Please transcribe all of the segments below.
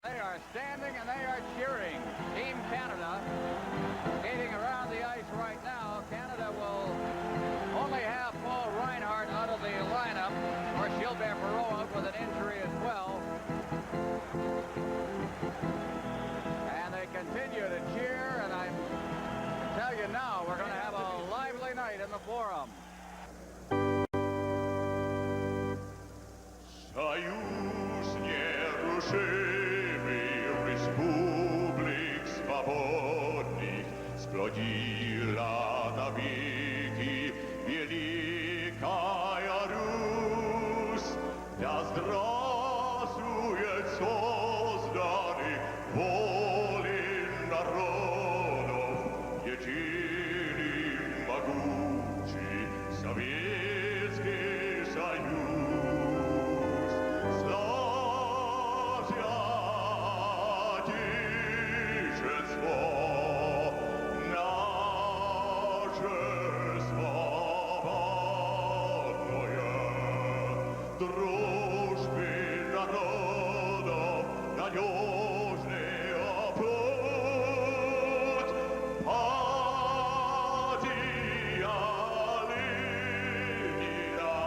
They are standing and they are cheering. Team Canada skating around the ice right now. Canada will only have Paul Reinhart out of the lineup. Of course, Gilbert Perreault out with an injury as well. And they continue to cheer, and I tell you now, we're going to have a lively night in the Forum. Союз нерушимый республик свободных сплотила навеки великая Русь. Да здравствует созданный волей народов единый могучий Советский Союз. Дружбы народов надежный оплот. Одеяли мира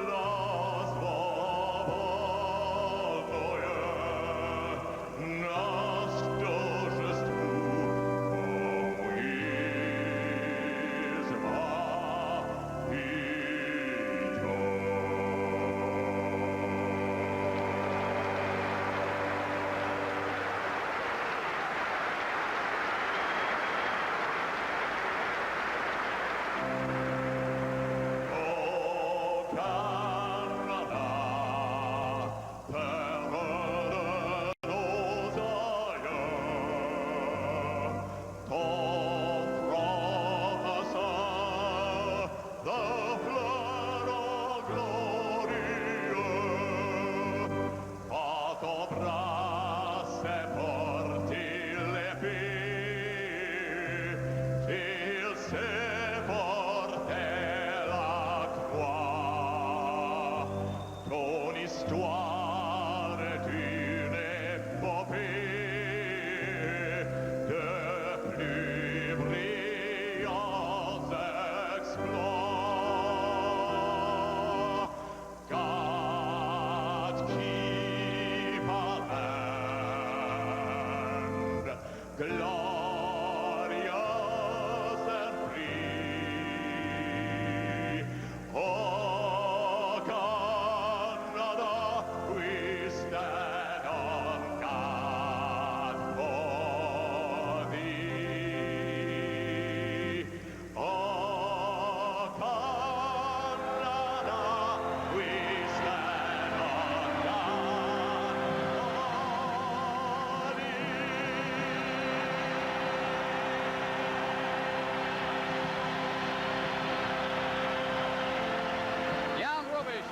на свободное, нас к торжеству коммунизма. Glorious and free, oh Canada, we stand on guard for thee. Oh Canada, we stand on guard for thee.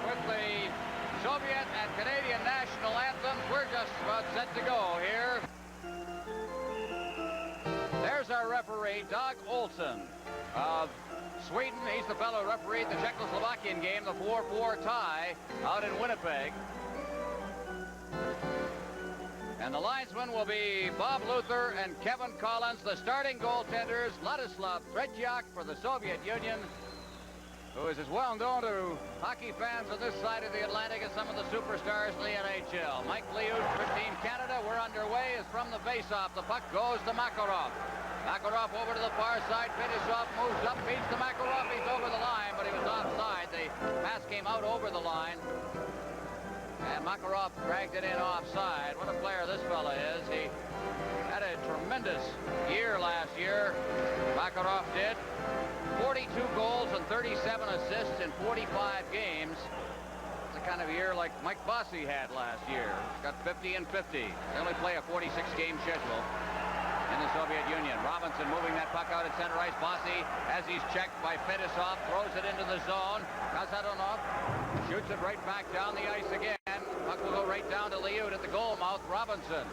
With the Soviet and Canadian national anthems, we're just about set to go here. There's our referee, Doug Olsen of Sweden. He's the fellow who refereed the Czechoslovakian game, the 4-4 tie out in Winnipeg. And the linesmen will be Bob Luther and Kevin Collins. The starting goaltenders, Ladislav Tretiak for the Soviet Union, who is as well known to hockey fans on this side of the Atlantic as some of the superstars in the NHL. Mike Liut for Team Canada. We're underway as from the face-off. The puck goes to Makarov. Makarov over to the far side. Fedosov moves up, beats to Makarov. He's over the line, but he was offside. The pass came out over the line. And Makarov dragged it in offside. What a player this fella is. He had a tremendous year last year. Makarov did. 42 goals and 37 assists in 45 games. It's the kind of year like Mike Bossy had last year. He's got 50 and 50. They only play a 46-game schedule in the Soviet Union. Robinson moving that puck out at center ice. Bossy, as he's checked by Fedosov, throws it into the zone. Kazadonov shoots it right back down the ice again. Puck will go right down to Liut at the goal mouth. Robinson.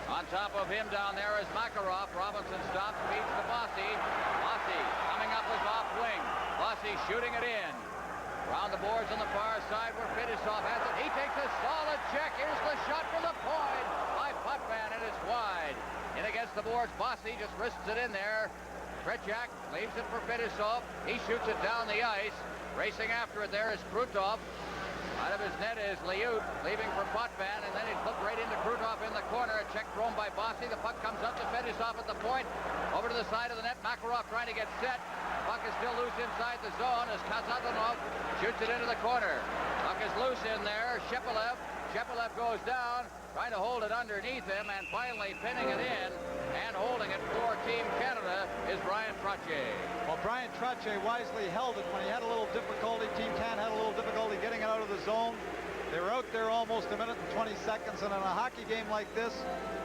On top of him down there is Makarov. Robinson stops, feeds to Bossy. Bossy coming up with off wing. Bossy shooting it in. Around the boards on the far side where Fedosov has it. He takes a the boards. Bossy just wrists it in there. Tretiak leaves it for Fetisov. He shoots it down the ice. Racing after it there is Krutov. Out of his net is Liut, leaving for Potvin, and then he's hooked right into Krutov in the corner. A check thrown by Bossy. The puck comes up to Fetisov at the point. Over to the side of the net. Makarov trying to get set. The puck is still loose inside the zone as Kazatonov shoots it into the corner. Puck is loose in there. Shepelev goes down, trying to hold it underneath him, and finally pinning it in and holding it for Team Canada is Brian Trottier. Well, Brian Trottier wisely held it when he had a little difficulty. Team Canada had a little difficulty getting it out of the zone. They were out there almost a minute and 20 seconds, and in a hockey game like this,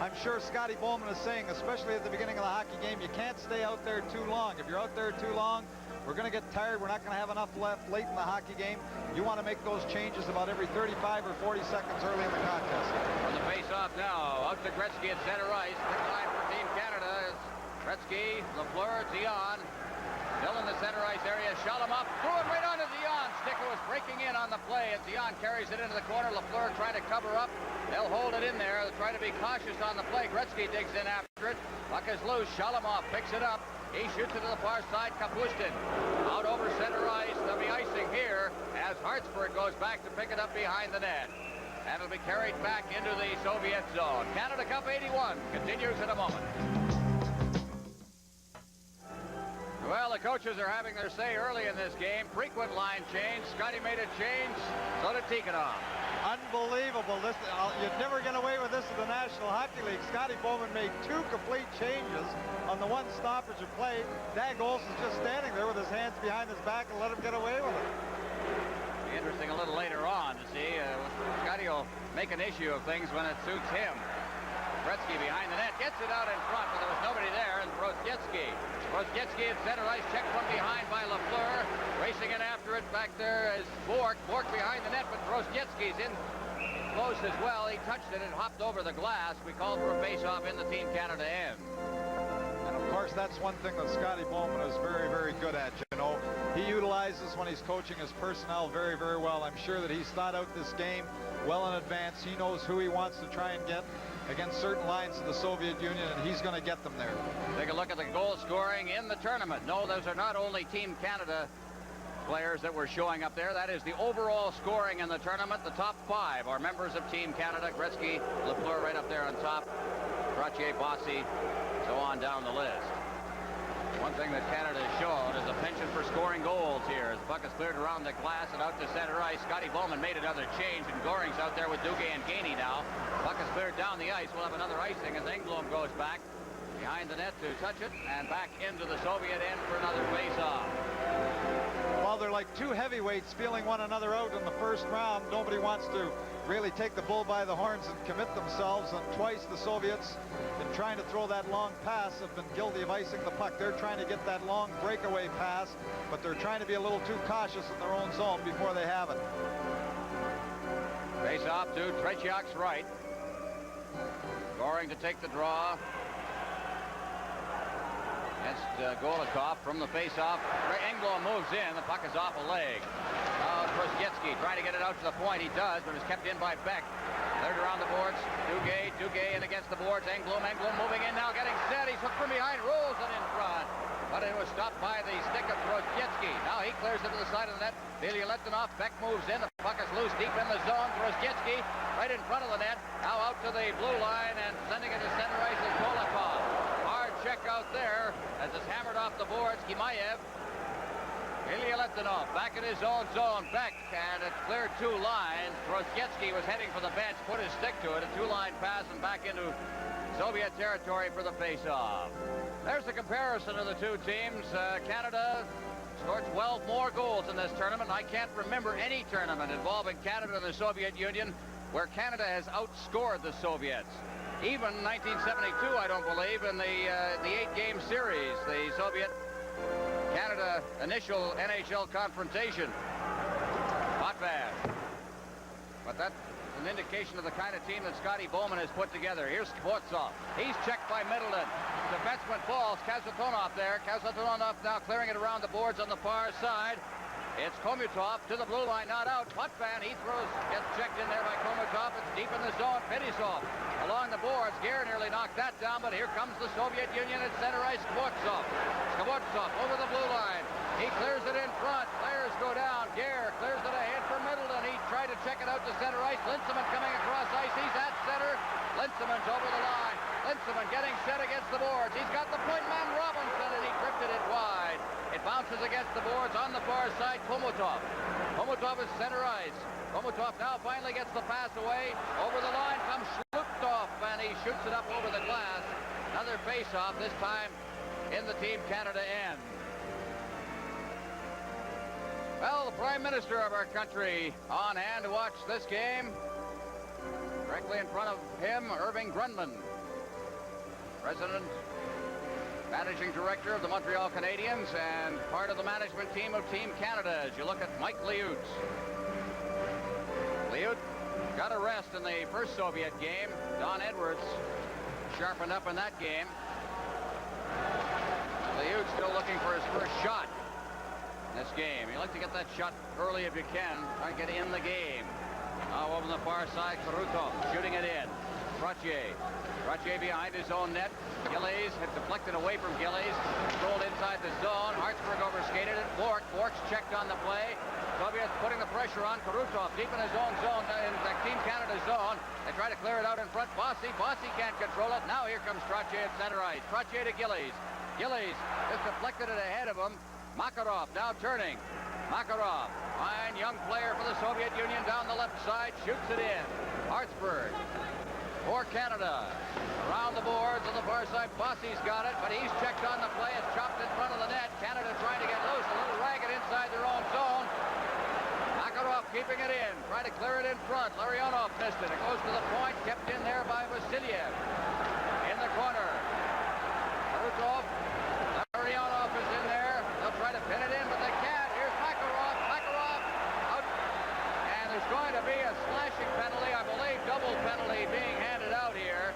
I'm sure Scotty Bowman is saying, especially at the beginning of the hockey game, you can't stay out there too long. If you're out there too long, we're going to get tired. We're not going to have enough left late in the hockey game. You want to make those changes about every 35 or 40 seconds early in the contest. On the face-off now, out to Gretzky at center ice. Quick line for Team Canada is Gretzky, Lafleur, Dion. Still in the center ice area. Shalamov threw it right onto Dion. Sticker was breaking in on the play, and Dion carries it into the corner. Lafleur trying to cover up. They'll hold it in there. They'll try to be cautious on the play. Gretzky digs in after it. Puck is loose. Shalamov picks it up. He shoots it to the far side. Kapustin out over center ice. There'll be icing here as Hartsburg goes back to pick it up behind the net. And it'll be carried back into the Soviet zone. Canada Cup 81 continues in a moment. Well, the coaches are having their say early in this game. Frequent line change. Scotty made a change. So did Tikhonov. Unbelievable. This, you'd never get away with this in the National Hockey League. Scotty Bowman made 2 complete changes on the one stoppage of play. Dag Olsen's just standing there with his hands behind his back and let him get away with it. Be interesting a little later on to see. Scotty will make an issue of things when it suits him. Gretzky behind the net, gets it out in front, but there was nobody there, and Trottier at center ice, checked from behind by Lafleur. Racing in after it back there is Bork. Bork behind the net, but Trotier's in close as well. He touched it and hopped over the glass. We called for a face-off in the Team Canada end. And of course, that's one thing that Scotty Bowman is very, very good at. You know, he utilizes when he's coaching his personnel very, very well. I'm sure that he's thought out this game well in advance. He knows who he wants to try and get against certain lines of the Soviet Union, and he's going to get them there. Take a look at the goal scoring in the tournament. No, those are not only Team Canada players that were showing up there. That is the overall scoring in the tournament. The top 5 are members of Team Canada. Gretzky, Lafleur right up there on top. Trottier, Bossy, so on down the list. One thing that Canada has shown is a penchant for scoring goals here. As the puck is cleared around the glass and out to center ice. Scotty Bowman made another change, and Goring's out there with Duguay and Gainey now. Puck is cleared down the ice. We'll have another icing as Engblom goes back behind the net to touch it and back into the Soviet end for another face-off. While they're like 2 heavyweights feeling one another out in the first round, nobody wants to really take the bull by the horns and commit themselves, and twice the Soviets, in trying to throw that long pass, have been guilty of icing the puck. They're trying to get that long breakaway pass, but they're trying to be a little too cautious in their own zone before they have it. Face off to Tretiak's right. Goring to take the draw. Against Golikov from the face-off. Engblom moves in. The puck is off a leg. Now Trottier trying to get it out to the point. He does, but is kept in by Beck. Cleared around the boards. Duguay in against the boards. Engblom moving in now, getting set. He's hooked from behind, rolls it in front. But it was stopped by the stick of Trottier. Now he clears it to the side of the net. Velyeletdinov. Beck moves in. The puck is loose deep in the zone. Trottier right in front of the net. Now out to the blue line and sending it to center ice is Golikov. Check out there as it's hammered off the boards. Kimaev. Velyeletdinov back in his own zone. Beck, and it's cleared 2 lines. Trottier was heading for the bench, put his stick to it. A 2-line pass and back into Soviet territory for the face-off. There's the comparison of the 2 teams. Canada scored 12 more goals in this tournament. I can't remember any tournament involving Canada and the Soviet Union where Canada has outscored the Soviets. Even 1972, I don't believe, in the 8-game series, the Soviet-Canada initial NHL confrontation. Potvin. But that's an indication of the kind of team that Scotty Bowman has put together. Here's Skvortsov. He's checked by Middleton. Defenseman falls. Kazatonov there. Kazatonov now clearing it around the boards on the far side. It's Komutov to the blue line, not out. Potvin, he gets checked in there by Komutov. It's deep in the zone. Fetisov along the boards. Gare nearly knocked that down, but here comes the Soviet Union at center ice. Skvortsov over the blue line. He clears it in front. Players go down. Gare clears it ahead for Middleton. He tried to check it out to center ice. Linsman coming across ice. He's at center. Linsman's over the line. Linsman getting set against the boards. He's got the point man Robinson, and he drifted it wide. It bounces against the boards on the far side. Komutov. Komutov is center ice. Komutov now finally gets the pass away. Over the line comes Shluptov, and he shoots it up over the glass. Another face-off, this time in the Team Canada end. Well, the Prime Minister of our country on hand to watch this game. Directly in front of him, Irving Grundman, President, Managing Director of the Montreal Canadiens, and part of the management team of Team Canada. As you look at Mike Liut. Liut got a rest in the first Soviet game. Don Edwards sharpened up in that game. Liut still looking for his first shot in this game. You like to get that shot early if you can. Try to get in the game. Now over the far side, Krutov shooting it in. Trottier behind his own net. Gillies had deflected away from Gillies. Rolled inside the zone. Hartsburg overskated it. Bork's checked on the play. Soviets putting the pressure on Krutov deep in his own zone, in the Team Canada zone. They try to clear it out in front. Bossy can't control it. Now here comes Trottier at center ice. Trottier to Gillies. Gillies just deflected it ahead of him. Makarov now turning. Makarov, fine young player for the Soviet Union down the left side, shoots it in. Hartsburg for Canada. Around the boards on the far side, Bossy's got it, but he's checked on the play. It's chopped in front of the net. Canada trying to get loose, a little ragged inside their own zone. Makarov keeping it in, trying to clear it in front. Larionov missed it. It goes to the point, kept in there by Vasiliev. In the corner. Krutov. Larionov is in there. They'll try to pin it in, but they can't. Here's Makarov. Makarov out. And there's going to be a slashing penalty, I believe, double penalty being handed out here.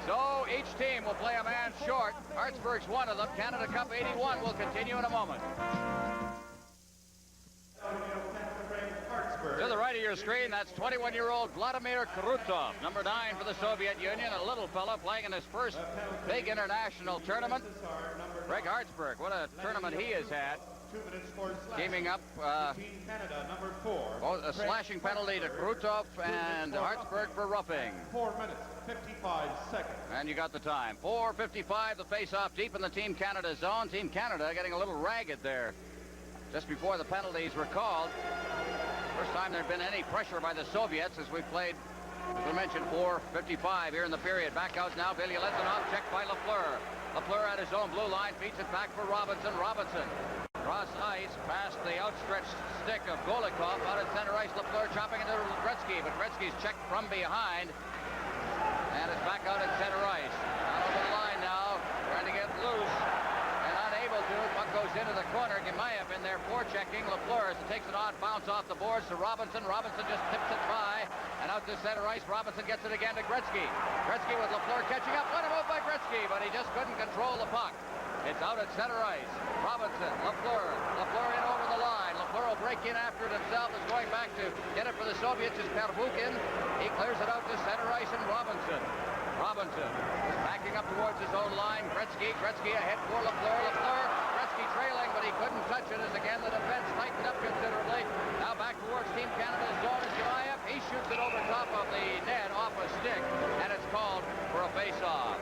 So each team will play a man short. Hartsburg's one of them. Canada Cup 81 will continue in a moment. To the right of your screen, that's 21-year-old Vladimir Krutov, number 9 for the Soviet Union, a little fella playing in his first big international tournament. Greg Hartsburg, what a tournament he has had. Teaming up, both a slashing penalty to Krutov and Hartsburg for roughing. 4 minutes, 55 seconds. And you got the time. 4:55, the face-off deep in the Team Canada zone. Team Canada getting a little ragged there just before the penalties were called. First time there'd been any pressure by the Soviets as we played, as we mentioned, 4:55 here in the period. Back out now, Bilyaletdinov, checked by Lafleur. Lafleur at his own blue line, feeds it back for Robinson. Robinson cross ice past the outstretched stick of Golikov. Out at center ice, Lafleur chopping into Gretzky, but Gretzky's checked from behind. And it's back out at center ice. Out over the line now, trying to get loose. And unable to. Puck goes into the corner. Gemayev in there forechecking. Lafleur takes an odd bounce off the boards to Robinson. Robinson just tips it by. And out to center ice, Robinson gets it again to Gretzky. Gretzky with Lafleur catching up. What a move by Gretzky, but he just couldn't control the puck. It's out at center ice. Robinson, Lafleur in over the line. Lafleur will break in after it himself. Is going back to get it for the Soviets is Pervukin. He clears it out to center ice and Robinson is backing up towards his own line. Gretzky ahead for Lafleur. Gretzky trailing, but he couldn't touch it as again the defense tightened up considerably. Now back towards Team Canada's zone is Gemayev. He shoots it over top of the net off a stick, and it's called for a face-off.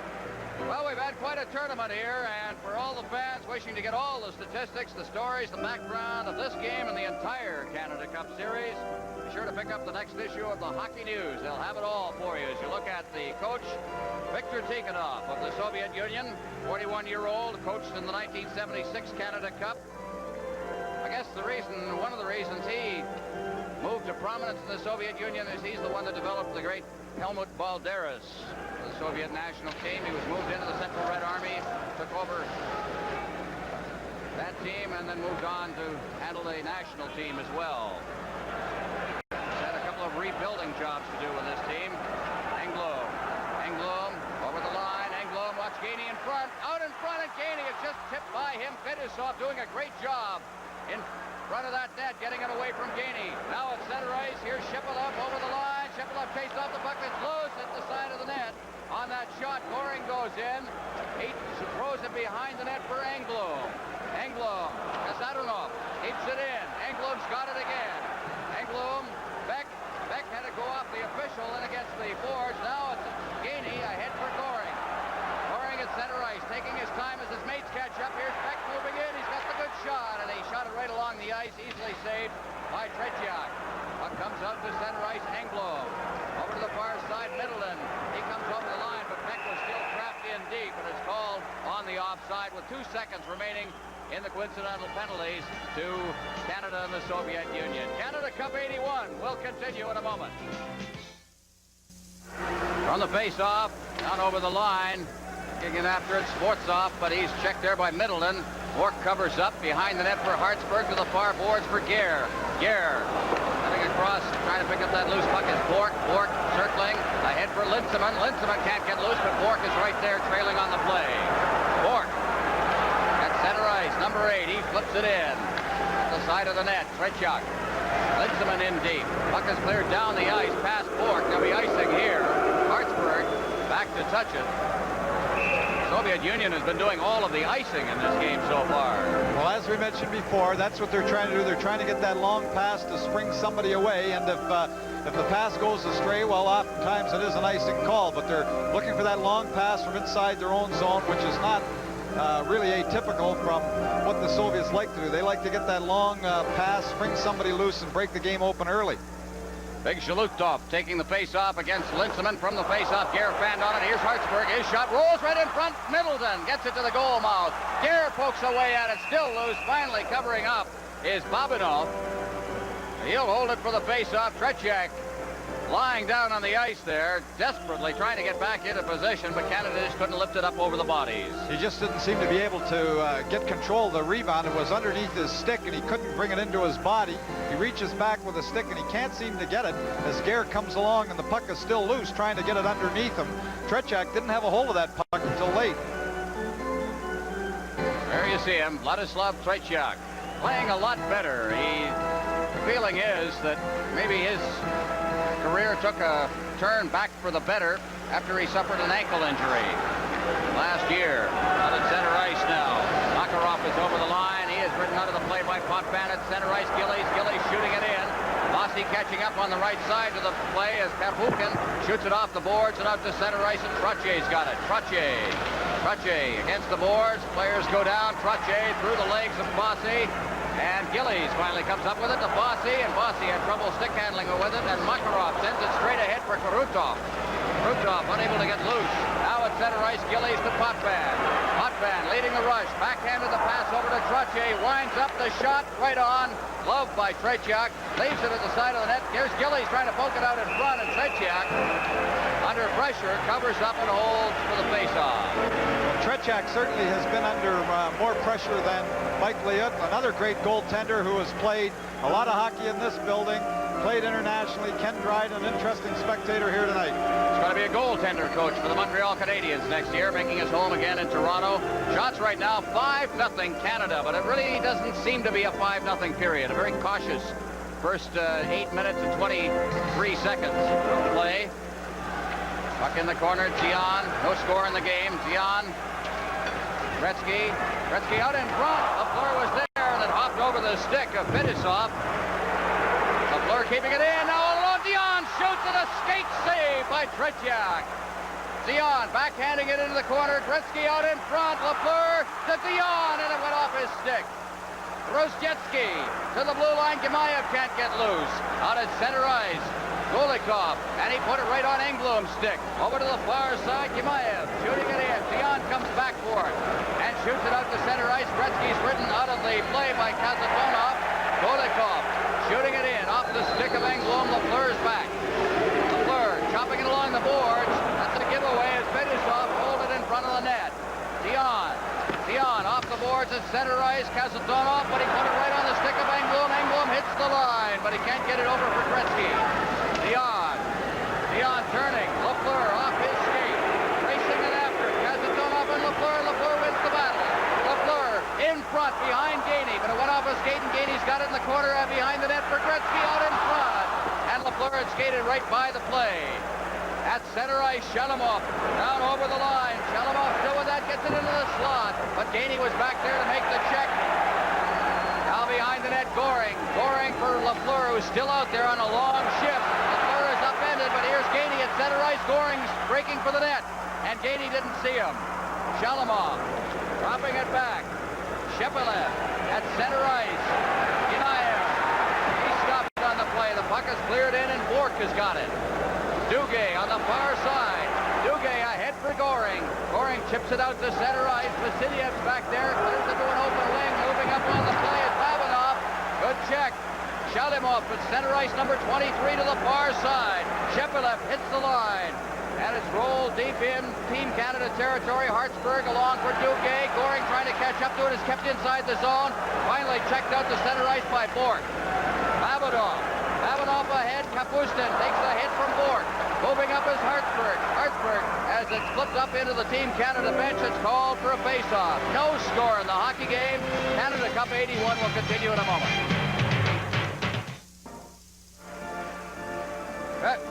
Well, we've had quite a tournament here, and for all the fans wishing to get all the statistics, the stories, the background of this game and the entire Canada Cup Series, be sure to pick up the next issue of the Hockey News. They'll have it all for you as you look at the coach, Viktor Tikhonov of the Soviet Union, 41-year-old, coached in the 1976 Canada Cup. I guess one of the reasons he moved to prominence in the Soviet Union is he's the one that developed the great Helmut Balderas, the Soviet national team. He was moved into the Central Red Army, took over that team, and then moved on to handle the national team as well. He's had a couple of rebuilding jobs to do with this team. Engblom over the line. Engblom, watch Gainey in front. Out in front, and Gainey is just tipped by him. Fetisov doing a great job in front of that net, getting it away from Gainey. Now at center ice, here's Sadonov chased off the puck. It's loose at the side of the net. On that shot, Goring goes in. He throws it behind the net for Engblom. Engblom, Sadonov keeps it in. Engblom's got it again. Engblom, Beck had to go off the official and against the boards. Now it's Gainey ahead for Goring. Goring at center ice, taking his time as his mates catch up. Here's Beck moving in. He's got the good shot, and he shot it right along the ice, easily saved by Tretiak. Puck comes out to center ice. Engblom over to the far side. Middleton. He comes over the line, but Beck was still trapped in deep, and it's called on the offside with 2 seconds remaining in the coincidental penalties to Canada and the Soviet Union. Canada Cup 81 will continue in a moment. From the face-off, down over the line, kicking after it, Sportsov, but he's checked there by Middleton. Bork covers up behind the net for Hartsburg to the far boards for Gare. Gare cutting across, trying to pick up that loose puck is Bork. Bork circling ahead for Linseman. Linseman can't get loose, but Bork is right there trailing on the play. Bork at center ice, number 8. He flips it in at the side of the net. Tretiak. Linseman in deep. Puck is cleared down the ice past Bork. There'll be icing here. Hartsburg back to touch it. Soviet Union has been doing all of the icing in this game so far. Well, as we mentioned before, that's what they're trying to do. They're trying to get that long pass to spring somebody away, and if the pass goes astray, well, oftentimes it is an icing call, but they're looking for that long pass from inside their own zone, which is not really atypical from what the Soviets like to do. They like to get that long pass, spring somebody loose, and break the game open early. Big Shalutov taking the face-off against Linseman from the face-off. Gare fanned on it. Here's Hartsburg. His shot rolls right in front. Middleton gets it to the goal mouth. Gare pokes away at it. Still loose. Finally covering up is Babinov. He'll hold it for the face-off. Tretiak lying down on the ice there, desperately trying to get back into position, but Canada just couldn't lift it up over the bodies. He just didn't seem to be able to get control of the rebound. It was underneath his stick, and he couldn't bring it into his body. He reaches back with a stick, and he can't seem to get it as Gare comes along, and the puck is still loose, trying to get it underneath him. Tretiak didn't have a hold of that puck until late. There you see him, Vladislav Tretiak, playing a lot better. The feeling is that maybe his career took a turn back for the better after he suffered an ankle injury last year. Out at center ice now. Makarov is over the line. He is ridden out of the play by Potvin at center ice. Gillies shooting it in. Bossy catching up on the right side of the play as Pervukin shoots it off the boards and out to center ice, and Trotier's got it. Trotier against the boards. Players go down. Trotier through the legs of Bossy. And Gillies finally comes up with it to Bossy, and Bossy had trouble stick handling with it, and Makarov sends it straight ahead for Krutov. Krutov unable to get loose. Now at center ice, Gillies to Potvin. Potvin leading the rush. Backhanded the pass over to Trotier. Winds up the shot right on. Gloved by Tretiak. Leaves it at the side of the net. Here's Gillies trying to poke it out in front, and Tretiak, under pressure, covers up and holds for the faceoff. Tretiak certainly has been under more pressure than Mike Liut, another great goaltender who has played a lot of hockey in this building, played internationally. Ken Dryden, an interesting spectator here tonight. He's going to be a goaltender coach for the Montreal Canadiens next year, making his home again in Toronto. Shots right now, 5-0 Canada, but it really doesn't seem to be a 5-0 period. A very cautious first 8 minutes and 23 seconds of play. Puck in the corner, Zion, no score in the game. Zion, Gretzky out in front. Lafleur was there, and it hopped over the stick of Fetisov. Lafleur keeping it in. Now all alone, Zion shoots and a skate save by Tretiak. Zion backhanding it into the corner. Gretzky out in front. Lafleur to Zion, and it went off his stick. Rozjetsky to the blue line. Gemayev can't get loose. Out at center ice. Golikov, and he put it right on Engblom's stick. Over to the far side, Gemayev shooting it in. Zion comes back for it and shoots it out to center ice. Gretzky's ridden out of the play by Kazatonov. Golikov shooting it in off the stick of Engblom. Lafleur's back. Lafleur chopping it along the boards. That's a giveaway as Fetisov hold it in front of the net. Zion off the boards at center ice. Kazatonov, but he put it right on the stick of Engblom. Engblom hits the line, but he can't get it over for Gretzky. Zion turning. Lafleur off his skate. Racing it after. Kazatonov and Lafleur. Lafleur wins the battle. Lafleur in front behind Gainey, but it went off his skate, and Gainey's got it in the corner and behind the net for Gretzky out in front. And Lafleur Lafleur had skated right by the play. At center ice, Shalimov down over the line. Shalimov still with that, gets it into the slot. But Gainey was back there to make the check. Now behind the net, Goring. Goring for Lafleur, who's still out there on a long shift. Lafleur is upended, but here's Gainey at center ice. Goring's breaking for the net. And Gainey didn't see him. Shalimov dropping it back. Shepelev at center ice. Ginaev. He stopped on the play. The puck is cleared in, and Bourque has got it. Duguay on the far side. Duguay ahead for Goring. Goring chips it out to center ice. Vasilyev's back there. Clears it to an open wing. Moving up on the play is Babanov. Good check. Shalimov at center ice, number 23 to the far side. Shepelev hits the line. And it's rolled deep in Team Canada territory. Hartsburg along for Duguay. Goring trying to catch up to it. Is kept inside the zone. Finally checked out to center ice by Bourque. Babanov. Babanov ahead. Kapustin takes the hit from Bourque. Moving up is Hartsburg. Hartsburg, as it's flipped up into the Team Canada bench, it's called for a face-off. No score in the hockey game. Canada Cup 81 will continue in a moment.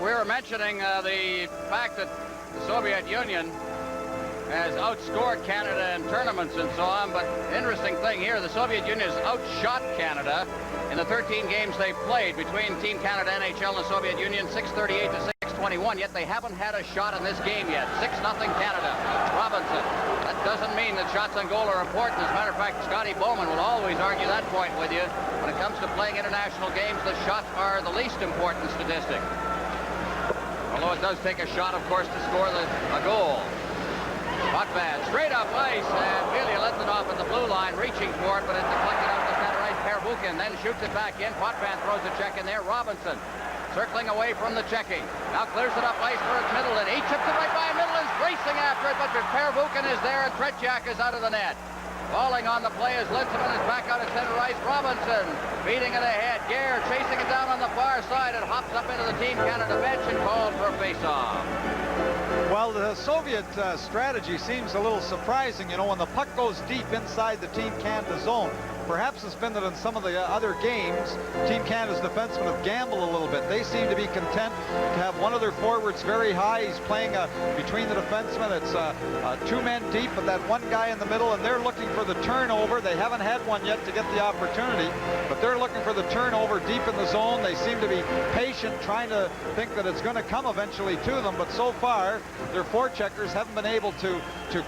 We were mentioning the fact that the Soviet Union has outscored Canada in tournaments and so on, but interesting thing here, the Soviet Union has outshot Canada in the 13 games they've played between Team Canada, NHL, and the Soviet Union, 638 to 621, yet they haven't had a shot in this game yet. 6-0 Canada. Robinson. That doesn't mean that shots on goal are important. As a matter of fact, Scotty Bowman will always argue that point with you. When it comes to playing international games, the shots are the least important statistic. Although it does take a shot, of course, to score a goal. Potvin straight up ice, and Vilja lets it off at the blue line, reaching for it, but it's deflected out to center ice. Pervukin then shoots it back in. Potvin throws a check in there. Robinson circling away from the checking. Now clears it up ice for Middleton. He chips it right by Middleton's racing after it, but Pervukin is there, and Tretiak is out of the net. Falling on the play as Linsman is back out at center ice. Robinson beating it ahead. Gare chasing it down on the far side. It hops up into the Team Canada bench and called for a face-off. Well, the Soviet strategy seems a little surprising. You know, when the puck goes deep inside the Team Canada zone, perhaps it's been that in some of the other games, Team Canada's defensemen have gambled a little bit. They seem to be content to have one of their forwards very high. He's playing between the defensemen. It's two men deep, but that one guy in the middle, and they're looking for the turnover. They haven't had one yet to get the opportunity, but they're looking for the turnover deep in the zone. They seem to be patient, trying to think that it's going to come eventually to them, but so far, their forecheckers haven't been able to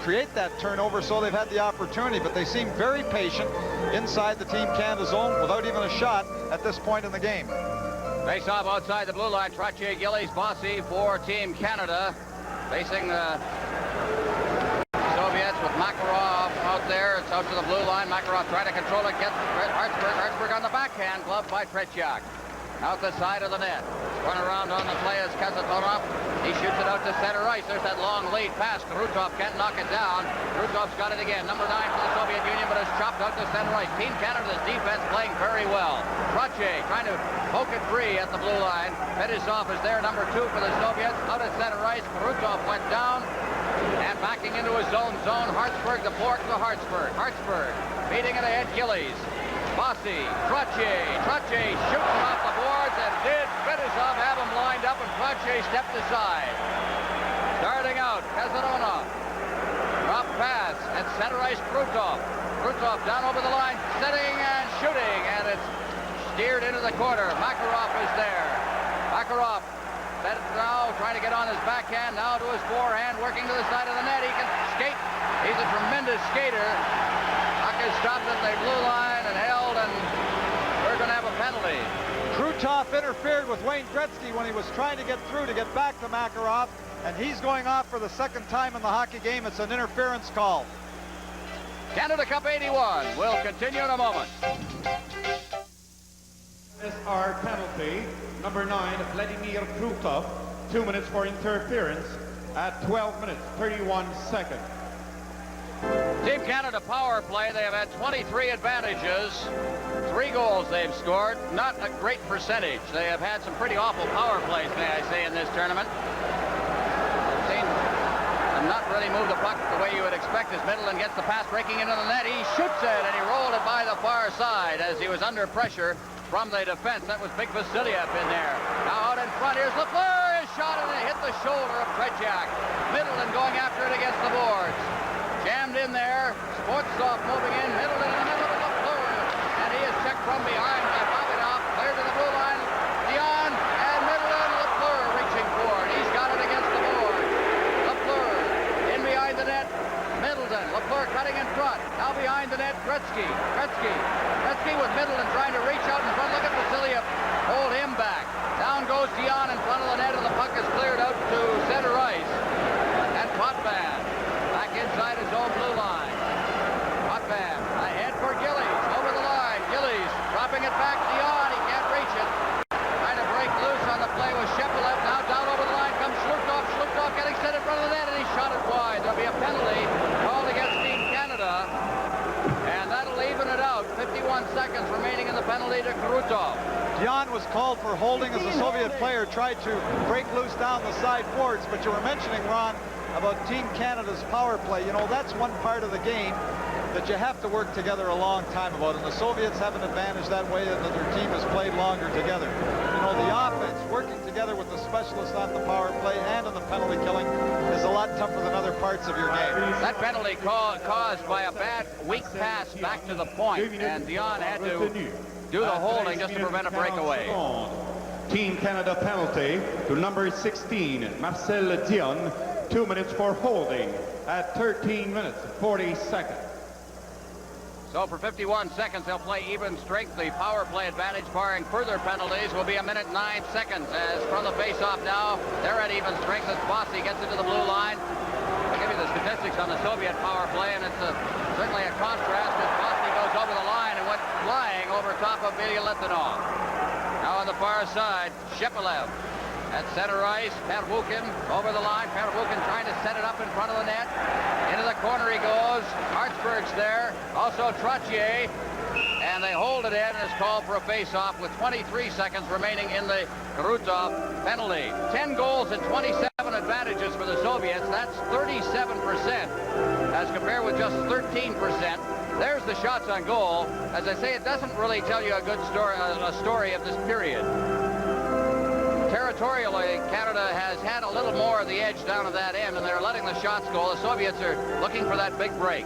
create that turnover, so they've had the opportunity, but they seem very patient inside the Team Canada zone without even a shot at this point in the game. Face off outside the blue line. Trottier, Gillies, Bossy for Team Canada. Facing the Soviets with Makarov out there. It's out to the blue line. Makarov trying to control it. Gets Hartsburg. Hartsburg on the backhand. Glove by Tretiak. Out the side of the net. Run around on the play as Kazatonov. He shoots it out to center ice. There's that long lead pass. Krutov can't knock it down. Krutov's got it again. Number 9 for the Soviet Union, but it's chopped out to center ice. Team Canada's defense playing very well. Trottier trying to poke it free at the blue line. Fetisov is there, number 2 for the Soviets. Out at center ice. Krutov went down. And backing into his zone. Hartsburg, the Bourque to Hartsburg. Hartsburg beating it ahead. Gillies. Bossy, Trottier shoots him off the boards, and did Fetisov have him lined up, and Trottier stepped aside. Starting out, Kazatonov. Drop pass at center ice, Krutov. Krutov down over the line, setting and shooting, and it's steered into the corner. Makarov is there. Makarov now trying to get on his backhand, now to his forehand, working to the side of the net. He can skate. He's a tremendous skater. Puck is stopped at the blue line and held, and we're going to have a penalty. Krutov interfered with Wayne Gretzky when he was trying to get through to get back to Makarov, and he's going off for the second time in the hockey game. It's an interference call. Canada Cup 81 will continue in a moment. SR penalty, number 9, Vladimir Krutov, 2 minutes for interference at 12 minutes, 31 seconds. Team Canada power play. They have had 23 advantages. 3 goals they've scored. Not a great percentage. They have had some pretty awful power plays, may I say, in this tournament. Seen them not really move the puck the way you would expect as Middleton gets the pass breaking into the net. He shoots it, and he rolled it by the far side as he was under pressure from the defense. That was Big Vasiliev in there. Now out in front. Lafleur is shot and it hit the shoulder of Tretiak. Middleton going after it against the boards. Jammed in there. Sportsov moving in. Middleton in the middle of Lafleur. And he is checked from behind by Bobinoff. Cleared to the blue line. Dion and Middleton. Lafleur reaching for it. He's got it against the boards. Lafleur in behind the net. Middleton. Lafleur cutting in front. Now behind the net. Gretzky with Middleton trying to reach out in front. Look at Vasilia hold him back. Down goes Dion in front of the net, and the puck is cleared out to center ice. And Potvin back inside his own blue line. Potvin ahead for Gillies. Over the line. Gillies dropping it back. Dion. He can't reach it. Trying to break loose on the play with Shepelev. Now down over the line comes Slukov. Slukov getting set in front of the net, and he shot it wide. There'll be a penalty called against Team Canada. And that'll even it out. 51 seconds remaining in the penalty to Krutov. Dion was called for holding as the Soviet player tried to break loose down the side boards, but you were mentioning, Ron, about Team Canada's power play. You know, that's one part of the game that you have to work together a long time about, and the Soviets have an advantage that way that their team has played longer together. You know, the offense, working together with the specialist on the power play and on the penalty killing is a lot tougher than other parts of your game. That penalty caused by a bad, weak pass back to the point, and Dion had to do the holding just to prevent a breakaway. Team Canada penalty to number 16, Marcel Dion, 2 minutes for holding at 13 minutes, 40 seconds. So for 51 seconds, they'll play even strength. The power play advantage, barring further penalties, will be 1 minute 9 seconds. As from the face-off now, they're at even strength as Bossy gets into the blue line. I'll give you the statistics on the Soviet power play, and it's certainly a contrast as Bossy goes over the line and went flying over top of Ilya Litvinov. Now on the far side, Shepelev at center ice. Pervukin over the line. Pervukin trying to set it up in front of the net. Into the corner he goes. Hartsburg's there. Also Trottier. And they hold it in, and it's called for a face-off with 23 seconds remaining in the Krutov penalty. 10 goals and 27 advantages for the Soviets. That's 37% as compared with just 13%. There's the shots on goal. As I say, it doesn't really tell you a good story, a story of this period. Territorially, Canada has had a little more of the edge down at that end, and they're letting the shots go. The Soviets are looking for that big break.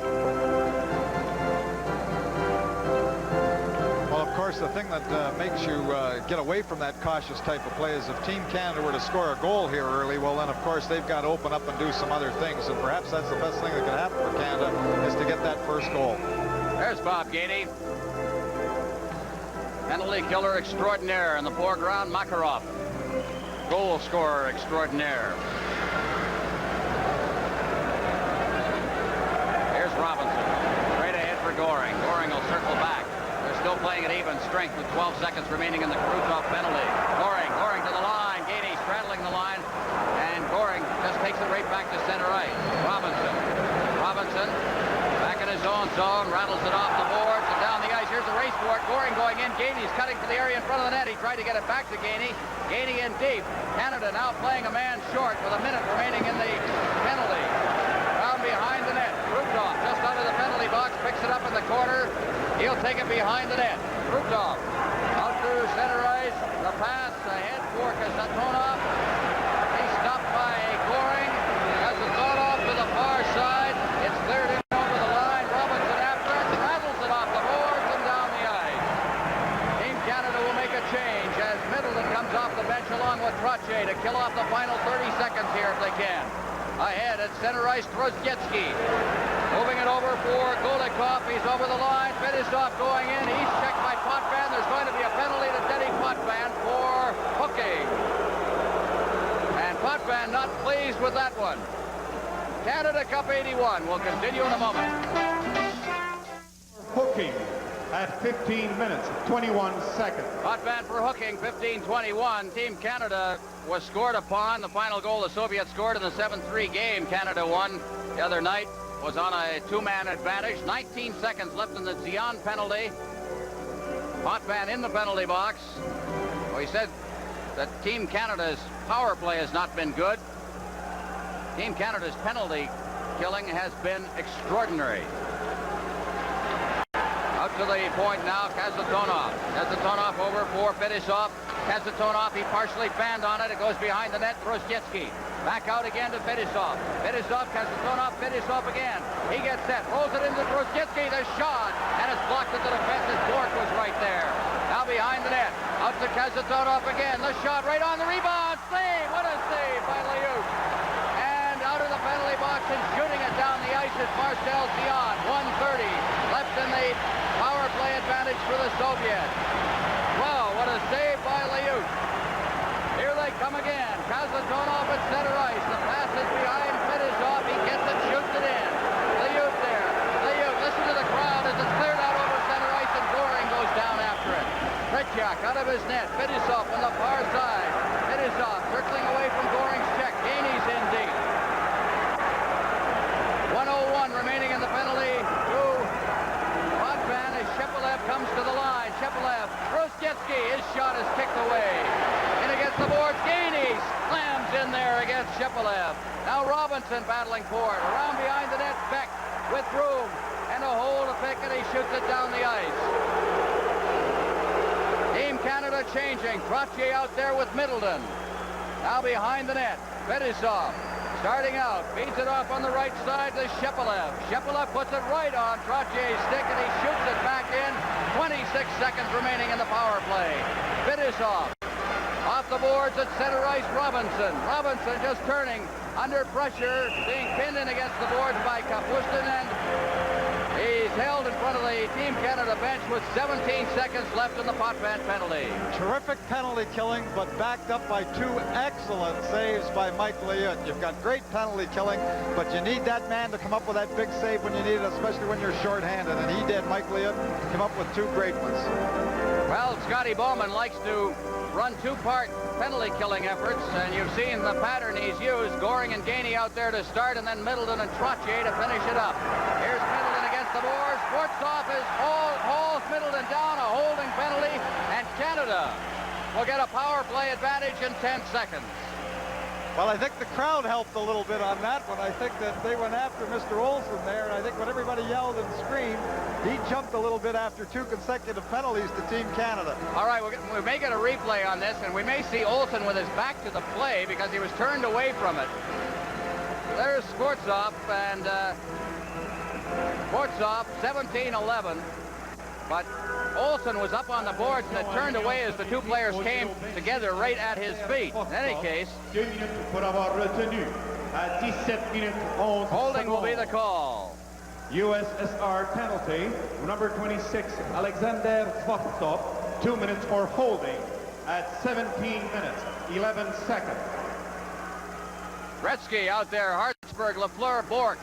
Well, of course, the thing that makes you get away from that cautious type of play is if Team Canada were to score a goal here early, well, then, of course, they've got to open up and do some other things, and perhaps that's the best thing that can happen for Canada is to get that first goal. There's Bob Gainey. Penalty killer extraordinaire in the foreground, Makarov. Goal scorer extraordinaire. Here's Robinson. Straight ahead for Goring. Goring will circle back. They're still playing at even strength with 12 seconds remaining in the Krutov penalty. Goring to the line. Gainey straddling the line. And Goring just takes it right back to center ice. Robinson back in his own zone. Rattles it off the boards and down the ice. Here's the race for it. Goring going in. Gainey's cutting to the area in front of the net. He tried to get it back to Gainey. Gainey in deep. Canada now playing a man short with a minute remaining in the penalty. Down behind the net. Krutov just out of the penalty box. Picks it up in the corner. He'll take it behind the net. Krutov out to center ice. The pass ahead for Kasatonov. He's stopped by Goring. Kasatonov to the far side. It's cleared in over the line. Robinson after it. Rattles it off the boards and down the ice. Team Canada will make a change as Middleton comes off the bench along with Trottier to kill off the final 30 seconds here if they can. Ahead at center ice, Trotsky. Moving it over for Golikov. He's over the line. Fedosov going in. He's checked by Potvin. There's going to be a penalty to Denny Potvin for hooking. And Potvin not pleased with that one. Canada Cup 81 will continue in a moment. Hooking at 15 minutes, 21 seconds. Potvin for hooking, 15-21. Team Canada was scored upon. The final goal the Soviets scored in the 7-3 game Canada won the other night was on a two-man advantage. 19 seconds left in the Zion penalty. Potvin in the penalty box. Well, he said that Team Canada's power play has not been good. Team Canada's penalty killing has been extraordinary. Out to the point now, Kasatonov. Kasatonov over for Fedosov. Kazatonov, he partially banned on it. It goes behind the net. Trostetsky back out again to Fedisov. Fedisov, Kazatonov, Fedisov again. He gets set, rolls it into Trostetsky. The shot, and it's blocked at the defense as Bork was right there. Now behind the net. Out to Kazatonov again. The shot right on the rebound. Save! What a save by Liut. And out of the penalty box and shooting it down the ice is Marcel Dion. 1:30 left in the power play advantage for the Soviets. Wow, what a save by Liut. Here they come again. Kazatonov at center ice. The pass is behind Fedisov. He gets it, shoots it in. Liut there. Liut, listen to the crowd as it's cleared out over center ice and Goring goes down after it. Tretiak out of his net. Fedisov on the far side. Fedisov circling away from Goring's check. Gainey's in deep. 1:01 remaining in the penalty. Potvin as Shepelev comes to the line. Shepelev, Trostetsky, his shot is kicked away. In against the boards. Gainey slams in there against Shepelev. Now Robinson battling for it. Around behind the net. Beck with room and a hole to pick, and he shoots it down the ice. Team Canada changing. Trottier out there with Middleton. Now behind the net. Fedisov starting out. Feeds it off on the right side to Shepelev. Shepelev puts it right on Trottier's stick, and he shoots it back in. 26 seconds remaining in the power play. Fedisov off the boards at center ice. Robinson. Robinson just turning under pressure, being pinned in against the boards by Kapustin, and he's held in front of the Team Canada bench with 17 seconds left in the Potvin penalty. Terrific penalty killing, but backed up by two excellent saves by Mike Liut. You've got great penalty killing, but you need that man to come up with that big save when you need it, especially when you're shorthanded, and he did. Mike Liut come up with two great ones. Well, Scotty Bowman likes to run two-part penalty killing efforts, and you've seen the pattern he's used. Goring and Gainey out there to start, and then Middleton and Trottier to finish it up. Here's Middleton against the boards. Sportsoff hauls Middleton down, a holding penalty, and Canada will get a power play advantage in 10 seconds. Well, I think the crowd helped a little bit on that one. I think that they went after Mr. Olsen there, and I think when everybody yelled and screamed, he jumped a little bit after two consecutive penalties to Team Canada. All right, we may get a replay on this, and we may see Olsen with his back to the play because he was turned away from it. There's Sportsoff, and Sportsoff, 17-11. But Olsen was up on the boards and it turned away as the two players came together right at his feet. In any case, holding will be the call. USSR penalty, number 26, Alexander Svostov, 2 minutes for holding at 17 minutes, 11 seconds. Gretzky out there, Hartsburg, Lafleur, Bork.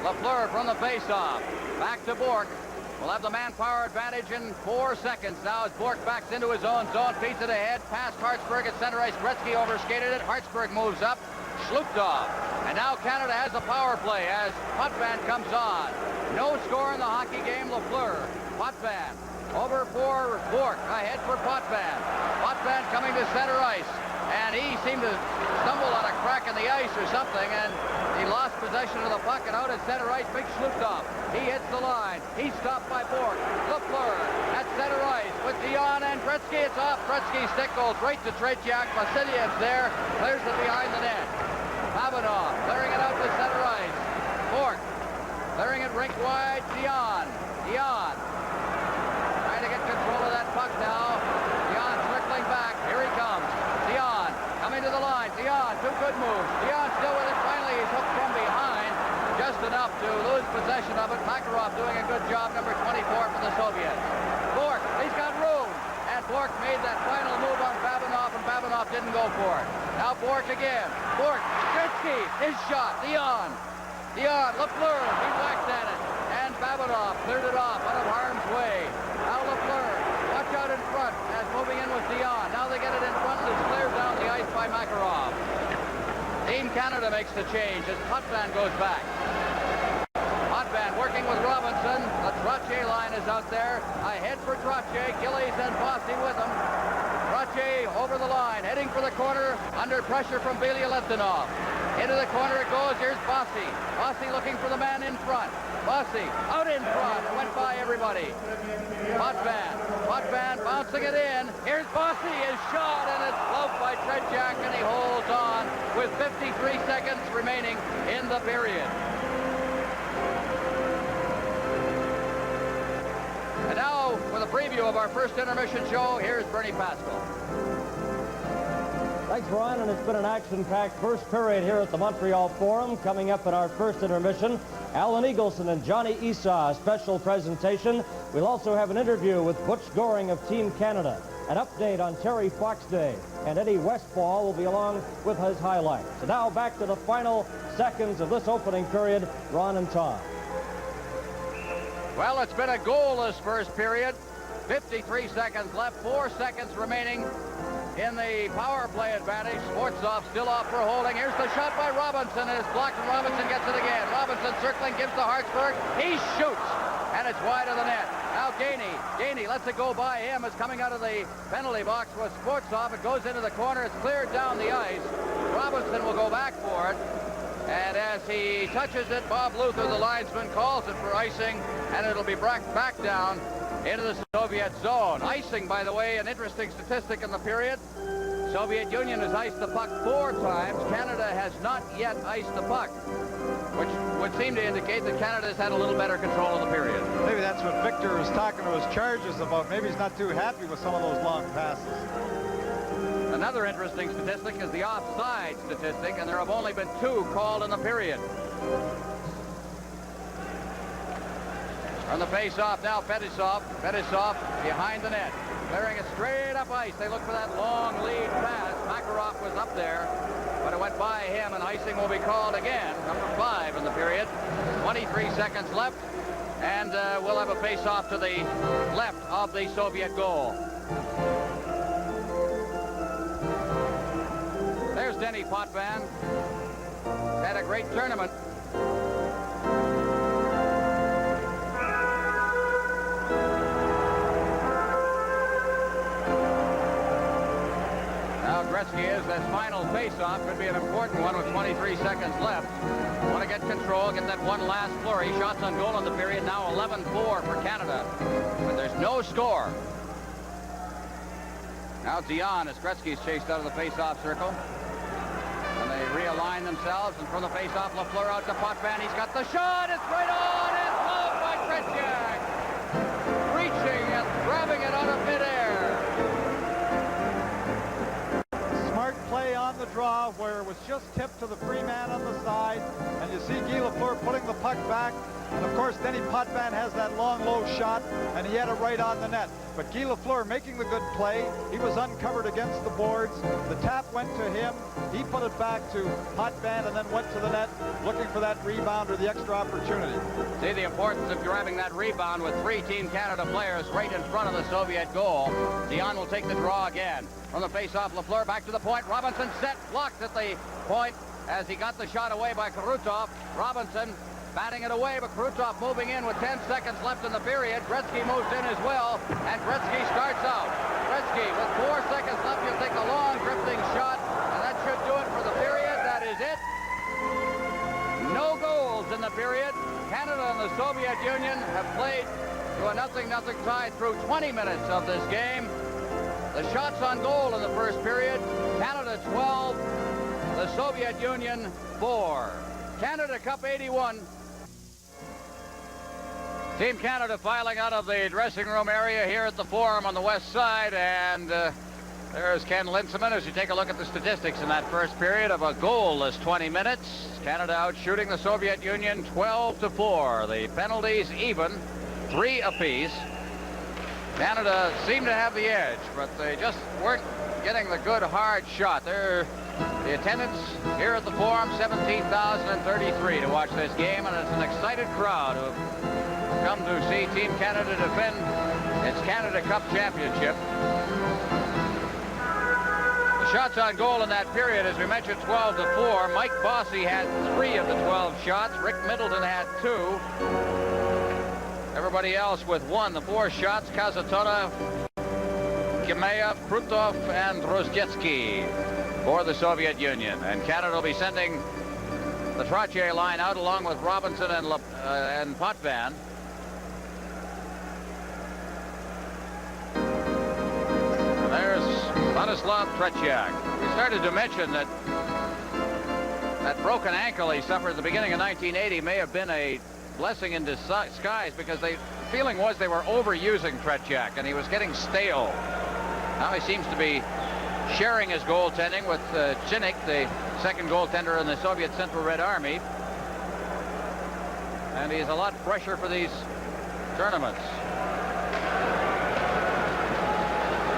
Lafleur from the faceoff. Back to Bork. We'll have the manpower advantage in 4 seconds now as Bork backs into his own zone, feeds it ahead, past Hartsburg at center ice. Gretzky overskated it. Hartsburg moves up, slooped off. And now Canada has a power play as Potvin comes on. No score in the hockey game, Lafleur. Potvin over for Bork, ahead for Potvin. Potvin coming to center ice. And he seemed to stumble on a crack in the ice or something, and he lost possession of the puck, and out at center ice, big Slutov. He hits the line. He's stopped by Bork. Lafleur at center ice with Dion and Gretzky. It's off. Gretzky's stick goes right to Tretiak. Vasilyev's there. Clears it behind the net. Babanov clearing it out to center ice. Bork clearing it rink wide. Dion trying to get control of that puck now. Dion circling back. Here he comes. Dion coming to the line. Dion, two good moves. Dion still with it. Finally, he's hooked from behind. Just enough to lose possession of it. Makarov doing a good job, number 24 for the Soviets. Bork, he's got room. And Bork made that final move on Babanov, and Babanov didn't go for it. Now Bork again. Bork, Gretzky, his shot. Dion, Lafleur, he whacked at it. And Babanov cleared it off out of harm's way. Now Lafleur, watch out in front as moving in with Dion. Now they get it in front and it's cleared down the ice by Makarov. Team Canada makes the change as Potvin goes back. Potvin working with Robinson. The Trottier line is out there. Ahead for Trottier. Gillies and Bossy with him. Trottier over the line, heading for the corner, under pressure from Belya Leftinov. Into the corner it goes. Here's Bossy. Bossy looking for the man in front. Bossy out in front. It went by everybody. Potvin bouncing it in. Here's Bossy, his shot, and it's blocked by Tretiak, and he holds on with 53 seconds remaining in the period. And now, with a preview of our first intermission show, here's Bernie Pascal. Thanks, Ron, and it's been an action-packed first period here at the Montreal Forum. Coming up in our first intermission, Alan Eagleson and Johnny Esau, a special presentation. We'll also have an interview with Butch Goring of Team Canada, an update on Terry Fox Day, and Eddie Westfall will be along with his highlights. So now back to the final seconds of this opening period. Ron and Tom. Well, it's been a goalless first period. 53 seconds left, 4 seconds remaining in the power play advantage. Sportsov still off for holding. Here's the shot by Robinson. It's blocked, and Robinson gets it again. Robinson circling, gives to Hartsburg. He shoots, and it's wide of the net. Now Gainey lets it go by him. It's coming out of the penalty box with Sportsov. It goes into the corner. It's cleared down the ice. Robinson will go back for it. And as he touches it, Bob Luther, the linesman, calls it for icing, and it'll be back down into the Soviet zone. Icing, by the way, an interesting statistic in the period. Soviet Union has iced the puck 4 times. Canada has not yet iced the puck, which would seem to indicate that Canada's had a little better control of the period. Maybe that's what Victor was talking to his Chargers about. Maybe he's not too happy with some of those long passes. Another interesting statistic is the offside statistic, and there have only been 2 called in the period. On the face-off now, Fetisov behind the net, clearing it straight up ice. They look for that long lead pass. Makarov was up there, but it went by him, and icing will be called again. Number 5 in the period. 23 seconds left, and we'll have a face-off to the left of the Soviet goal. There's Denny Potvin. Had a great tournament. Now Gretzky is that final face-off. Could be an important one with 23 seconds left. Want to get control, get that one last flurry. Shots on goal in the period. Now 11-4 for Canada. But there's no score. Now Dion as Gretzky's chased out of the face-off circle. And they realign themselves, and from the face-off, Lafleur out to Potvin. He's got the shot. It's right on. It's blocked by Tretiak. Reaching and grabbing it out of midair. Smart play on the draw where it was just tipped to the free man on the side. And you see Guy Lafleur putting the puck back. And of course, Denny Potvin has that long, low shot, and he had it right on the net. But Guy Lafleur making the good play. He was uncovered against the boards. The tap went to him. He put it back to Potvin and then went to the net, looking for that rebound or the extra opportunity. See the importance of grabbing that rebound with 3 Team Canada players right in front of the Soviet goal. Dion will take the draw again. From the face-off, Lafleur back to the point. Robinson set, blocked at the point as he got the shot away by Krutov. Robinson batting it away, but Krutov moving in with 10 seconds left in the period. Gretzky moves in as well, and Gretzky starts out. Gretzky, with 4 seconds left, he'll take a long drifting shot, and that should do it for the period. That is it. No goals in the period. Canada and the Soviet Union have played to a 0-0 tie through 20 minutes of this game. The shots on goal in the first period, Canada 12, the Soviet Union 4. Canada Cup 81. Team Canada filing out of the dressing room area here at the Forum on the west side, and there's Ken Linseman as you take a look at the statistics in that first period of a goalless 20 minutes. Canada out shooting the Soviet Union 12-4. The penalties even, 3 apiece. Canada seemed to have the edge, but they just weren't getting the good hard shot. The attendance here at the Forum, 17,033 to watch this game, and it's an excited crowd who have come to see Team Canada defend its Canada Cup championship. The shots on goal in that period, as we mentioned, 12-4. Mike Bossy had 3 of the 12 shots. Rick Middleton had 2. Everybody else with 1. The 4 shots, Kazatona, Kimeyev, Krutov, and Rozdetsky for the Soviet Union. And Canada will be sending the Trottier line out along with Robinson and Potvin. And there's Ladislav Tretiak. We started to mention that broken ankle he suffered at the beginning of 1980 may have been a blessing in disguise, because the feeling was they were overusing Tretiak and he was getting stale. Now he seems to be sharing his goaltending with Chinnik, the second goaltender in the Soviet Central Red Army. And he's a lot fresher for these tournaments.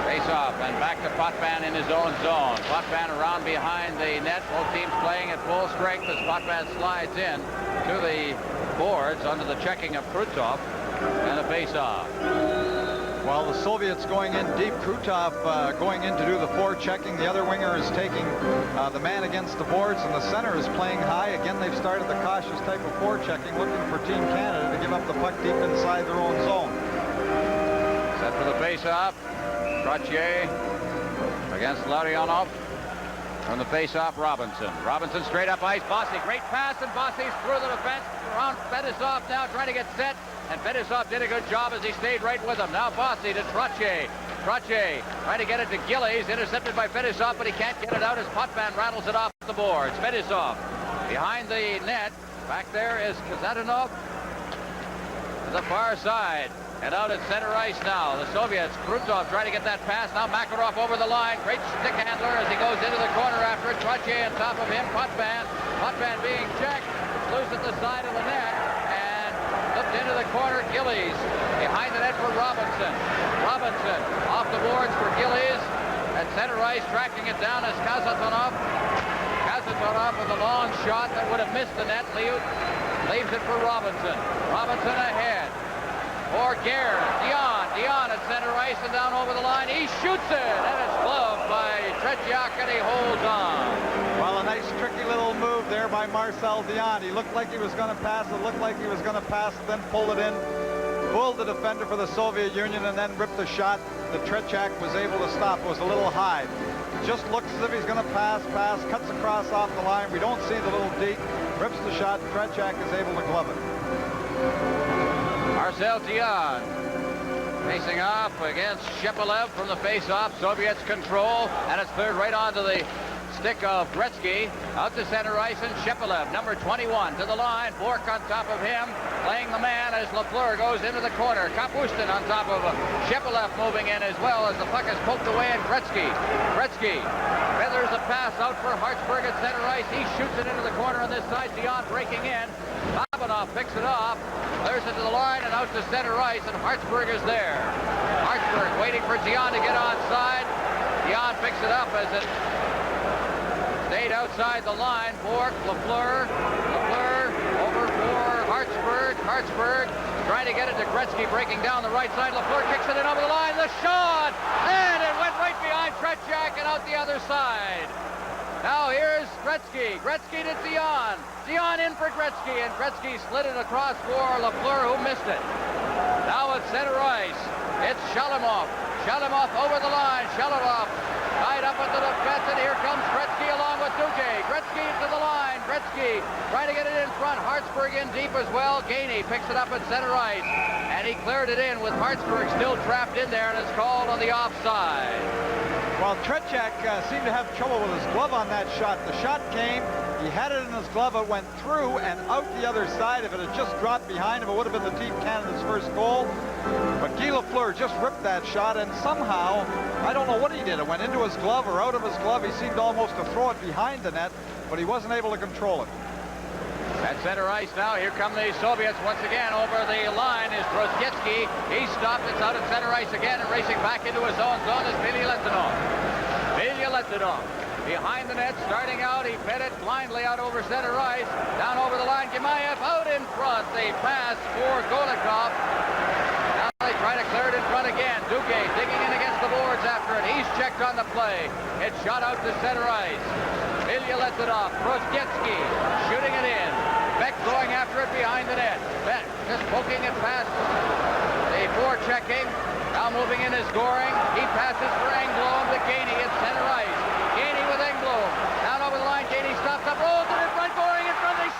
Face-off, and back to Potvin in his own zone. Potvin around behind the net. Both teams playing at full strength as Potvin slides in to the boards under the checking of Krutov, and a face-off. While the Soviets going in deep, Krutov going in to do the forechecking. The other winger is taking the man against the boards, and the center is playing high. Again, they've started the cautious type of forechecking, looking for Team Canada to give up the puck deep inside their own zone. Set for the face-off. Trottier against Larionov. From the face-off, Robinson. Robinson straight up ice. Bossy, great pass, and Bossy's through the defense. Around Fetisov now, trying to get set. And Fetisov did a good job as he stayed right with him. Now Bossy to Trottier. Trottier trying to get it to Gillies. Intercepted by Fetisov, but he can't get it out as Potvin rattles it off the boards. Fetisov behind the net. Back there is Kazatanov to the far side. And out at center ice now, the Soviets. Krutov trying to get that pass. Now Makarov over the line. Great stick handler as he goes into the corner after it. Trottier on top of him. Potvin. Potvin being checked. Loose at the side of the net. And flipped into the corner. Gillies behind the net for Robinson. Robinson off the boards for Gillies. At center ice, tracking it down as Kazatonov. Kazatonov with a long shot that would have missed the net. Leaves it for Robinson. Robinson ahead. Or Gare, Dion at center ice and down over the line. He shoots it, and it's gloved by Tretiak, and he holds on. Well, a nice tricky little move there by Marcel Dion. He looked like he was going to pass it, then pulled it in, pulled the defender for the Soviet Union, and then ripped the shot that Tretiak was able to stop. It was a little high. Just looks as if he's going to pass, cuts across off the line. We don't see the little deke, rips the shot. Tretiak is able to glove it. Marcel Dion facing off against Shepelev from the face-off. Soviets control, and it's cleared right onto the stick of Gretzky. Out to center ice, and Shepelev, number 21, to the line. Bork on top of him, playing the man as Lafleur goes into the corner. Kapustin on top of Shepelev moving in as well as the puck is poked away, and Gretzky feathers a pass out for Hartsburg at center ice. He shoots it into the corner on this side. Dion breaking in. Babanov picks it off, clears it to the line and out to center ice, and Hartsburg is there. Hartsburg waiting for Dion to get onside. Dion picks it up as it stayed outside the line. Bork, Lafleur over for Hartsburg. Hartsburg trying to get it to Gretzky, breaking down the right side. Lafleur kicks it in over the line. The shot, and it went right behind Tretiak and out the other side. Now here's Gretzky. Gretzky to Dion. Dion in for Gretzky, and Gretzky slid it across for Lafleur, who missed it. Now at center ice, it's Shalimov. Shalimov over the line. Shalimov tied up at the defense, and here comes Gretzky along with Duque. Gretzky to the line. Gretzky trying to get it in front. Hartsburg in deep as well. Gainey picks it up at center ice, and he cleared it in with Hartsburg still trapped in there, and it's called on the offside. Well, Tretiak seemed to have trouble with his glove on that shot. The shot came, he had it in his glove, it went through and out the other side. If it had just dropped behind him, it would have been the Team Canada's first goal. But Guy Lafleur just ripped that shot, and somehow, I don't know what he did. It went into his glove or out of his glove. He seemed almost to throw it behind the net, but he wasn't able to control it. At center ice now, here come the Soviets once again. Over the line is Brzezinski. He stopped, it's out at center ice again, and racing back into his own zone is Vilyaletdinov. Vilyaletdinov behind the net, starting out, he fed it blindly out over center ice. Down over the line, Gemayev out in front. The pass for Golikov. Now they try to clear it in front again. Duque digging in against the boards after it. He's checked on the play. It's shot out to center ice. Vilyaletdinov, Brzezinski shooting it in. Beck going after it behind the net. Beck just poking it past the forechecking. Now moving in is Goring. He passes for Engblom to Gainey at center ice. Gainey with Engblom. Down over the line. Gainey stops up. Rolls it in front. Goring in front. They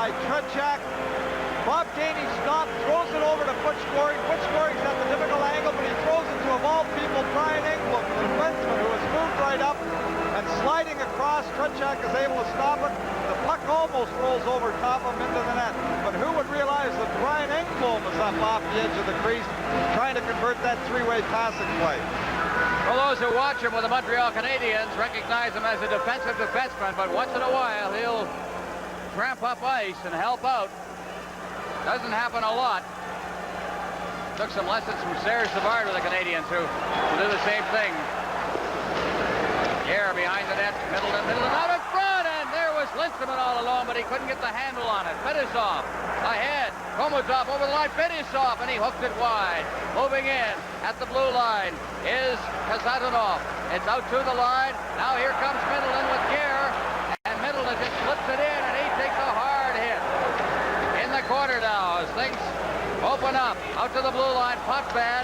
by Tretiak. Bob Gainey stopped, throws it over to Butch Goring. Butch Goring's at the difficult angle, but he throws it to, of all people, Brian Engblom, the defenseman, who has moved right up and sliding across. Tretiak is able to stop it. The puck almost rolls over top of him into the net. But who would realize that Brian Engblom is up off the edge of the crease trying to convert that three-way passing play? Well, those who watch him with the Montreal Canadiens recognize him as a defensive defenseman, but once in a while he'll tramp up ice and help out. Doesn't happen a lot. Took some lessons from Serge Savard with the Canadiens who do the same thing. Here behind the net, Middleton out in front, and there was Lindstrom all alone, but he couldn't get the handle on it. Fetisov ahead, Komutov over the line, Fetisov, and he hooked it wide. Moving in at the blue line is Kazatonov. It's out to the line. Now here comes Middleton with Gare, and Middleton just slips it in, and he takes a hard hit. In the corner now as things open up. Out to the blue line, Potvin.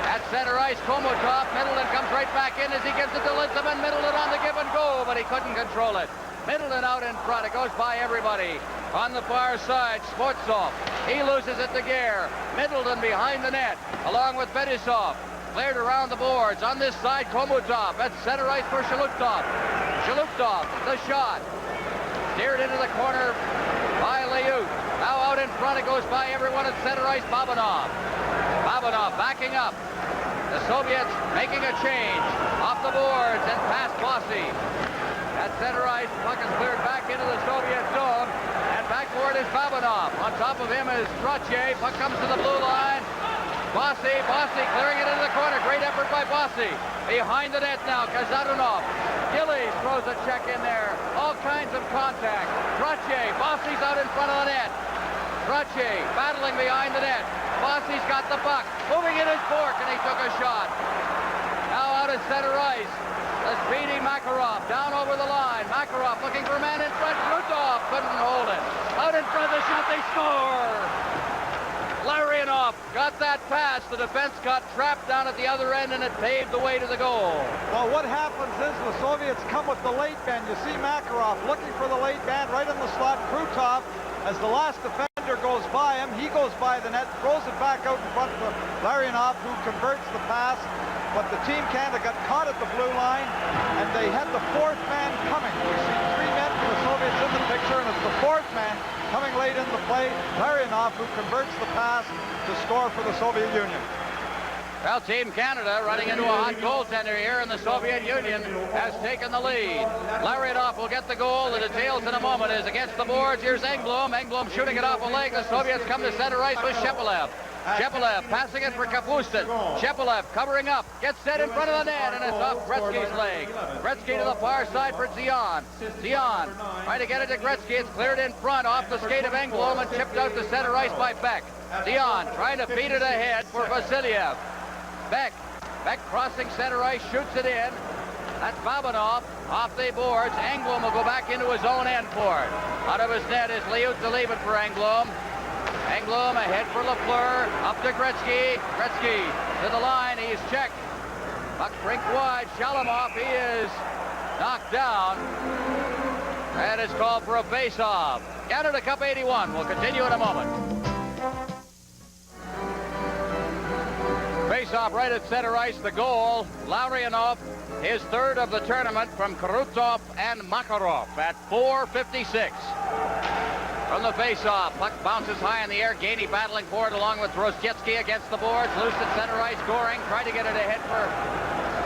At center ice, Komutov. Middleton comes right back in as he gives it to Lindstrom, and Middleton on the give and go, but he couldn't control it. Middleton out in front. It goes by everybody. On the far side, Sportsov. He loses it to Gare. Middleton behind the net, along with Fetisov. Cleared around the boards. On this side, Komutov. At center ice for Shalutov. Shalutov, the shot. Steered into the corner by Liut. Now out in front, it goes by everyone at center ice, Babanov. Babanov backing up. The Soviets making a change. Off the boards and past Bossy. At center ice, puck is cleared back into the Soviet zone. And back for it is Babanov. On top of him is Trottier. Puck comes to the blue line. Bossy clearing it into the corner. Great effort by Bossy. Behind the net now, Kazatonov. Gillies throws a check in there. All kinds of contact. Trottier, Bossy's out in front of the net. Trottier battling behind the net. Bossy's got the puck. Moving in his fork, and he took a shot. Now out at center ice. The speedy Makarov down over the line. Makarov looking for a man in front. Krutov couldn't hold it. Out in front of the shot, they score! Larionov got that pass. The defense got trapped down at the other end, and it paved the way to the goal. Well, what happens is the Soviets come with the late bend. You see Makarov looking for the late bend right in the slot. Krutov, as the last defender goes by him, he goes by the net, throws it back out in front of Larionov, who converts the pass. But the Team Canada got caught at the blue line, and they had the fourth man coming. We see three men for the Soviets in the picture, and it's the fourth man coming late in the play, Larionov, who converts the pass to score for the Soviet Union. Well, Team Canada running into a hot goaltender here, and the Soviet Union has taken the lead. Larionov will get the goal. The details in a moment is against the boards. Here's Engblom. Engblom shooting it off a leg. The Soviets come to center ice with Shepelev. Shepelev passing it for Kapustin. Shepelev covering up. Gets set in front of the net, and it's off Gretzky's leg. Gretzky to the far side for Zion. Zion trying to get it to Gretzky. It's cleared in front off the skate of Engblom and chipped out to center ice by Beck. Zion trying to feed it ahead for Vasiliev. Beck crossing center ice, shoots it in. That's Babanov off the boards. Engblom will go back into his own end for it. Out of his net is Liut to leave it for Engblom. Engblom ahead for Lafleur. Up to Gretzky. Gretzky to the line. He's checked. Puck rink wide. Shalamov, he is knocked down. And it's called for a face-off. Canada Cup 81 will continue in a moment. Face-off right at center ice, the goal. Larionov, his third of the tournament from Krutov and Makarov at 4:56. From the face-off, puck bounces high in the air. Gainey battling for it along with Rostetsky against the boards. Loose at center ice, Goring tried to get it ahead for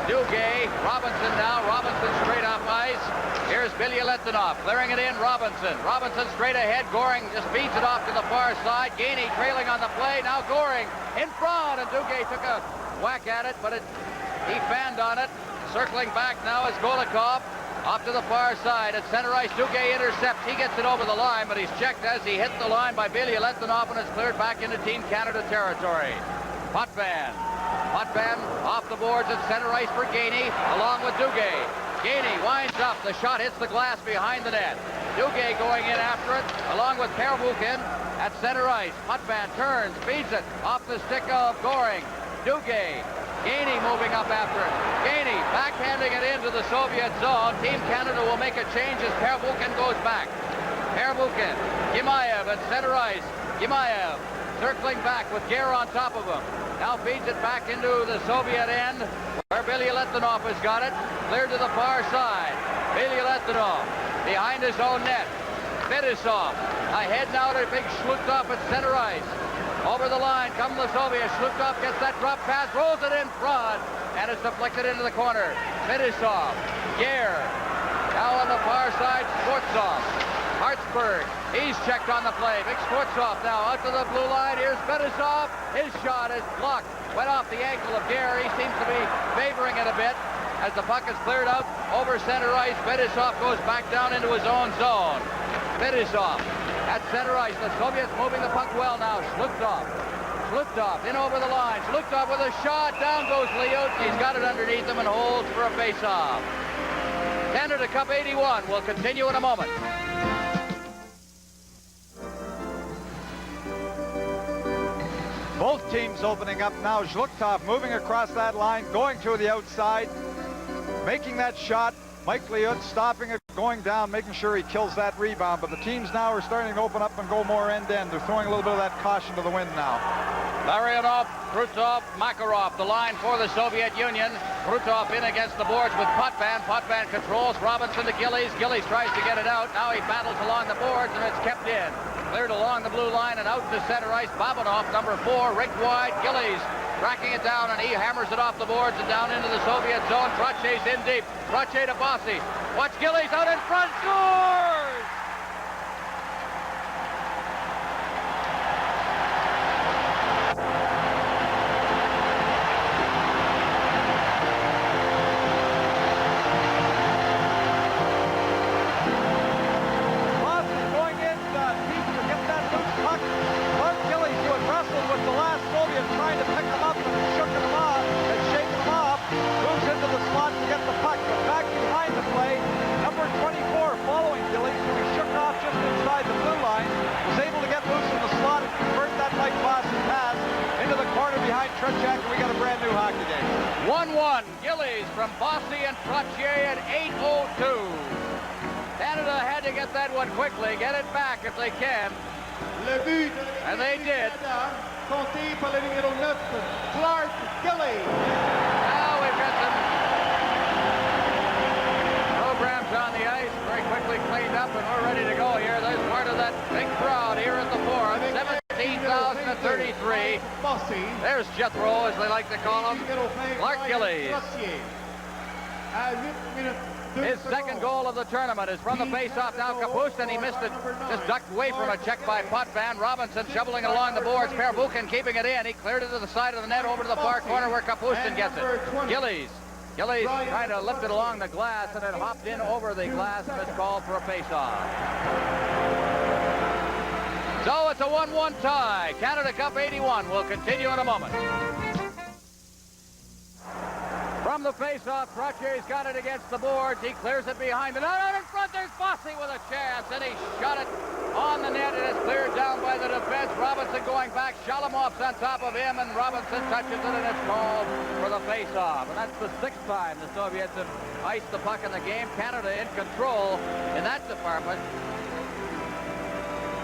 Duguay. Robinson now. Robinson straight off ice. Here's Bilyaletdinov clearing it in. Robinson straight ahead. Goring just feeds it off to the far side. Gainey trailing on the play. Now Goring in front, and Duguay took a whack at it, but he fanned on it. Circling back now is Golikov. Off to the far side at center ice. Duguay intercepts. He gets it over the line, but he's checked as he hit the line by Bilyaletdinov, and it's cleared back into Team Canada territory. Potvin off the boards at center ice for Gainey, along with Duguay. Gainey winds up. The shot hits the glass behind the net. Duguay going in after it, along with Pervukin at center ice. Potvin turns, feeds it off the stick of Goring. Duguay. Gainey moving up after it. Gainey backhanding it into the Soviet zone. Team Canada will make a change as Pervukin goes back. Pervukin Gimaev at center ice. Gimaev circling back with Gare on top of him. Now feeds it back into the Soviet end where Bilyaletdinov has got it. Cleared to the far side. Bilyaletdinov behind his own net. Fetisov ahead now to big Shlutov at center ice. Over the line come the Soviets. Shlutov gets that drop pass, rolls it in front, and it's deflected into the corner. Fetisov, Gare, now on the far side, Skvortsov. Hartsburg, he's checked on the play. Big Skvortsov now out to the blue line. Here's Fetisov. His shot is blocked. Went off the ankle of Gare. He seems to be favoring it a bit as the puck is cleared out over center ice. Fetisov goes back down into his own zone. Fetisov at center ice. The Soviets moving the puck well now. Shlutov. Shlutov in over the line. Shlutov with a shot. Down goes Liut. He's got it underneath him and holds for a face-off. Canada Cup 81 will continue in a moment. Both teams opening up now. Zhlukov moving across that line, going to the outside, making that shot. Mike Liut stopping it, going down, making sure he kills that rebound. But the teams now are starting to open up and go more end-to-end. They're throwing a little bit of that caution to the wind now. Larionov, Krutov, Makarov, the line for the Soviet Union. Krutov in against the boards with Potvin. Potvin controls Robinson to Gillies. Gillies tries to get it out. Now he battles along the boards and it's kept in. Cleared along the blue line and out to center ice. Babanov, number 4, rigged wide. Gillies tracking it down and he hammers it off the boards and down into the Soviet zone. Trotché's in deep. Trotché to Bossy. Watch Gillies out in front. Scores! And we got a brand new hockey game. 1-1. Gillies from Bossy and Trottier at 8:02. Canada had to get that one quickly, get it back if they can. And they did. Compté par le numéro 9, Clark Gillies. Now we've got some programs on the ice, very quickly cleaned up, and we're ready to go here. There's part of that big crowd here at the Forum. 17,033. There's Jethro, as they like to call him. Clark Gillies. His second goal of the tournament is from the face-off now. Kapustin, he missed it. Just ducked away from a check by Potvin. Robinson shoveling it along the boards. Pervukin keeping it in. He cleared it to the side of the net over to the far corner where Kapustin gets it. Gillies trying to lift it along the glass and it hopped in over the glass and it's called for a face-off. So it's a 1-1 tie. Canada Cup 81 will continue in a moment. From the face-off, Trotier's got it against the boards. He clears it behind the net. Out in front, there's Bossy with a chance, and he shot it on the net, and it's cleared down by the defense. Robinson going back. Shalamov's on top of him, and Robinson touches it, and it's called for the face-off. And that's the 6th time the Soviets have iced the puck in the game. Canada in control in that department.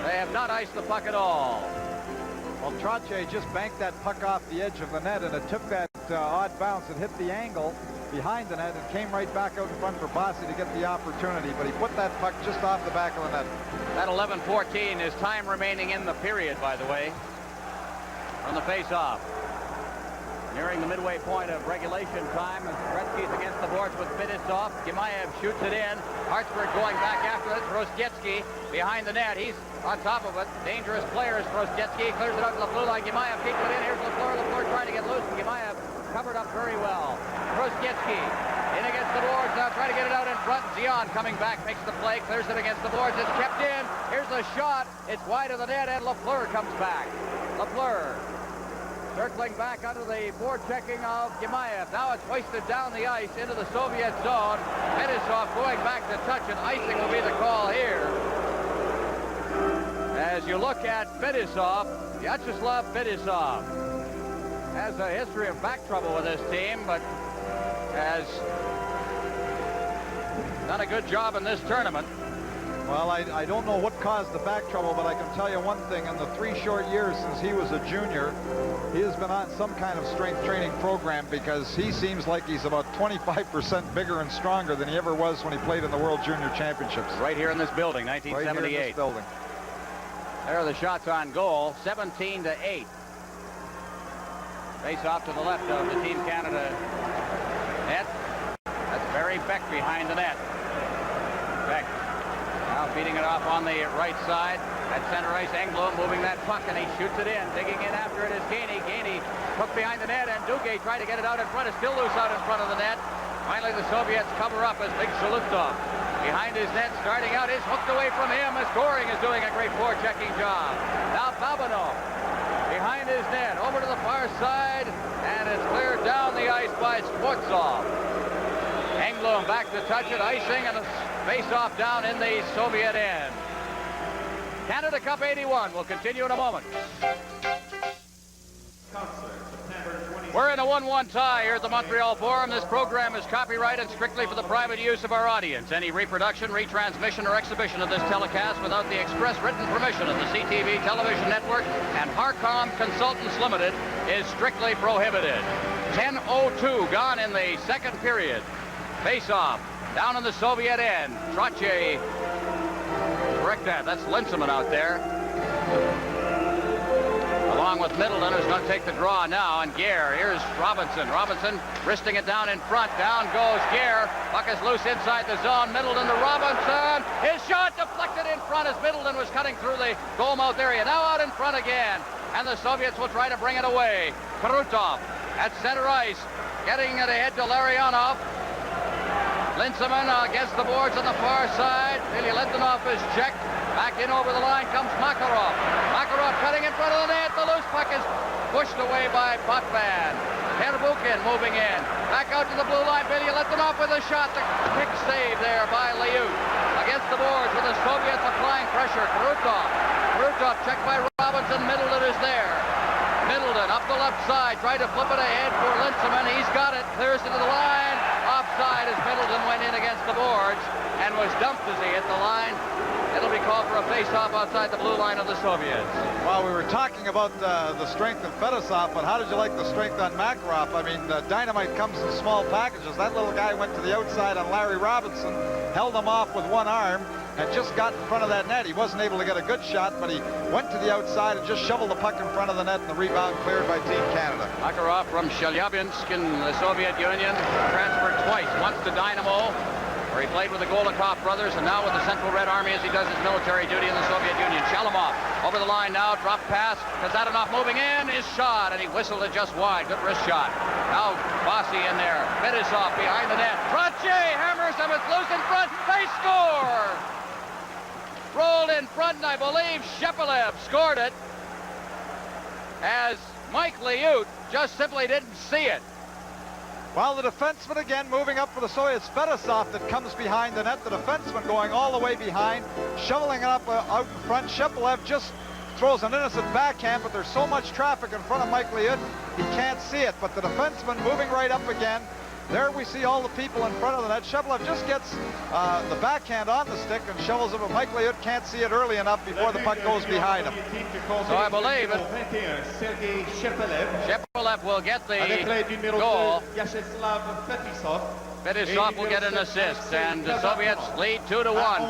They have not iced the puck at all. Well, Trottier just banked that puck off the edge of the net, and it took that odd bounce. It hit the angle behind the net and came right back out in front for Bossy to get the opportunity, but he put that puck just off the back of the net. That 11:14 is time remaining in the period, by the way, from the face-off. Nearing the midway point of regulation time as Gretzky's against the boards with Fetisov. Gimaev shoots it in. Hartsburg going back after it. Trostetsky behind the net. He's on top of it. Dangerous player is Trostetsky. Clears it out to the blue line. Gimaev keeps it in. Here's LaFleur. LaFleur trying to get loose. And Gimaev covered up very well. Trostetsky in against the boards now, trying to get it out in front. Zion coming back, makes the play, clears it against the boards. It's kept in. Here's the shot. It's wide of the net, and LaFleur comes back. LaFleur circling back under the board checking of Gimaev. Now it's hoisted down the ice into the Soviet zone. Fetisov going back to touch, and icing will be the call here. As you look at Fetisov, Vyacheslav Fetisov has a history of back trouble with this team, but has done a good job in this tournament. Well, I don't know what caused the back trouble, but I can tell you one thing. In the 3 short years since he was a junior, he has been on some kind of strength training program, because he seems like he's about 25% bigger and stronger than he ever was when he played in the World Junior Championships. Right here in this building, 1978. Right here in this building. There are the shots on goal, 17-8. Face off to the left of the Team Canada net. That's Barry Beck behind the net. Beck now feeding it off on the right side. At center ice, Engblom moving that puck, and he shoots it in. Digging in after it is Gainey. Gainey hooked behind the net, and Duguay tried to get it out in front. It's still loose out in front of the net. Finally, the Soviets cover up as Big Shalutov behind his net, starting out, is hooked away from him as Goring is doing a great forechecking job. Now Babanov behind his net, over to the far side, and it's cleared down the ice by Skvortsov. Engblom back to touch it, icing, and a face-off down in the Soviet end. Canada Cup 81 will continue in a moment. We're in a 1-1 tie here at the Montreal Forum. This program is copyrighted strictly for the private use of our audience. Any reproduction, retransmission, or exhibition of this telecast without the express written permission of the CTV Television Network and Harcom Consultants Limited is strictly prohibited. 10:02 gone in the second period. Face-off down in the Soviet end. Trottier, correct that. That's Linseman out there, along with Middleton, who's going to take the draw now, and Gare. Here's Robinson. Robinson wristing it down in front. Down goes Gare. Puck is loose inside the zone. Middleton to Robinson. His shot deflected in front as Middleton was cutting through the goal-mouth area. Now out in front again, and the Soviets will try to bring it away. Krutov at center ice, getting it ahead to Larionov. Linseman against the boards on the far side. Ilya Lentonov is checked. Back in over the line comes Makarov. Makarov cutting in front of the net. The loose puck is pushed away by Potvin. Terbukin moving in. Back out to the blue line. Ilya Lentonov with a shot. The quick save there by Liut. Against the boards with the Soviets applying pressure. Krutov checked by Robinson. Middleton is there. Middleton up the left side. Tried to flip it ahead for Linseman. He's got it. Clears it to the line. Offside as Middleton went in against the boards and was dumped as he hit the line. It'll be called for a face-off outside the blue line of the Soviets. Well, we were talking about the strength of Fedosov, but how did you like the strength on Makarov? I mean, dynamite comes in small packages. That little guy went to the outside on Larry Robinson, held him off with one arm, and just got in front of that net. He wasn't able to get a good shot, but he went to the outside and just shoveled the puck in front of the net, and the rebound cleared by Team Canada. Makarov from Chelyabinsk in the Soviet Union, transferred twice, once to Dynamo, where he played with the Golikov brothers, and now with the Central Red Army as he does his military duty in the Soviet Union. Shalamov over the line now, drop pass. Kazadanov moving in, is shot, and he whistled it just wide. Good wrist shot. Now Bossy in there. Fedosov behind the net. Trottier hammers him. It's loose in front. They score! Rolled in front, and I believe Shepelev scored it, as Mike Liut just simply didn't see it. Well, the defenseman again moving up for the Soviets. Fedosov that comes behind the net. The defenseman going all the way behind, shoveling it up out in front. Shepelev just throws an innocent backhand, but there's so much traffic in front of Mike Liut, he can't see it. But the defenseman moving right up again. There we see all the people in front of the net. Shepelev just gets the backhand on the stick and shovels it, but Mike Liut can't see it early enough before the puck goes behind him. So I believe it. Shepelev will get the goal. Fedosov will get an assist, and the Soviets lead 2-1.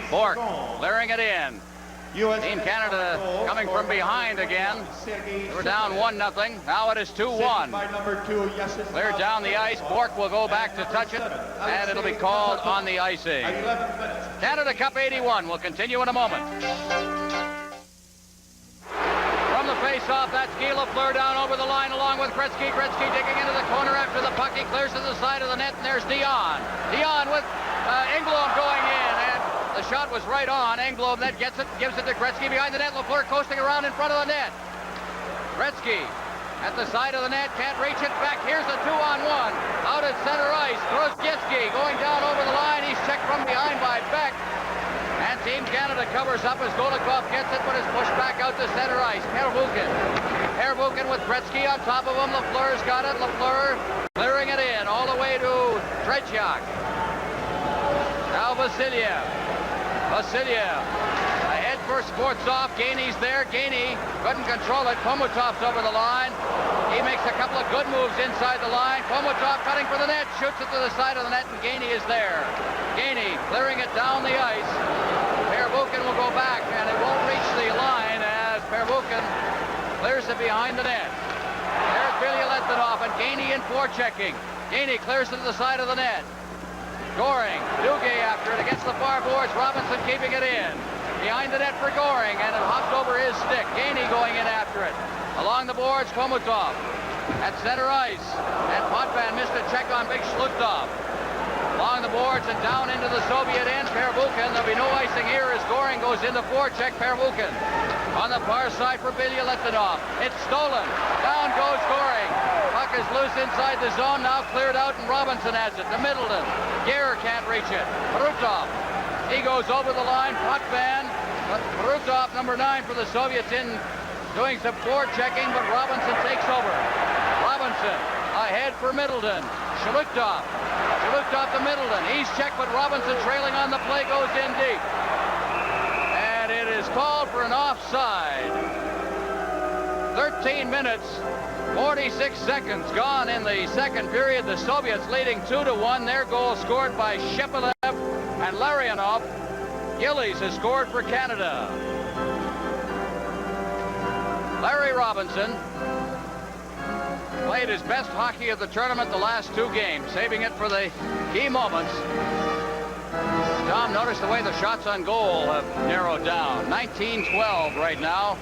Bork clearing it in. Team Canada coming from behind again. They were down 1-0. Now it is 2-1. Cleared down the ice. Bork will go back to touch it, and it'll be called on the icing. Canada Cup 81 will continue in a moment. From the face-off, that's Guy Lafleur down over the line along with Gretzky. Gretzky digging into the corner after the puck. He clears to the side of the net, and there's Dion. Dion with Engblom going in, and the shot was right on. Engblom then gets it, gives it to Gretzky behind the net. Lafleur coasting around in front of the net. Gretzky at the side of the net, can't reach it back. Here's a 2-on-1. Out at center ice. Grozgitsky going down over the line. He's checked from behind by Beck. And Team Canada covers up as Golikov gets it, but is pushed back out to center ice. Terbukin with Gretzky on top of him. Lafleur's got it. Lafleur clearing it in all the way to Tretiak. Now Vasiliev. Vasiliev ahead for Sportsov. Gainey's there. Gainey couldn't control it. Komutov's over the line. He makes a couple of good moves inside the line. Komutov cutting for the net, shoots it to the side of the net, and Gainey is there. Gainey clearing it down the ice. Pervukin will go back, and it won't reach the line as Pervukin clears it behind the net. There's Billy Lethanov, and Gainey in forechecking. Gainey clears it to the side of the net. Goring, Duguay after it against the far boards. Robinson keeping it in. Behind the net for Goring, and it hopped over his stick. Gainey going in after it. Along the boards, Komutov at center ice. And Potvin missed a check on Big Shlutov. Along the boards and down into the Soviet end, Pervukin. There'll be no icing here as Goring goes into forecheck Pervukin. On the far side for Billy Lethanov. It's stolen. Down goes Goring. Puck is loose inside the zone, now cleared out, and Robinson has it to Middleton. Gare can't reach it. Brutov. He goes over the line. Potvin. But Brutov, number 9 for the Soviets, in doing some forechecking, but Robinson takes over. Robinson ahead for Middleton. Shlutov. Shlutov to Middleton. He's checked, but Robinson trailing on the play goes in deep. And it is called for an offside. 13 minutes, 46 seconds gone in the second period. The Soviets leading 2-1. Their goal scored by Shepelev and Larionov. Gillies has scored for Canada. Larry Robinson played his best hockey of the tournament the last 2 games, saving it for the key moments. Tom, notice the way the shots on goal have narrowed down. 19-12 right now.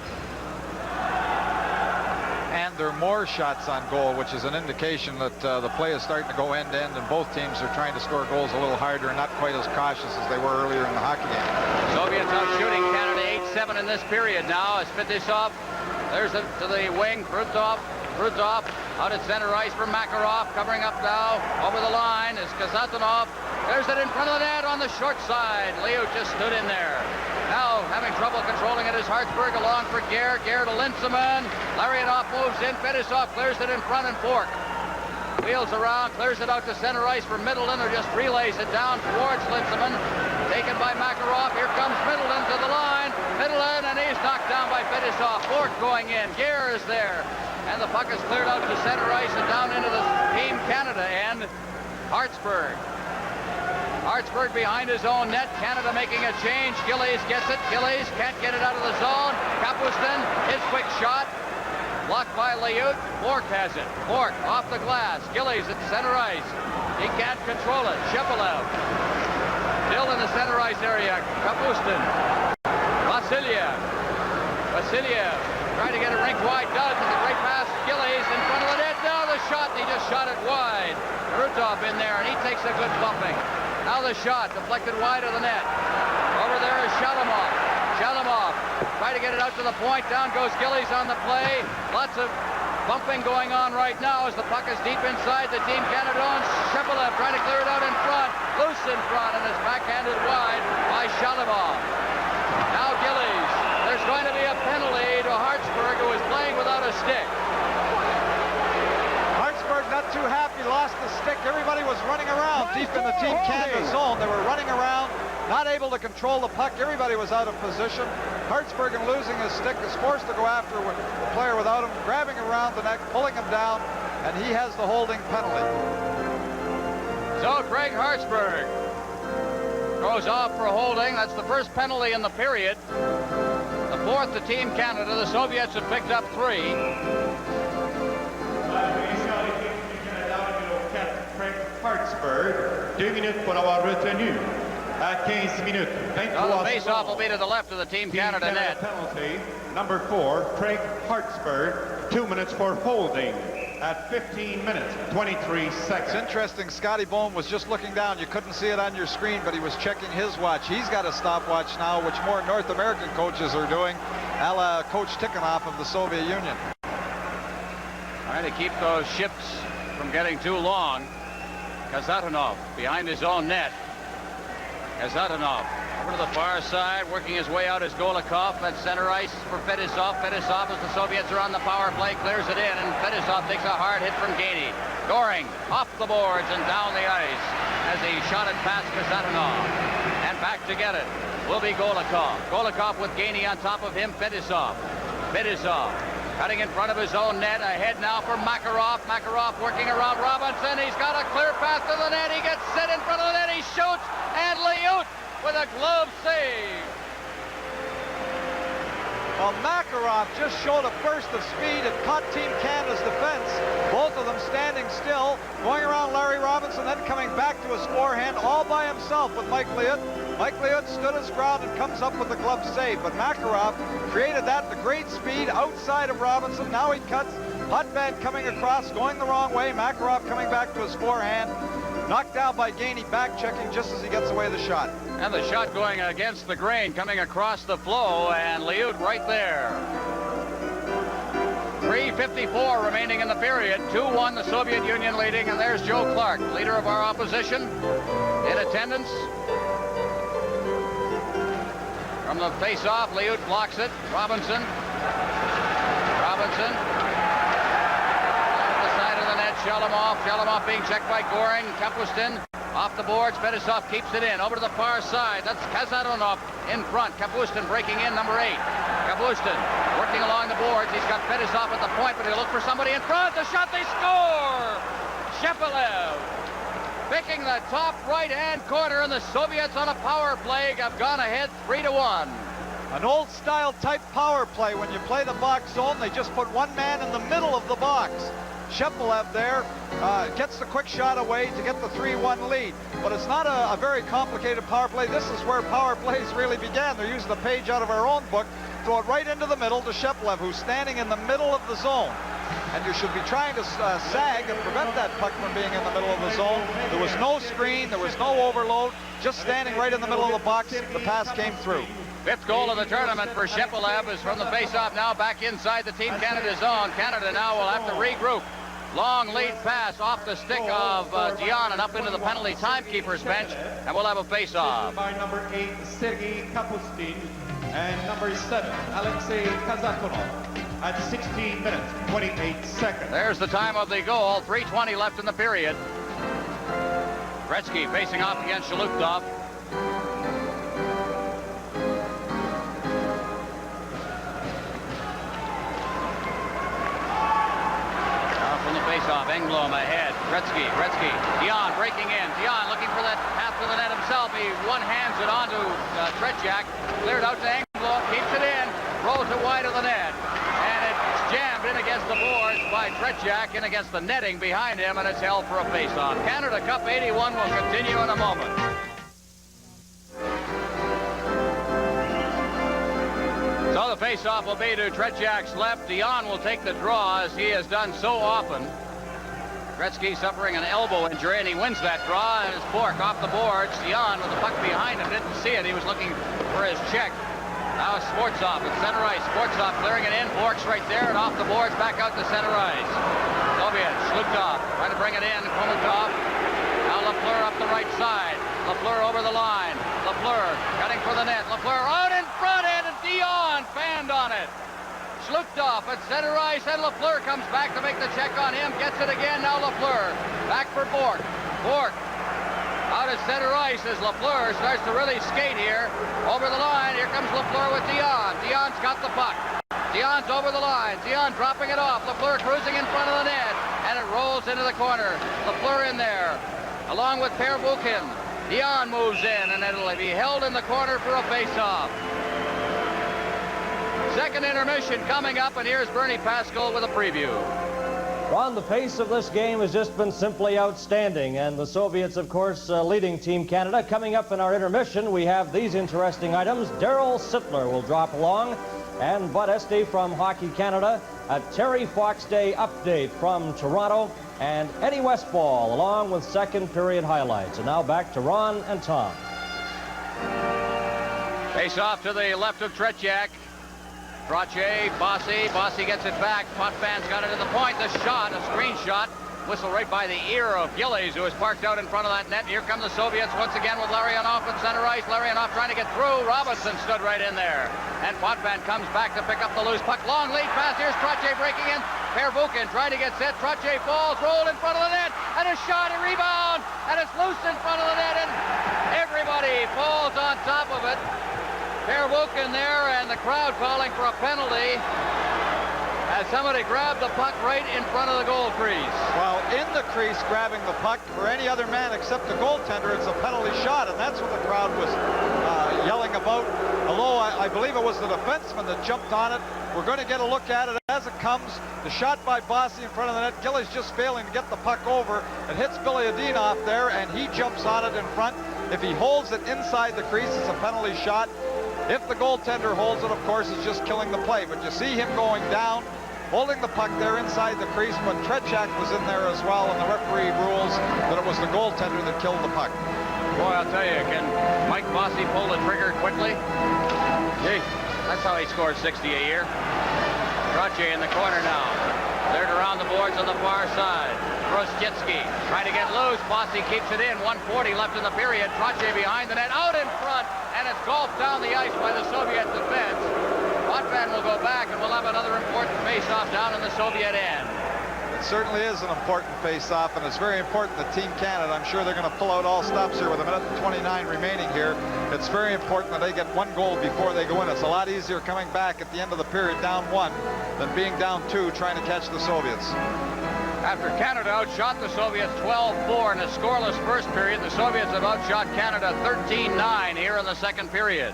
And there are more shots on goal, which is an indication that the play is starting to go end-to-end, and both teams are trying to score goals a little harder and not quite as cautious as they were earlier in the hockey game. Soviets out shooting Canada 8-7 in this period now as Fetisov. There's it to the wing. Brutov out at center ice for Makarov. Covering up now. Over the line is Kazatonov. There's it in front of the net on the short side. Leo just stood in there. Now having trouble controlling it is Hartsburg along for Gare. Gare to Linseman. Larionov moves in. Fetisov clears it in front and Fork. Wheels around, clears it out to center ice for Middleton, or just relays it down towards Linseman. Taken by Makarov. Here comes Middleton to the line. Middleton, and he's knocked down by Fetisov. Fork going in. Gare is there. And the puck is cleared out to center ice and down into the Team Canada end. Hartsburg. Hartsburg behind his own net. Canada making a change. Gillies gets it. Gillies can't get it out of the zone. Kapustin, his quick shot. Blocked by Liut. Fork has it. Fork off the glass. Gillies at center ice. He can't control it. Shepelev still in the center ice area. Kapustin. Vasiliev. Vasiliev trying to get a rink wide. Does with a great pass. Gillies in front of the net. Now the shot. He just shot it wide. Brutov in there, and he takes a good bumping. Now the shot deflected wide of the net. Over there is Shalamov. Shalamov trying to get it out to the point. Down goes Gillies on the play. Lots of bumping going on right now as the puck is deep inside the Team Canada zone. Shepelev trying to clear it out in front. Loose in front, and is backhanded wide by Shalamov. Now Gillies. There's going to be a penalty to Hartsburg, who is playing without a stick. Hartsburg not too happy, lost the stick. Everybody was running around deep in the Team Canada zone. They were running around, not able to control the puck. Everybody was out of position. Hartsburg, in losing his stick, is forced to go after the player without him, grabbing around the neck, pulling him down, and he has the holding penalty. So Craig Hartsburg goes off for holding. That's the first penalty in the period. The fourth to Team Canada. The Soviets have picked up 3. Hartsburg, 2 minutes pour avoir retenu à 15 minutes. Now the face-off will be to the left of the Team Canada net. Penalty, number 4, Craig Hartsburg, 2 minutes for holding at 15 minutes, 23 seconds. It's interesting, Scotty Bohm was just looking down. You couldn't see it on your screen, but he was checking his watch. He's got a stopwatch now, which more North American coaches are doing, a la Coach Tikhonov of the Soviet Union. Trying to keep those ships from getting too long. Kazatonov behind his own net. Kazatonov over to the far side, working his way out as Golikov at center ice for Fetisov. Fetisov, as the Soviets are on the power play, clears it in, and Fetisov takes a hard hit from Gainey. Goring off the boards and down the ice as he shot it past Kazatonov. And back to get it. will be Golikov. Golikov with Gainey on top of him. Fetisov. Fetisov cutting in front of his own net. Ahead now for Makarov. Makarov working around Robinson. He's got a clear path to the net. He gets set in front of the net. He shoots. And Liut with a glove save. Well, Makarov just showed a burst of speed and caught Team Canada's defense. Both of them standing still, going around Larry Robinson, then coming back to his forehand all by himself with Mike Liut. Mike Liut stood his ground and comes up with the glove save. But Makarov created that with great speed outside of Robinson. Now he cuts. Hotband coming across, going the wrong way. Makarov coming back to his forehand. Knocked down by Gainey, back checking just as he gets away the shot. And the shot going against the grain, coming across the flow, and Liut right there. 3:54 remaining in the period. 2-1 the Soviet Union leading, and there's Joe Clark, leader of our opposition, in attendance. From the face-off, Liut blocks it. Robinson. Robinson. The side of the net, Shalamov. Shalamov being checked by Goring. Kapustin. Off the boards, Fetisov keeps it in. Over to the far side. That's Kazanov in front. Kapustin breaking in, number 8. Kapustin working along the boards. He's got Fetisov at the point, but he'll look for somebody in front. The shot, they score! Shepelev picking the top right-hand corner, and the Soviets on a power play have gone ahead 3-1. An old-style type power play. When you play the box zone, they just put one man in the middle of the box. Shepelev there gets the quick shot away to get the 3-1 lead. But it's not a very complicated power play. This is where power plays really began. They're using a page out of our own book. Throw it right into the middle to Shepelev, who's standing in the middle of the zone. And you should be trying to sag and prevent that puck from being in the middle of the zone. There was no screen. There was no overload. Just standing right in the middle of the box. The pass came through. 5th goal of the tournament for Shepelev is from the face-off now back inside the Team Canada zone. Canada now will have to regroup. Long lead pass off the stick of Dion and up into the penalty timekeeper's bench, and we'll have a face-off. By number 8, Sergei Kapustin, and number 7, Alexei Kazanov, at 16 minutes, 28 seconds. There's the time of the goal. 3:20 left in the period. Gretzky facing off against Shalutov. Face-off, Engblom ahead. Gretzky, Dion breaking in. Dion looking for that path to the net himself. He one-hands it onto Tretiak. Cleared out to Engblom, keeps it in, rolls it wide of the net. And it's jammed in against the boards by Tretiak, in against the netting behind him, and it's held for a face-off. Canada Cup 81 will continue in a moment. So the face-off will be to Tretiak's left. Dion will take the draw, as he has done so often. Gretzky suffering an elbow injury, and he wins that draw, and it's Bork off the boards. Dion with the puck behind him, didn't see it. He was looking for his check. Now Sportsov at center ice. Sportsov clearing it in. Bork's right there, and off the boards, back out to center ice. Soviet, Shlukov trying to bring it in. Komatov. Now Lafleur up the right side. Lafleur over the line. Lafleur cutting for the net. Lafleur out in front, and Dion fanned on it. Shlukov at center ice, and Lafleur comes back to make the check on him. Gets it again. Now Lafleur back for Bork. Bork out at center ice as Lafleur starts to really skate here. Over the line. Here comes Lafleur with Dion. Dion's got the puck. Dion's over the line. Dion dropping it off. Lafleur cruising in front of the net, and it rolls into the corner. Lafleur in there, along with Per Buchan. Dion moves in, and it'll be held in the corner for a face-off. Second intermission coming up, and here's Bernie Pascal with a preview. Ron, the pace of this game has just been simply outstanding, and the Soviets, of course, leading Team Canada. Coming up in our intermission, we have these interesting items. Daryl Sittler will drop along, and Bud Esty from Hockey Canada, a Terry Fox Day update from Toronto, and Eddie Westfall along with second period highlights. And now back to Ron and Tom. Face off to the left of Tretiak. Trache, Bossy gets it back. Potvin got it to the point. The shot, a screen shot. Whistle right by the ear of Gillies, who is parked out in front of that net. Here come the Soviets once again with Larionov at center ice. Larionov trying to get through. Robinson stood right in there. And Potvin comes back to pick up the loose puck. Long lead pass. Here's Trache breaking in. Per Buchan trying to get set. Trache falls, rolled in front of the net. And a shot, a rebound. And it's loose in front of the net. And everybody falls on top of it. Terwukin there, and the crowd calling for a penalty as somebody grabbed the puck right in front of the goal crease. Well, in the crease grabbing the puck, for any other man except the goaltender, it's a penalty shot, and that's what the crowd was yelling about. Although I believe it was the defenseman that jumped on it. We're going to get a look at it as it comes. The shot by Bossy in front of the net. Gillies just failing to get the puck over. It hits Billy Adinoff there, and he jumps on it in front. If he holds it inside the crease, it's a penalty shot. If the goaltender holds it, of course, it's just killing the play. But you see him going down, holding the puck there inside the crease, but Tretiak was in there as well, and the referee rules that it was the goaltender that killed the puck. Boy, I'll tell you, can Mike Bossy pull the trigger quickly? Gee, that's how he scored 60 a year. Trottier in the corner now. Cleared around the boards on the far side. Krosjitsky trying to get loose. Bossy keeps it in. 1:40 left in the period. Trottier behind the net, out in front, and it's golfed down the ice by the Soviet defense. Potvin will go back, and we'll have another important face-off down in the Soviet end. It certainly is an important face-off, and it's very important that Team Canada, I'm sure they're going to pull out all stops here with 1:29 remaining here. It's very important that they get one goal before they go in. It's a lot easier coming back at the end of the period down 1 than being down 2 trying to catch the Soviets. After Canada outshot the Soviets 12-4 in a scoreless first period, the Soviets have outshot Canada 13-9 here in the second period.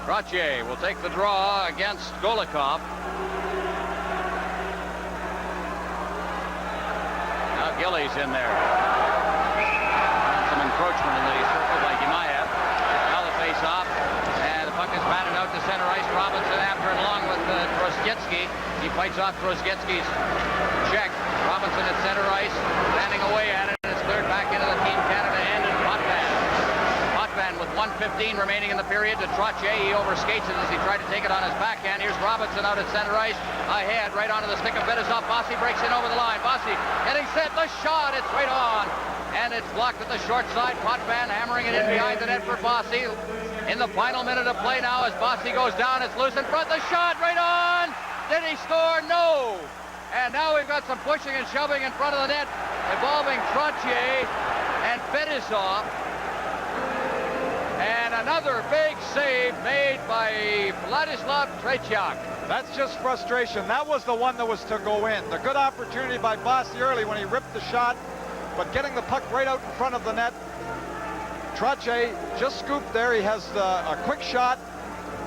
Trottier will take the draw against Golikov. Now Gillies in there. And some encroachment in the circle by Gimaev. Now the face-off. And the puck is batted out to center ice. Robinson after and along with Krosjitsky. He fights off Krosjitsky's check. Robinson at center ice, standing away at it, and it's cleared back into the Team Canada end, and Potvin with 1:15 remaining in the period to Trottier. He overskates it as he tried to take it on his backhand. Here's Robinson out at center ice, ahead, right onto the stick of Bidisov. Bossy breaks in over the line. Bossy getting set, the shot, it's right on, and it's blocked at the short side. Potvin hammering it in behind the net for Bossy. In the final minute of play now, as Bossy goes down, it's loose in front, the shot, right on! Did he score? No! And now we've got some pushing and shoving in front of the net involving Trottier and Bidisov. And another big save made by Vladislav Tretiak. That's just frustration. That was the one that was to go in. The good opportunity by Bossy early when he ripped the shot, but getting the puck right out in front of the net. Trottier just scooped there. He has a quick shot.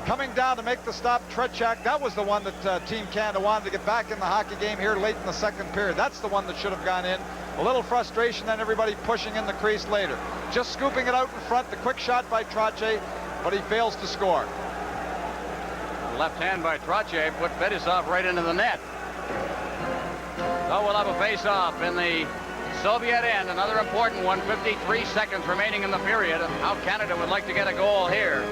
Coming down to make the stop, Tretiak, that was the one that Team Canada wanted to get back in the hockey game here late in the second period. That's the one that should have gone in. A little frustration, then everybody pushing in the crease later. Just scooping it out in front, the quick shot by Trottier, but he fails to score. Left hand by Trottier put Bidisov right into the net. So we'll have a face-off in the Soviet end, another important one, 53 seconds remaining in the period. How Canada would like to get a goal here.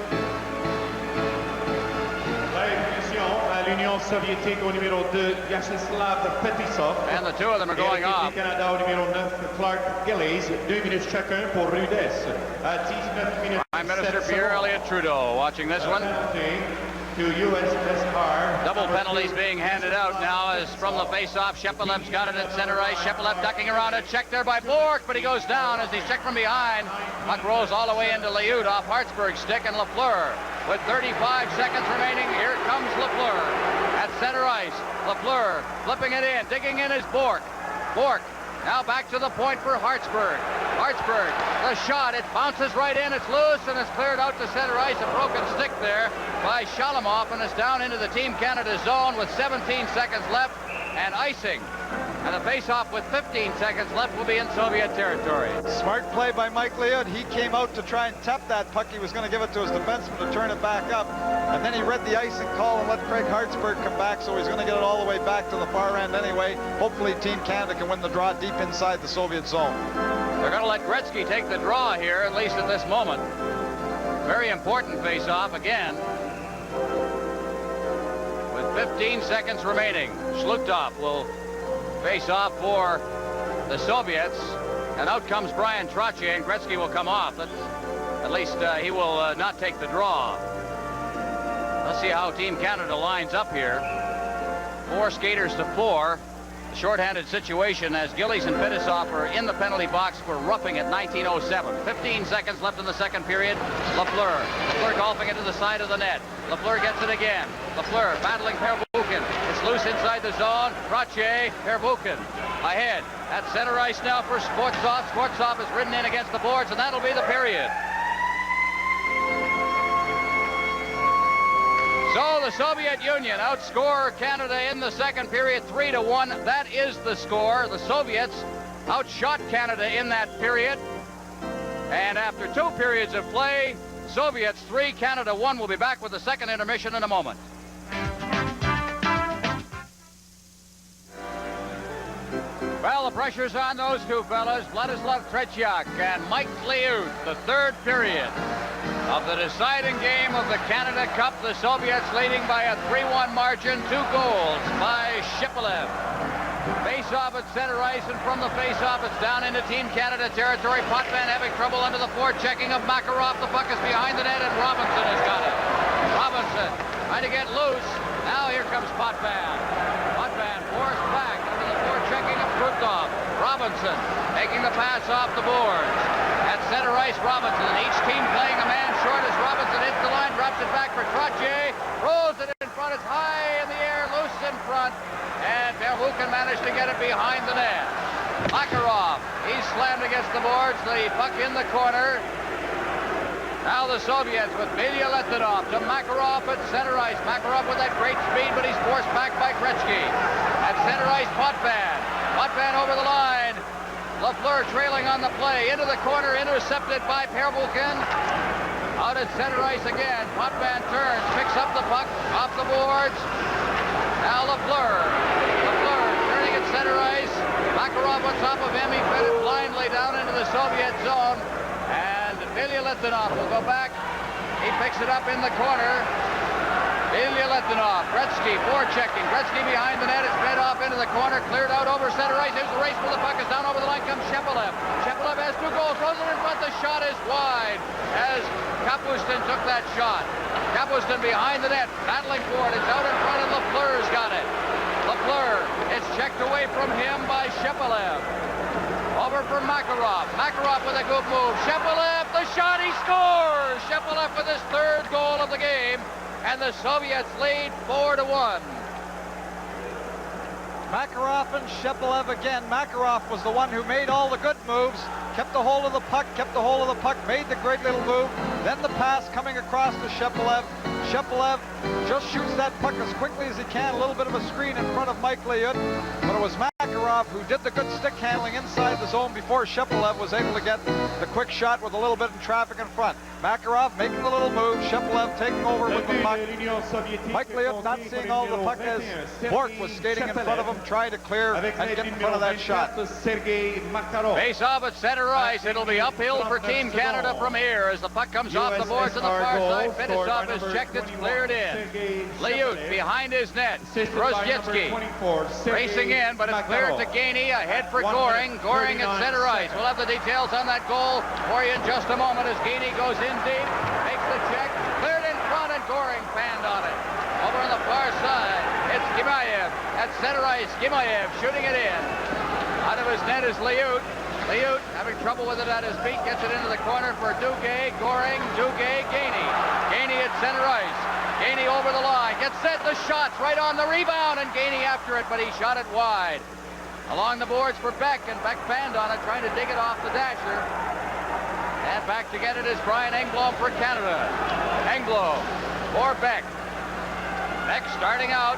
L'Union soviétique au numéro 2, Vyacheslav Fetisov. And the two of them are going off. Canada au numéro 9, Clark Gillies. 2 minutes chacun pour Rudess. À 19 minutes. Prime Minister Pierre Elliott Trudeau watching this one. To USSR. Double penalties being handed out now as from the face-off. Shepelev's got it at center ice. Shepelev ducking around it. Checked there by Bork, but he goes down as he's checked from behind. Puck rolls all the way into Liut off Hartsburg's stick, and Lafleur. With 35 seconds remaining, here comes Lafleur at center ice. Lafleur flipping it in, digging in is Bork. Bork now back to the point for Hartsburg. Hartsburg, the shot, it bounces right in, it's loose, and it's cleared out to center ice. A broken stick there by Shalamov, and it's down into the Team Canada zone with 17 seconds left, and icing. And the face-off with 15 seconds left will be in Soviet territory. Smart play by Mike Liut. He came out to try and tap that puck. He was going to give it to his defenseman to turn it back up. And then he read the icing call and let Craig Hartsburg come back, so he's going to get it all the way back to the far end anyway. Hopefully Team Canada can win the draw deep inside the Soviet zone. They're going to let Gretzky take the draw here, at least at this moment. Very important face-off again. With 15 seconds remaining, Shlutov will face off for the Soviets, and out comes Brian Trottier, and Gretzky will come off. At least he will not take the draw. Let's see how Team Canada lines up here. 4 skaters to 4. shorthanded situation as Gillies and Fetisov are in the penalty box for roughing at 19:07. 15 seconds left in the second period. Lafleur golfing it to the side of the net. Lafleur gets it again. Lafleur battling Perbukin. It's loose inside the zone. Trottier, Perbukin ahead. At center ice now for Skvortsov. Skvortsov is ridden in against the boards, and that'll be the period. So the Soviet Union outscore Canada in the second period 3-1. That is the score. The Soviets outshot Canada in that period. And after 2 periods of play, Soviets 3, Canada 1. We'll be back with the second intermission in a moment. Well, the pressure's on those two fellas, Vladislav Tretiak and Mike Liut. The third period of the deciding game of the Canada Cup. The Soviets leading by a 3-1 margin, 2 goals by Shipylev. Face-off at center ice, and from the face-off, it's down into Team Canada territory. Potvin having trouble under the forechecking of Makarov. The puck is behind the net, and Robinson has got it. Robinson trying to get loose. Now here comes Potvin. Potvin forced back under the forechecking of Krutov. Robinson making the pass off the boards. At center ice, Robinson. Each team playing a man short as Robinson hits the line, drops it back for Trottier, rolls it in front. It's high in the air, loose in front, and Perbukin managed to get it behind the net. Makarov, he's slammed against the boards. The puck in the corner. Now the Soviets with Vilya Letinov to Makarov at center ice. Makarov with that great speed, but he's forced back by Gretzky. At center ice, Potvin. Potvin over the line. Lafleur trailing on the play. Into the corner, intercepted by Perbukin. Out at center ice again. Potvin turns, picks up the puck off the boards. Now Lafleur. Lafleur turning at center ice. Makarov on top of him. He fed it blindly down into the Soviet zone. And Vilya Letinov will go back. He picks it up in the corner. Vilya Letinov, Gretzky forechecking. Gretzky behind the net. It's fed off into the corner, cleared out over center ice. Here's the race for the puck. Is down over the line. Comes Shepylev. Shepylev has 2 goals. Throws it in front. The shot is wide as Kapustin took that shot. Kapustin behind the net, battling for it. It's out in front, and Lafleur's got it. Lafleur, it's checked away from him by Shepylev. Over for Makarov. Makarov with a good move. Shepylev, the shot, he scores! Shepylev with his 3rd goal of the game. And the Soviets lead 4-1. Makarov and Shepylev again. Makarov was the one who made all the good moves, kept a hold of the puck, made the great little move. Then the pass coming across to Shepylev. Shepylev just shoots that puck as quickly as he can. A little bit of a screen in front of Mike Liut. But it was Makarov who did the good stick handling inside the zone before Shepylev was able to get the quick shot with a little bit of traffic in front. Makarov making the little move. Shepylev taking over with the puck. Mike Liut not seeing all the puck as Bork was skating in front of him, trying to clear and get in front of that shot. Face off at center ice. It'll be uphill for Team Canada from here as the puck comes off the boards on the far side. Fetisov is checked. It's cleared in. Liut behind his net. Grosjetsky racing in, but it's cleared to Gainey. Ahead for Goring. Goring at center ice. We'll have the details on that goal for you in just a moment as Gainey goes in deep, makes the check, cleared in front, and Goring fanned on it. Over on the far side, it's Gimayev at center ice. Gimayev shooting it in. Out of his net is Liut. Liut having trouble with it at his feet, gets it into the corner for Duguay. Goring, Duguay, Gainey. Gainey at center ice. Gainey over the line, gets set, the shot's right on the rebound, and Gainey after it, but he shot it wide. Along the boards for Beck, and Beck fanned on it, trying to dig it off the dasher. And back to get it is Brian Engblom for Canada. Engblom for Beck. Beck starting out.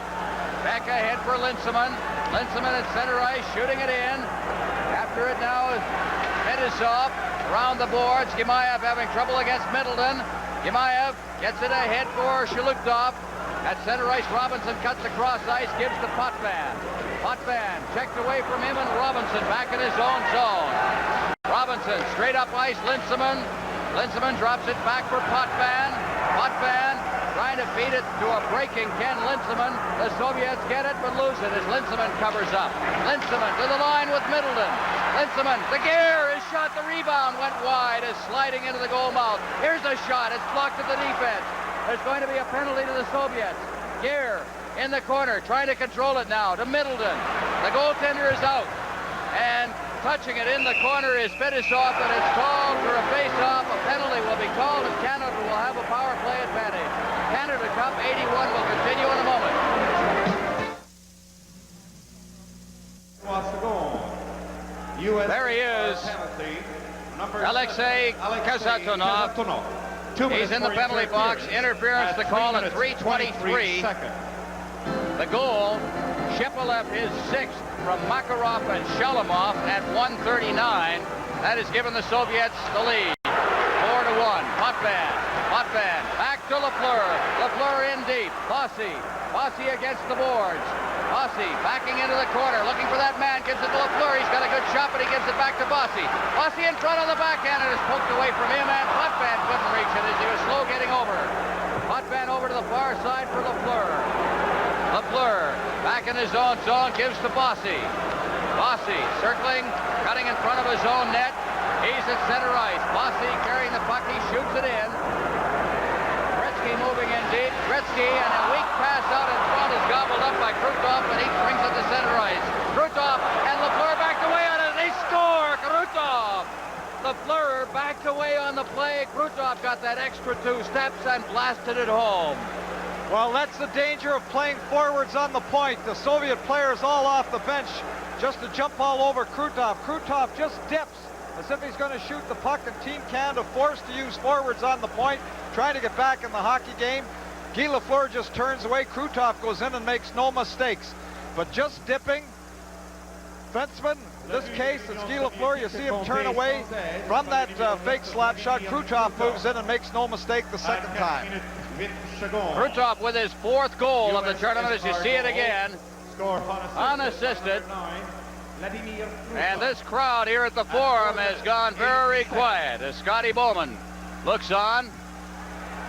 Beck ahead for Linseman. Linseman at center ice, shooting it in. After it now is Fetisov around the boards. Gimayev having trouble against Middleton. Gimayev gets it ahead for Shulukdov. At center ice, Robinson cuts across ice, gives to Potvin. Potvin checked away from him, and Robinson back in his own zone. Robinson straight up ice, Linseman. Linseman drops it back for Potvin. Potvin trying to feed it to a breaking Ken Linseman. The Soviets get it, but lose it as Linseman covers up. Linseman to the line with Middleton. Linseman, the gear is shot, the rebound went wide as sliding into the goal mouth. Here's a shot, it's blocked at the defense. There's going to be a penalty to the Soviets. Gear in the corner, trying to control it now to Middleton. The goaltender is out, and touching it in the corner is Fetisov, and it's called for a face-off. A penalty will be called, and Canada will have a power play advantage. Canada Cup 81 will continue in a moment. Wants to go on. US There he is. Penalty, Alexei Kazatonov. He's in the penalty box. Interference to call at 3:23. The goal, Shepelev his 6th from Makarov and Shalamov at 1:39. That has given the Soviets the lead. 4-1. Potvin back to Lafleur. Lafleur in deep. Bossy against the boards. Bossy backing into the corner, looking for that man, gives it to Lafleur. He's got a good shot, but he gives it back to Bossy. Bossy in front on the backhand, and is poked away from him, and Potvin couldn't reach it as he was slow getting over. Potvin over to the far side for Lafleur. Lafleur back in his own zone, gives to Bossy. Bossy circling, cutting in front of his own net. He's at center ice. Bossy carrying the puck, he shoots it in. Gretzky moving in deep. Gretzky, and a weak pass out in front is gobbled up by Krutov, and he brings it to center ice. Krutov and Lafleur backed away on it, and they score! Krutov! Lafleur backed away on the play. Krutov got that extra 2 steps and blasted it home. Well, that's the danger of playing forwards on the point. The Soviet players all off the bench just to jump all over Krutov. Krutov just dips as if he's going to shoot the puck, and Team Canada forced to use forwards on the point, trying to get back in the hockey game. Guy Lafleur just turns away. Krutov goes in and makes no mistakes. But just dipping, Fenceman, in this case, it's Guy Lafleur. You see him turn away from that fake slap shot. Krutov moves in and makes no mistake the second time. Krutov with his 4th goal of the tournament, as you see it again, unassisted. And this crowd here at the Forum has gone very quiet as Scotty Bowman looks on.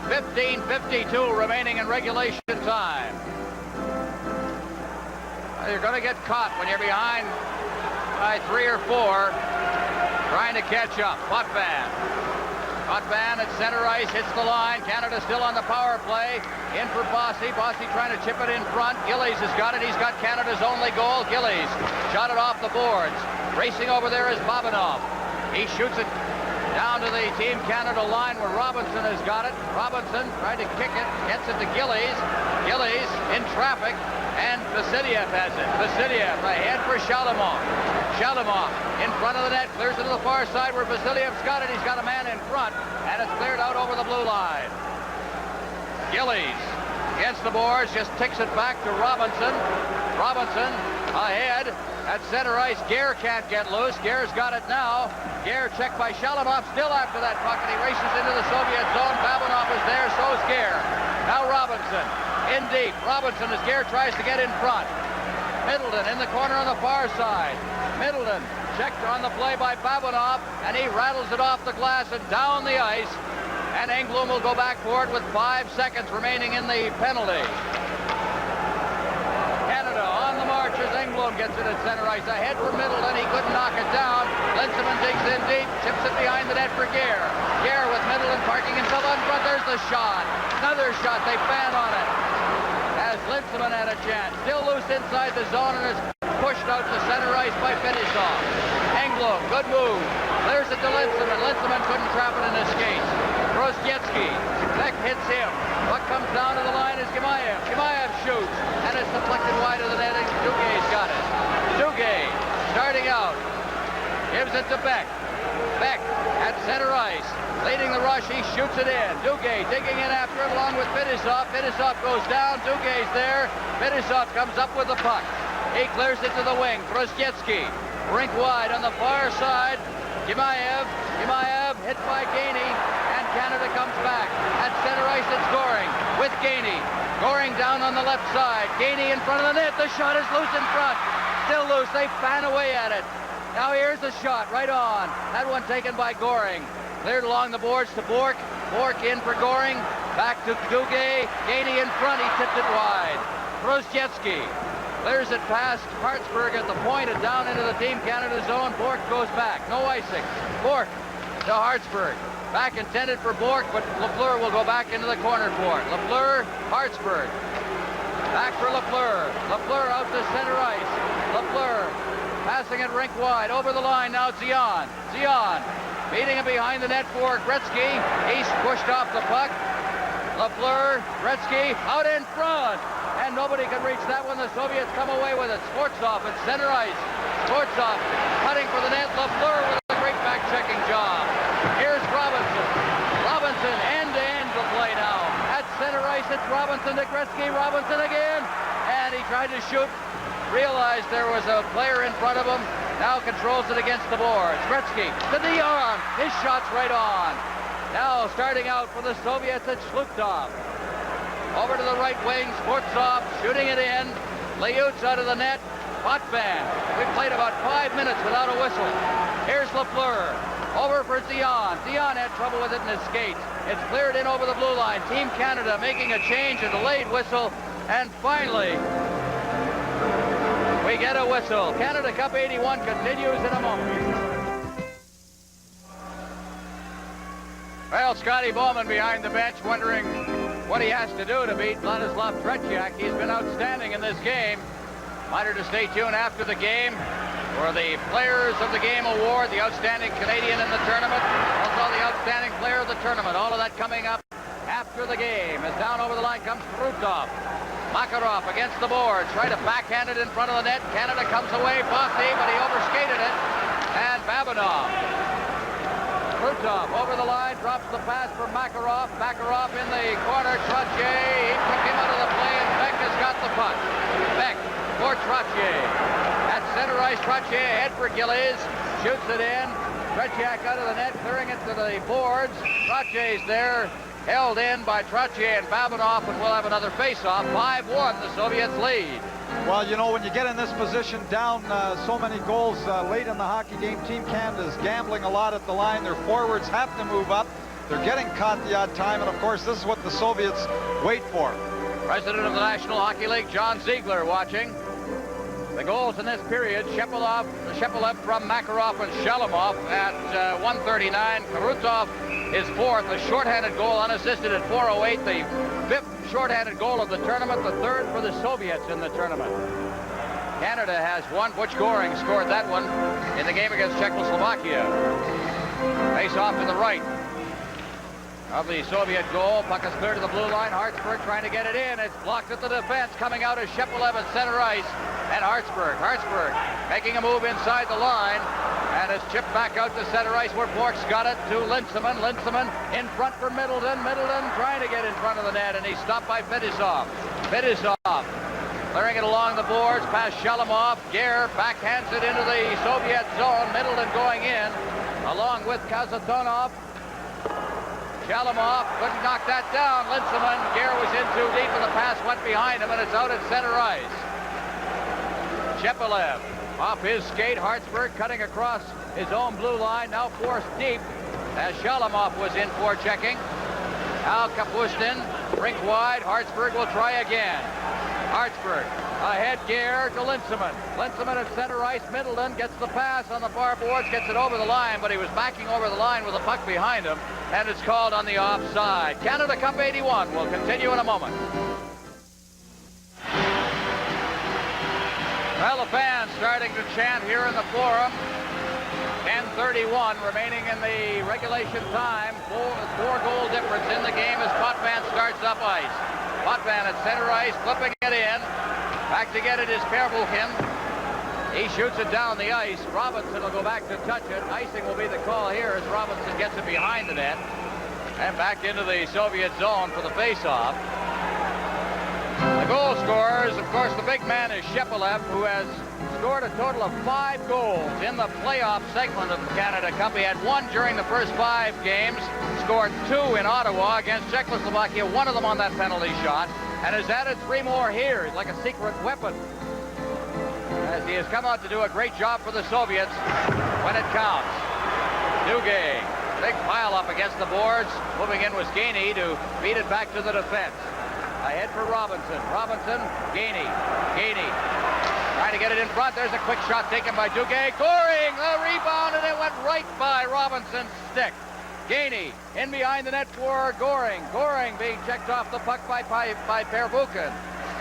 15:52 remaining in regulation time. You're going to get caught when you're behind by 3 or 4, trying to catch up. Potvin at center ice, hits the line. Canada still on the power play. In for Bossy. Bossy trying to chip it in front. Gillies has got it. He's got Canada's only goal. Gillies shot it off the boards. Racing over there is Babanov. He shoots it down to the Team Canada line where Robinson has got it. Robinson tried to kick it. Gets it to Gillies. Gillies in traffic. And Vasiliev has it. Vasiliev ahead for Shalamov. Shalamov in front of the net, clears it to the far side where Vasiliev's got it. He's got a man in front, and it's cleared out over the blue line. Gillies against the boards, just ticks it back to Robinson. Robinson ahead at center ice. Gare can't get loose. Gare's got it now. Gare checked by Shalamov, still after that puck, and he races into the Soviet zone. Babanov is there, so's Gare. Now Robinson in deep. Robinson as Gare tries to get in front. Middleton in the corner on the far side. Middleton checked on the play by Babanov, and he rattles it off the glass and down the ice. And Englund will go back for it with 5 seconds remaining in the penalty. Canada on the march as Englund gets it at center ice. Ahead for Middleton. He couldn't knock it down. Lindsaman digs in deep, chips it behind the net for Gare. Gare with Middleton parking himself on front. There's the shot. Another shot. They fan on it. As Lindsaman had a chance. Still loose inside the zone and is pushed out to center ice by Fetisov. Englund, good move. Clears it to Lindsaman. Lindsaman couldn't trap it in his skates. Grosjetsky. Beck hits him. Puck comes down to the line as Gimayev. Gimayev shoots. And it's deflected wide of the net, and Duguay's got it. Duguay starting out. Gives it to Beck. Beck at center ice. Leading the rush, he shoots it in. Duguay digging in after it along with Fetisov. Fetisov goes down. Dugay's there. Fetisov comes up with the puck. He clears it to the wing. Grosjetsky. Rink wide on the far side. Gimayev hit by Gainey, and Canada comes back. At center ice, it's Goring with Gainey. Goring down on the left side. Gainey in front of the net. The shot is loose in front. Still loose. They fan away at it. Now here's the shot right on. That one taken by Goring. Cleared along the boards to Bork. Bork in for Goring. Back to Dugay. Gainey in front. He tipped it wide. Grosjetsky clears it past Hartsburg at the point and down into the Team Canada zone. Bork goes back. No icing. Bork to Hartsburg. Back intended for Bork, but Lafleur will go back into the corner for it. Lafleur, Hartsburg. Back for Lafleur. Lafleur out to center ice. Lafleur passing it rink wide. Over the line now, Zion. Zion beating him behind the net for Gretzky. East pushed off the puck. Lafleur, Gretzky out in front. And nobody can reach that one. The Soviets come away with it. Sportsov at center ice. Sportsov cutting for the net. Lafleur with a great back-checking job. Here's Robinson. Robinson end-to-end the play now. At center ice, it's Robinson to Gretzky. Robinson again. And he tried to shoot. Realized there was a player in front of him. Now controls it against the boards. Gretzky to the arm. His shot's right on. Now starting out for the Soviets, it's Shlukov. Over to the right wing, Sportsov shooting it in. Liutz out of the net. Potvin. We played about 5 minutes without a whistle. Here's Lafleur. Over for Zion. Zion had trouble with it in his skates. It's cleared in over the blue line. Team Canada making a change, a delayed whistle. And finally, we get a whistle. Canada Cup 81 continues in a moment. Well, Scotty Bowman behind the bench wondering what he has to do to beat Vladislav Tretiak. He's been outstanding in this game. Reminder to stay tuned after the game for the Players of the Game Award, the outstanding Canadian in the tournament, also the outstanding player of the tournament. All of that coming up after the game. As down over the line comes Krutov. Makarov against the board, trying to backhand it in front of the net. Canada comes away, Bossy, but he overskated it. And Babinov. Krutov over the line, drops the pass for Makarov. Makarov in the corner, Trottier. He took him out of the play, and Beck has got the puck. Beck for Trottier. At center ice, Trottier head for Gillies. Shoots it in. Tretiak out of the net, clearing it to the boards. Trottier's there. Held in by Trottier and Babinov, and we'll have another face-off. 5-1, the Soviets lead. Well, you know, when you get in this position down so many goals late in the hockey game, Team Canada is gambling a lot at the line. Their forwards have to move up. They're getting caught the odd time, and of course, this is what the Soviets wait for. President of the National Hockey League, John Ziegler, watching. The goals in this period, Shepelev from Makarov and Shalamov at 1:39. Krutov his fourth, a shorthanded goal unassisted at 4:08, the fifth shorthanded goal of the tournament, the third for the Soviets in the tournament. Canada has one. Butch Goring scored that one in the game against Czechoslovakia. Face off to the right of the Soviet goal. Puck is clear to the blue line. Hartsburg trying to get it in. It's blocked at the defense. Coming out is Shepelev at center ice. And Hartsburg making a move inside the line. And it's chipped back out to center ice where Bork's got it to Linseman. Linseman in front for Middleton. Middleton trying to get in front of the net, and he's stopped by Fetisov. Fetisov clearing it along the boards past Shalamov. Gare backhands it into the Soviet zone. Middleton going in along with Kazatonov. Shalamov couldn't knock that down. Linseman. Gare was in too deep, and the pass went behind him, and it's out at center ice. Shepelev off his skate. Hartsburg cutting across his own blue line, now forced deep as Shalamov was in for checking. Now Kapustin, rink wide. Hartsburg will try again. Hartsburg ahead, Gare to Linseman. Linseman at center ice. Middleton gets the pass on the far boards, gets it over the line, but he was backing over the line with the puck behind him, and it's called on the offside. Canada Cup 81 will continue in a moment. Well, the fans starting to chant here in the Forum. 10:31 remaining in the regulation time. Four goal difference in the game as Potvin starts up ice. Potvin at center ice, flipping it in. Back to get it is Pervukin. He shoots it down the ice. Robinson will go back to touch it. Icing will be the call here as Robinson gets it behind the net. And back into the Soviet zone for the face-off. The goal scorers, of course, the big man is Shepelev, who has scored a total of 5 goals in the playoff segment of the Canada Cup. He had 1 during the first 5 games, scored 2 in Ottawa against Czechoslovakia, 1 of them on that penalty shot, and has added 3 more here. He's like a secret weapon, as he has come out to do a great job for the Soviets when it counts. Duguay, big pile up against the boards. Moving in was Gainey to beat it back to the defense. Ahead for Robinson. Robinson, Gainey. Gainey trying to get it in front. There's a quick shot taken by Duguay. Goring, the rebound, and it went right by Robinson's stick. Gainey in behind the net for Goring. Goring being checked off the puck by Pervukin.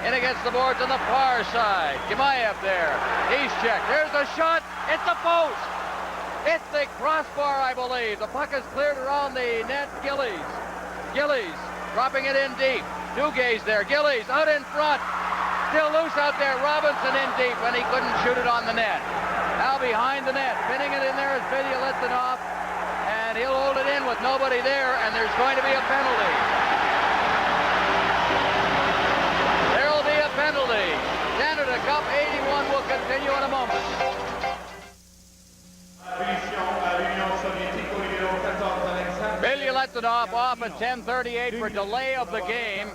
In against the boards on the far side. Chimaev there. He's checked. There's a shot. It's the post. It's the crossbar, I believe. The puck is cleared around the net. Gillies dropping it in deep. Duguay's there. Gillies out in front. Still loose out there. Robinson in deep, and he couldn't shoot it on the net. Now behind the net. Pinning it in there is Bilyaletdinov, and he'll hold it in with nobody there, and there's going to be a penalty. There'll be a penalty. Canada Cup 81 will continue in a moment. Bilyaletdinov off at 10:38 for delay of the game.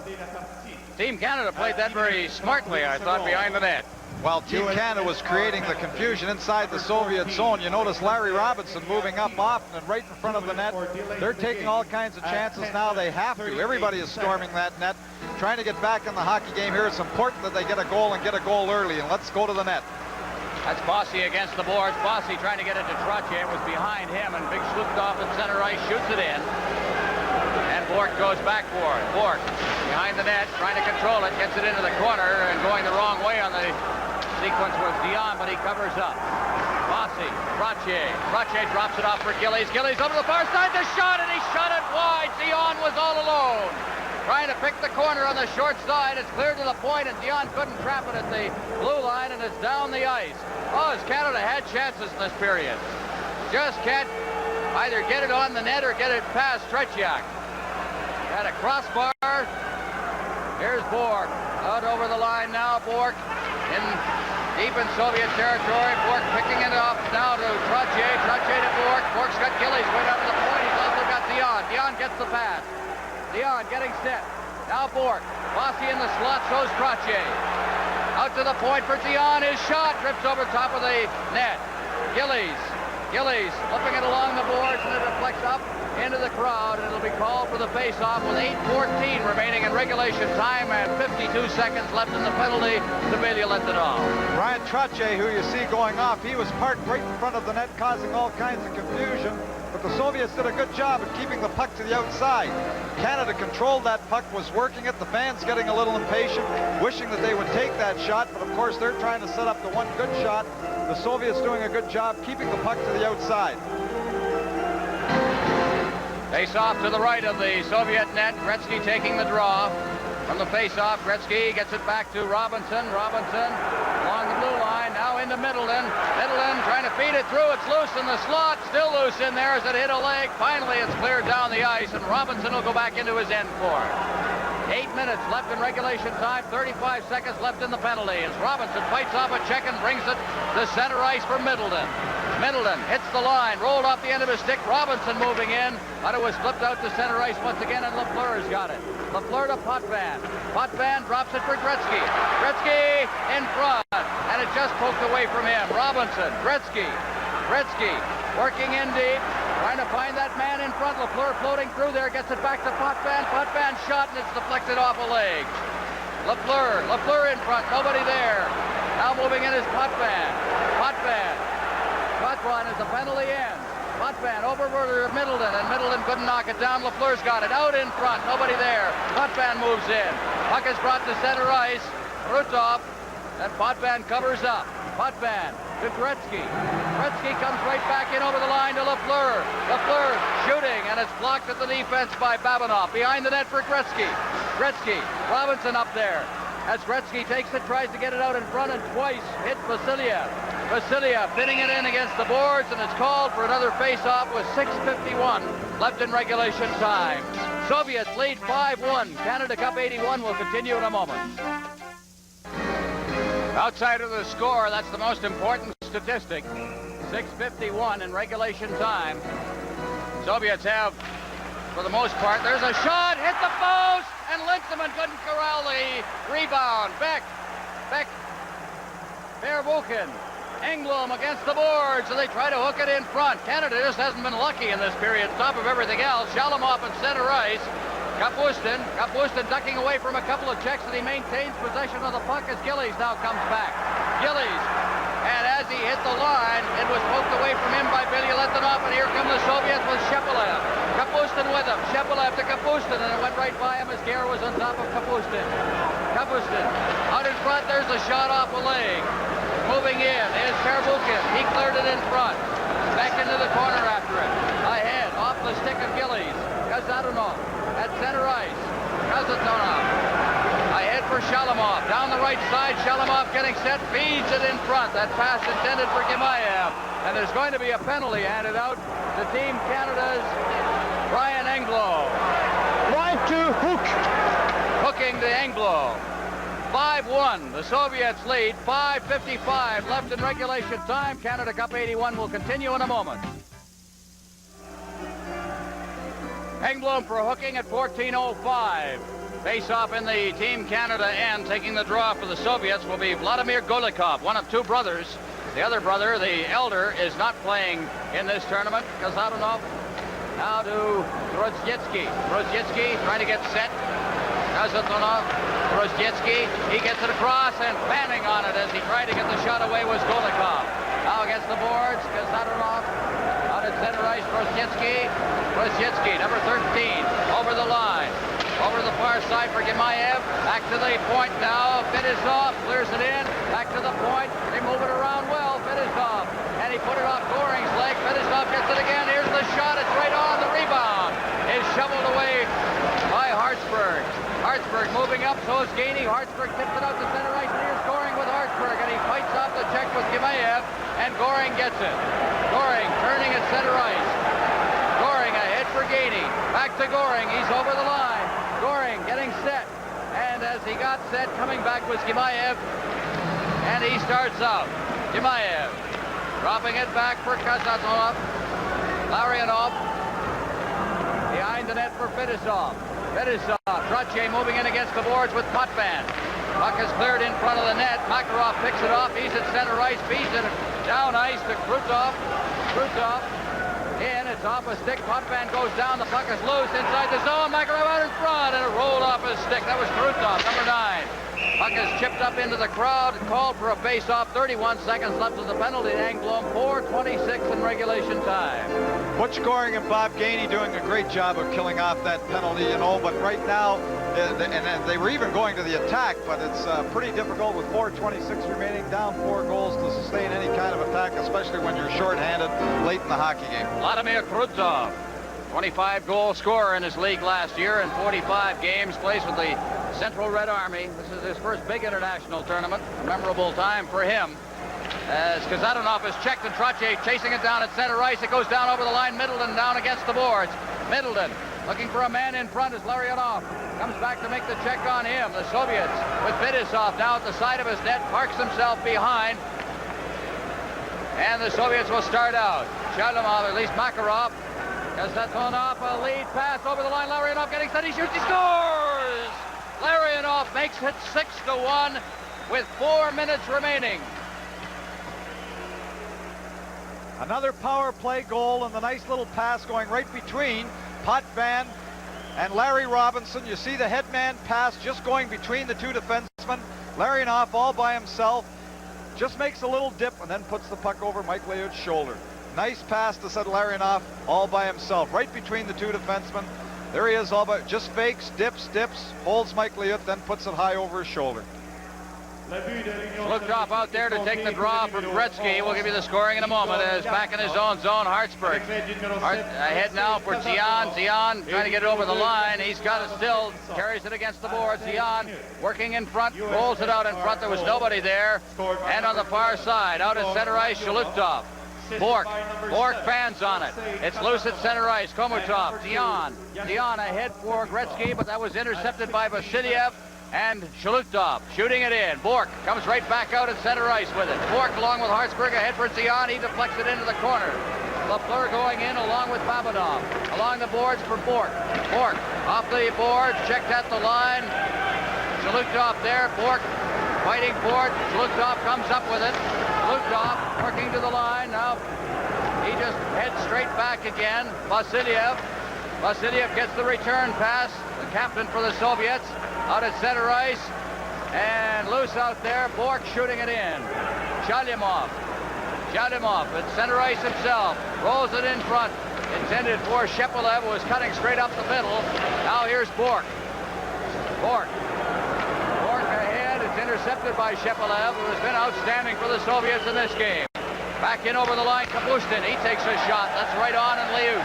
Team Canada played that very smartly, I thought, behind the net. While Team Canada was creating the confusion inside the Soviet zone, you notice Larry Robinson moving up often and right in front of the net. They're taking all kinds of chances now. They have to. Everybody is storming that net, trying to get back in the hockey game here. It's important that they get a goal and get a goal early, and let's go to the net. That's Bossy against the boards. Bossy trying to get it to Trottier. It was behind him, and Big swooped off at center ice, shoots it in. And Bork goes back for it. Bork behind the net, trying to control it, gets it into the corner, and going the wrong way on the sequence was Dion, but he covers up. Bossy, Trottier. Trottier drops it off for Gillies. Gillies over the far side, the shot, and he shot it wide. Dion was all alone. Trying to pick the corner on the short side. It's cleared to the point, and Dion couldn't trap it at the blue line, and it's down the ice. Oh, as Canada had chances in this period. Just can't either get it on the net or get it past Tretiak. Had a crossbar. Here's Bork. Out over the line now. Bork deep in Soviet territory. Bork picking it up now to Trottier. Trottier to Bork. Bork's got Gillies right out of the point. He's also got Dion. Dion gets the pass. Dion getting set. Now Bork. Bossy in the slot, shows Trottier. Out to the point for Dion. His shot drips over top of the net. Gillies flipping it along the boards, and it deflects up into the crowd, and it'll be called for the face-off with 8:14 remaining in regulation time and 52 seconds left in the penalty to Bilyaletdinov. Ryan Trottier, who you see going off, he was parked right in front of the net, causing all kinds of confusion. But the Soviets did a good job of keeping the puck to the outside. Canada controlled that puck, was working it. The fans getting a little impatient, wishing that they would take that shot. But of course, they're trying to set up the one good shot. The Soviets doing a good job keeping the puck to the outside. Face-off to the right of the Soviet net. Gretzky taking the draw. From the face-off, Gretzky gets it back to Robinson. Robinson along the blue line, now into Middleton. Middleton trying to feed it through. It's loose in the slot. Still loose in there as it hit a leg. Finally, it's cleared down the ice, and Robinson will go back into his end for it. 8 minutes left in regulation time. 35 seconds left in the penalty as Robinson fights off a check and brings it to center ice for Middleton. Middleton hits the line, rolled off the end of his stick. Robinson moving in, but it was flipped out to center ice once again, and Lafleur's got it. Lafleur to Potvin. Potvin drops it for Gretzky. Gretzky in front, and it just poked away from him. Robinson, Gretzky working in deep, trying to find that man in front. Lafleur floating through there, gets it back to Potvin. Potvin shot, and it's deflected off a leg. Lafleur in front, nobody there. Now moving in is Potvin. Potvin as the penalty ends. Potvin over to Middleton, and Middleton couldn't knock it down. Lafleur's got it out in front, nobody there. Potvin moves in. Puck is brought to center ice. Rutov, and Potvin covers up. Potvin to Gretzky. Gretzky comes right back in over the line to Lafleur. Lafleur shooting, and it's blocked at the defense by Babinov. Behind the net for Gretzky. Robinson up there. As Gretzky takes it, tries to get it out in front, and twice hit Vasiliev. Vasiliev fitting it in against the boards, and it's called for another face-off with 6:51 left in regulation time. Soviets lead 5-1. Canada Cup 81 will continue in a moment. Outside of the score, that's the most important statistic. 6:51 in regulation time. Soviets have, for the most part, there's a shot, hit the post, and Linseman couldn't corral the rebound. Beck, Verbuchen, Engblom against the boards, and they try to hook it in front. Canada just hasn't been lucky in this period, top of everything else. Shalamov in center ice. Kapustin ducking away from a couple of checks, and he maintains possession of the puck as Gillies now comes back. Gillies, and as he hit the line, it was poked away from him by Bilyaletdinov, and here come the Soviets with Shepelev. Kapustin with him. Shepelev to Kapustin, and it went right by him as Gare was on top of Kapustin. front. There's a shot off a leg. Moving in is Terbukin. He cleared it in front. Back into the corner after it. Ahead, off the stick of Gillies. Kazatunov at center ice. Kazatunov. Ahead for Shalimov. Down the right side, Shalimov getting set. Feeds it in front. That pass intended for Gimayev. And there's going to be a penalty handed out to Team Canada's Brian Englo. Right to hook. Hooking to Englo. 5-1, the Soviets lead. 5:55 left in regulation time. Canada Cup 81 will continue in a moment. Engblom for hooking at 14:05. Face-off in the Team Canada end. Taking the draw for the Soviets will be Vladimir Golikov, one of two brothers. The other brother, the elder, is not playing in this tournament. Kazatunov now to Rozhetsky. Rozhetsky trying to get set. Kazatunov, Rozhetsky, he gets it across and fanning on it as he tried to get the shot away was Golikov. Now against the boards, Kazatunov out at center ice, Rozhetsky. Rozhetsky, number 13, over the line. Over to the far side for Gimayev. Back to the point now. Fedosov clears it in. Back to the point. They move it around well. Fedosov. And he put it off Goring's leg. Fedosov gets it again. Here's the shot. It's right on. The rebound is shoveled away by Hartsburg. Hartsburg moving up. So is Gainey. Hartsburg tips it out to center ice. Here's Goring with Hartsburg. And he fights off the check with Gimayev. And Goring gets it. Goring turning at center ice. Goring ahead for Gainey. Back to Goring. He's over the line. Goring getting set, and as he got set, coming back was Gimayev, and he starts out. Gimayev dropping it back for Kazatunov. Larionov behind the net for Fedosov. Fedosov, Trottier moving in against the boards with Potvin. Puck is cleared in front of the net. Makarov picks it off. He's at center ice. Feeds it down ice to Krutov. Krutov in, it's off a stick. Potvin goes down. The puck is loose inside the zone. Makarov out in front, and it rolled off his stick. That was Krutov, number 9. Puck is chipped up into the crowd. Called for a face-off. 31 seconds left of the penalty. Engblom 4:26 in regulation time. Butch Goring and Bob Gainey doing a great job of killing off that penalty, you know, but right now, and they were even going to the attack, but it's pretty difficult with 4:26 remaining, down 4 goals to sustain any kind of attack, especially when you're shorthanded late in the hockey game. Vladimir Krutov, 25-goal scorer in his league last year in 45 games, plays with the Central Red Army. This is his first big international tournament. A memorable time for him. As Kazatunov is checked and Trottier chasing it down at center ice. It goes down over the line. Middleton down against the boards. Middleton looking for a man in front as Larionov comes back to make the check on him. The Soviets with Fedosov now at the side of his net, parks himself behind. And the Soviets will start out. Shalimov, at least Makarov. Kazatunov, a lead pass over the line. Larionov getting set. He shoots. He scores! Larionov makes it 6-1 with 4 minutes remaining. Another power play goal and the nice little pass going right between Potvin and Larry Robinson. You see the headman pass just going between the two defensemen. Larionov all by himself just makes a little dip and then puts the puck over Mike Liut's shoulder. Nice pass to set Larionov all by himself right between the two defensemen. There he is, all by just fakes, dips, holds Mike Liut, then puts it high over his shoulder. Lukov out there to take the draw from Gretzky. We'll give you the scoring in a moment. As back in his own zone, Hartsburg. Ahead now for Zion. Zion trying to get it over the line. He's got it still. Carries it against the board. Zion working in front. Rolls it out in front. There was nobody there. And on the far side, out at center ice, Shalutov. Bork fans on it. It's loose at center ice. Komutov. Dion ahead for Gretzky, but that was intercepted by Vasiliev. And Shalutov shooting it in. Bork comes right back out at center ice with it. Bork along with Hartsburg ahead for Zion. He deflects it into the corner. Lafleur going in along with Babadov. Along the boards for Bork. Bork off the board, checked at the line. Shalutov there. Bork fighting for it. Shalutov comes up with it. Shalutov working to the line. Now he just heads straight back again. Vasiliev gets the return pass. The captain for the Soviets. Out at center ice, and loose out there. Bork shooting it in. Shalimov at center ice himself. Rolls it in front. Intended for Shepelev, who was cutting straight up the middle. Now here's Bork. Bork ahead. It's intercepted by Shepelev, who has been outstanding for the Soviets in this game. Back in over the line, Kapustin. He takes a shot. That's right on, and Liut.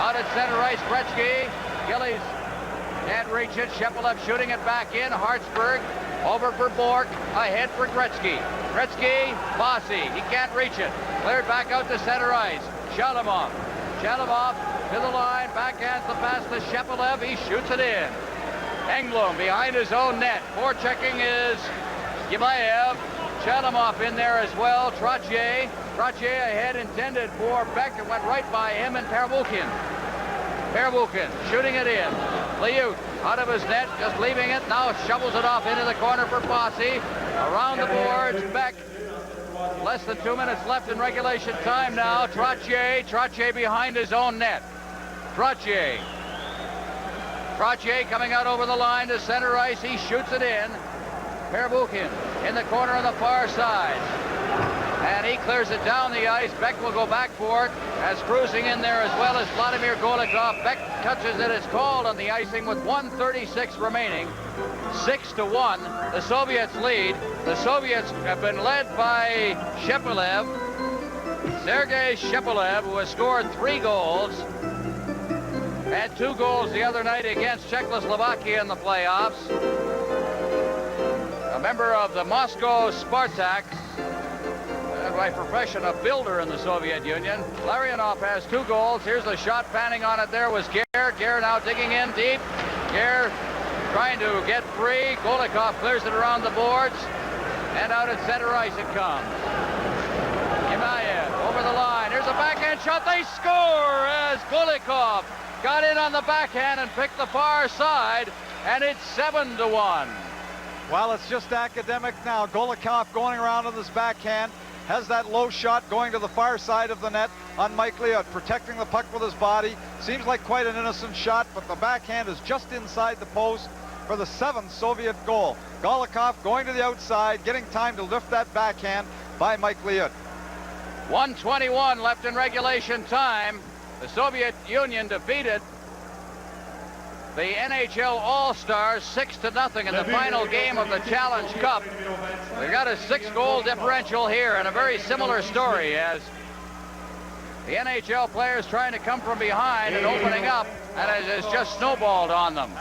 Out at center ice, Gretzky. Gillies can't reach it. Shepelev shooting it back in. Hartsburg over for Bork. Ahead for Gretzky. Gretzky, Bossy. He can't reach it. Cleared back out to center ice. Shalimov. Shalimov to the line. Backhands the pass to Shepelev. He shoots it in. Engblom behind his own net. Forechecking is Gibayev. Shalimov in there as well. Trottier. Trottier ahead, intended for Beck, and went right by him and Pervukin. Pervukin shooting it in. Liut out of his net, just leaving it. Now shovels it off into the corner for Bossy. Around the boards, Beck. Less than 2 minutes left in regulation time now. Trottier. Trottier behind his own net. Trottier. Trottier coming out over the line to center ice. He shoots it in. Pervukin in the corner on the far side. And he clears it down the ice. Beck will go back for it, as cruising in there as well as Vladimir Golikov. Beck touches it. It's called on the icing with 1:36 remaining. 6-1. The Soviets lead. The Soviets have been led by Shepelev. Sergei Shepelev, who has scored 3 goals. Had 2 goals the other night against Czechoslovakia in the playoffs. A member of the Moscow Spartaks, and by profession a builder in the Soviet Union. Larionov has 2 goals. Here's the shot. Panning on it there was Gare. Gare now digging in deep. Gare trying to get free. Golikov clears it around the boards. And out at center ice it comes. Gimayev over the line. Here's a backhand shot. They score as Golikov got in on the backhand and picked the far side. And it's 7-1. Well, it's just academic now. Golikov going around on this backhand. Has that low shot going to the far side of the net on Mike Liut, protecting the puck with his body. Seems like quite an innocent shot, but the backhand is just inside the post for the 7th Soviet goal. Golikov going to the outside, getting time to lift that backhand by Mike Liut. 1:21 left in regulation time. The Soviet Union defeated the NHL All-Stars 6-0 in the final game of the Challenge Cup. We've got a 6-goal differential here, and a very similar story as the NHL players trying to come from behind and opening up, and it has just snowballed on them.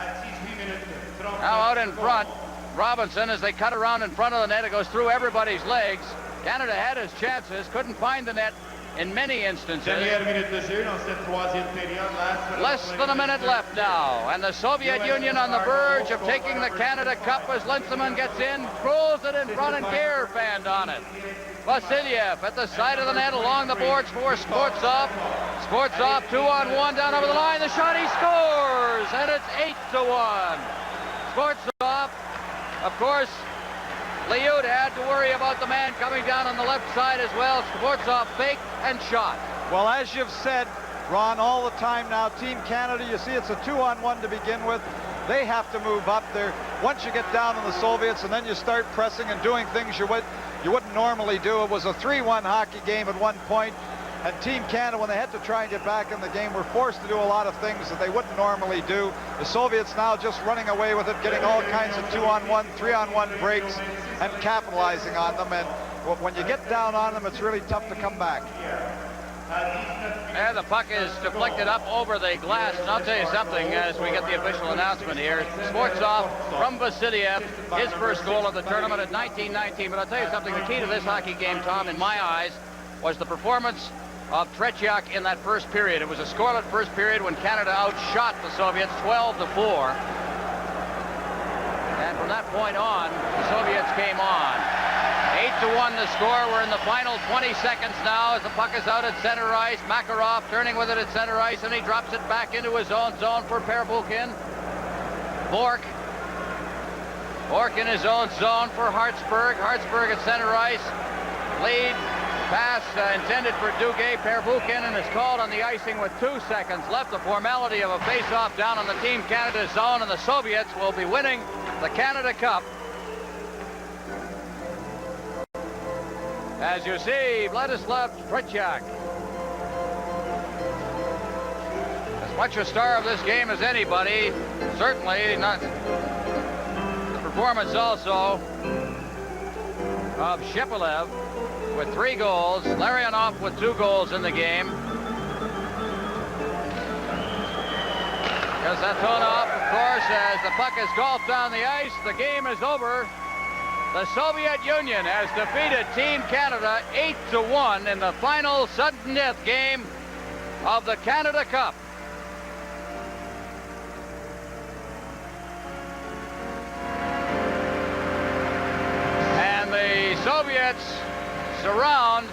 Now out in front, Robinson, as they cut around in front of the net, it goes through everybody's legs. Canada had his chances, couldn't find the net in many instances. Less than a minute left now, and the Soviet Union on the verge of taking the Canada Cup as Linseman gets in, throws it in front, and Gare fanned on it. Vasilyev at the side of the net along the boards for Sportsov. Sportsov 2-on-1 down over the line. The shot, he scores, and it's 8-1. Sportsov, of course, Liut had to worry about the man coming down on the left side as well. Sportsov faked and shot. Well, as you've said, Ron, all the time now, Team Canada, you see it's a 2-on-1 to begin with. They have to move up there. Once you get down on the Soviets and then you start pressing and doing things you wouldn't normally do. It was a 3-1 hockey game at one point. And Team Canada, when they had to try and get back in the game, were forced to do a lot of things that they wouldn't normally do. The Soviets now just running away with it, getting all kinds of 2-on-1, 3-on-1 breaks, and capitalizing on them. And when you get down on them, it's really tough to come back. And the puck is deflected up over the glass. And I'll tell you something as we get the official announcement here. Sportsov from Vasilyev, his first goal of the tournament at 19-19. But I'll tell you something, the key to this hockey game, Tom, in my eyes, was the performance of Tretiak in that first period. It was a scoreless first period when Canada outshot the Soviets 12-4. And from that point on, the Soviets came on. 8-1 the score. We're in the final 20 seconds now as the puck is out at center ice. Makarov turning with it at center ice, and he drops it back into his own zone for Pervukin. Bork. Bork in his own zone for Hartsburg. Hartsburg at center ice. Lead pass intended for Duguay. Pervukin, and it's called on the icing with 2 seconds left. The formality of a face-off down on the Team Canada zone, and the Soviets will be winning the Canada Cup. As you see, Vladislav Tretiak, as much a star of this game as anybody, certainly not the performance also of Shepelev with 3 goals. Larionov with 2 goals in the game. Kasatonov, of course, as the puck is golfed down the ice. The game is over. The Soviet Union has defeated Team Canada 8-1 in the final sudden death game of the Canada Cup. And the Soviets surround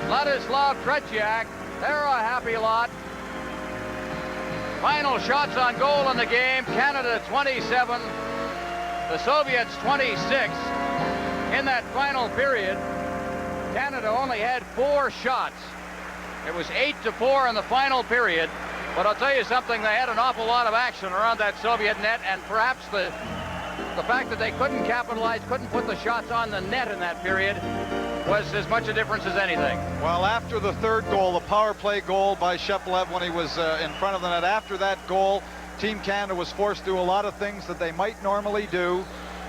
Vladislav Tretiak. They're a happy lot. Final shots on goal in the game. Canada 27, the Soviets 26. In that final period, Canada only had 4 shots. It was 8-4 in the final period. But I'll tell you something, they had an awful lot of action around that Soviet net, and perhaps the fact that they couldn't capitalize, couldn't put the shots on the net in that period was as much a difference as anything. Well, after the 3rd goal, the power play goal by Shepelev when he was in front of the net, after that goal, Team Canada was forced to do a lot of things that they might normally do,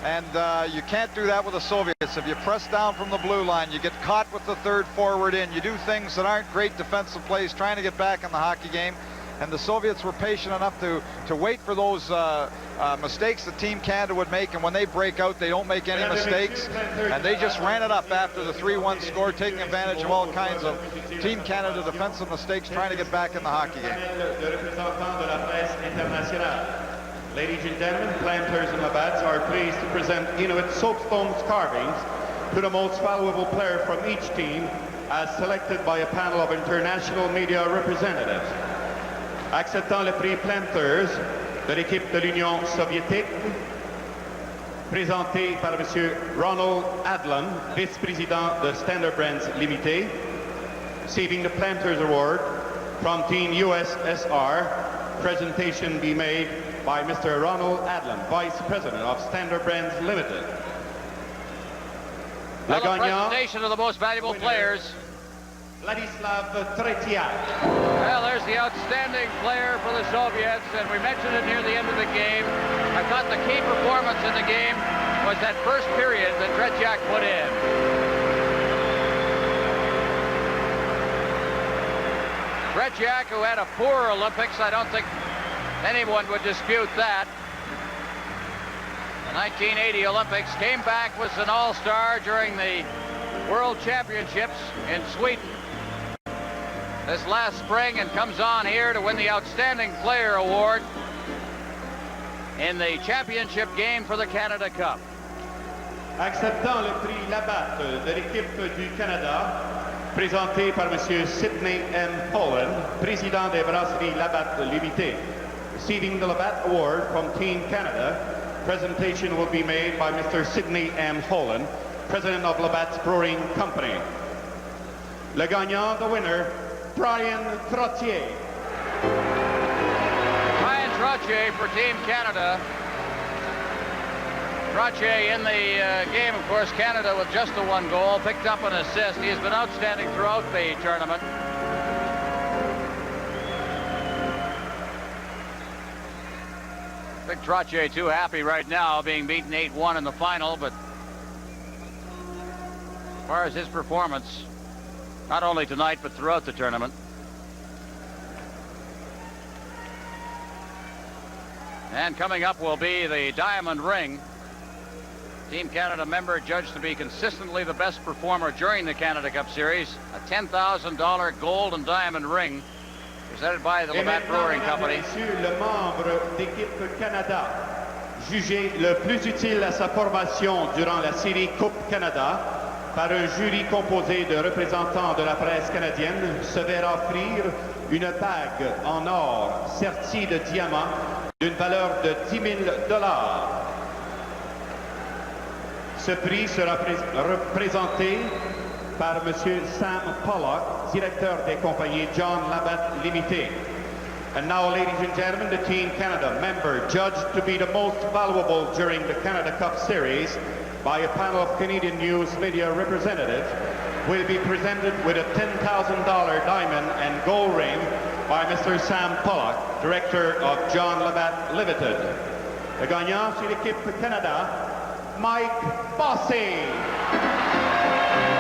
and you can't do that with the Soviets. If you press down from the blue line, you get caught with the 3rd forward in, you do things that aren't great defensive plays, trying to get back in the hockey game, and the Soviets were patient enough to wait for those mistakes that Team Canada would make, and when they break out, they don't make any mistakes, and they just ran it up after the 3-1 score, taking advantage of all kinds of Team Canada defensive mistakes, trying to get back in the hockey game. Ladies and gentlemen, planters and Labatts are pleased to present Inuit soapstones carvings to the most valuable player from each team, as selected by a panel of international media representatives. Acceptant le prix Planters de l'équipe de l'Union soviétique, présenté par M. Ronald Adlam, vice-président de Standard Brands Limited, receiving the Planters Award from Team USSR. Presentation be made by Mr. Ronald Adlam, Vice President of Standard Brands Limited. Well, the presentation of the most valuable players. Vladislav Tretiak. Well, there's the outstanding player for the Soviets, and we mentioned it near the end of the game. I thought the key performance in the game was that first period that Tretiak put in. Tretiak, who had a poor Olympics, I don't think anyone would dispute that. The 1980 Olympics, came back, was an all-star during the World Championships in Sweden this last spring, and comes on here to win the Outstanding Player Award in the championship game for the Canada Cup. Acceptant le prix Labatt de l'équipe du Canada, présenté par M. Sidney M. Holland, président des brasseries Labatt Limited. Receiving the Labatt Award from Team Canada, presentation will be made by Mr. Sidney M. Holland, president of Labatt's Brewing Company. Le gagnant, the winner, Brian Trottier. Brian Trottier for Team Canada. Trottier in the game, of course, Canada with just the 1 goal, picked up an assist. He has been outstanding throughout the tournament. I think Trottier too happy right now, being beaten 8-1 in the final, but as far as his performance, not only tonight, but throughout the tournament. And coming up will be the Diamond Ring. Team Canada member judged to be consistently the best performer during the Canada Cup Series. A $10,000 gold and diamond ring presented by the Labatt Brewing Company. Messieurs, le membre d'équipe Canada, jugé le plus utile à sa formation durant la série Coupe Canada, par un jury composé de représentants de la presse canadienne, se verra offrir une bague en or sertie de diamants d'une valeur de $10,000. Ce prix sera représenté par M. Sam Pollock, directeur des compagnies John Labatt Limited. And now, ladies and gentlemen, the Team Canada member judged to be the most valuable during the Canada Cup Series by a panel of Canadian news media representatives will be presented with a $10,000 diamond and gold ring by Mr. Sam Pollock, director of John Labatt Limited. Le gagnant chez l'équipe Canada, Mike Bossy.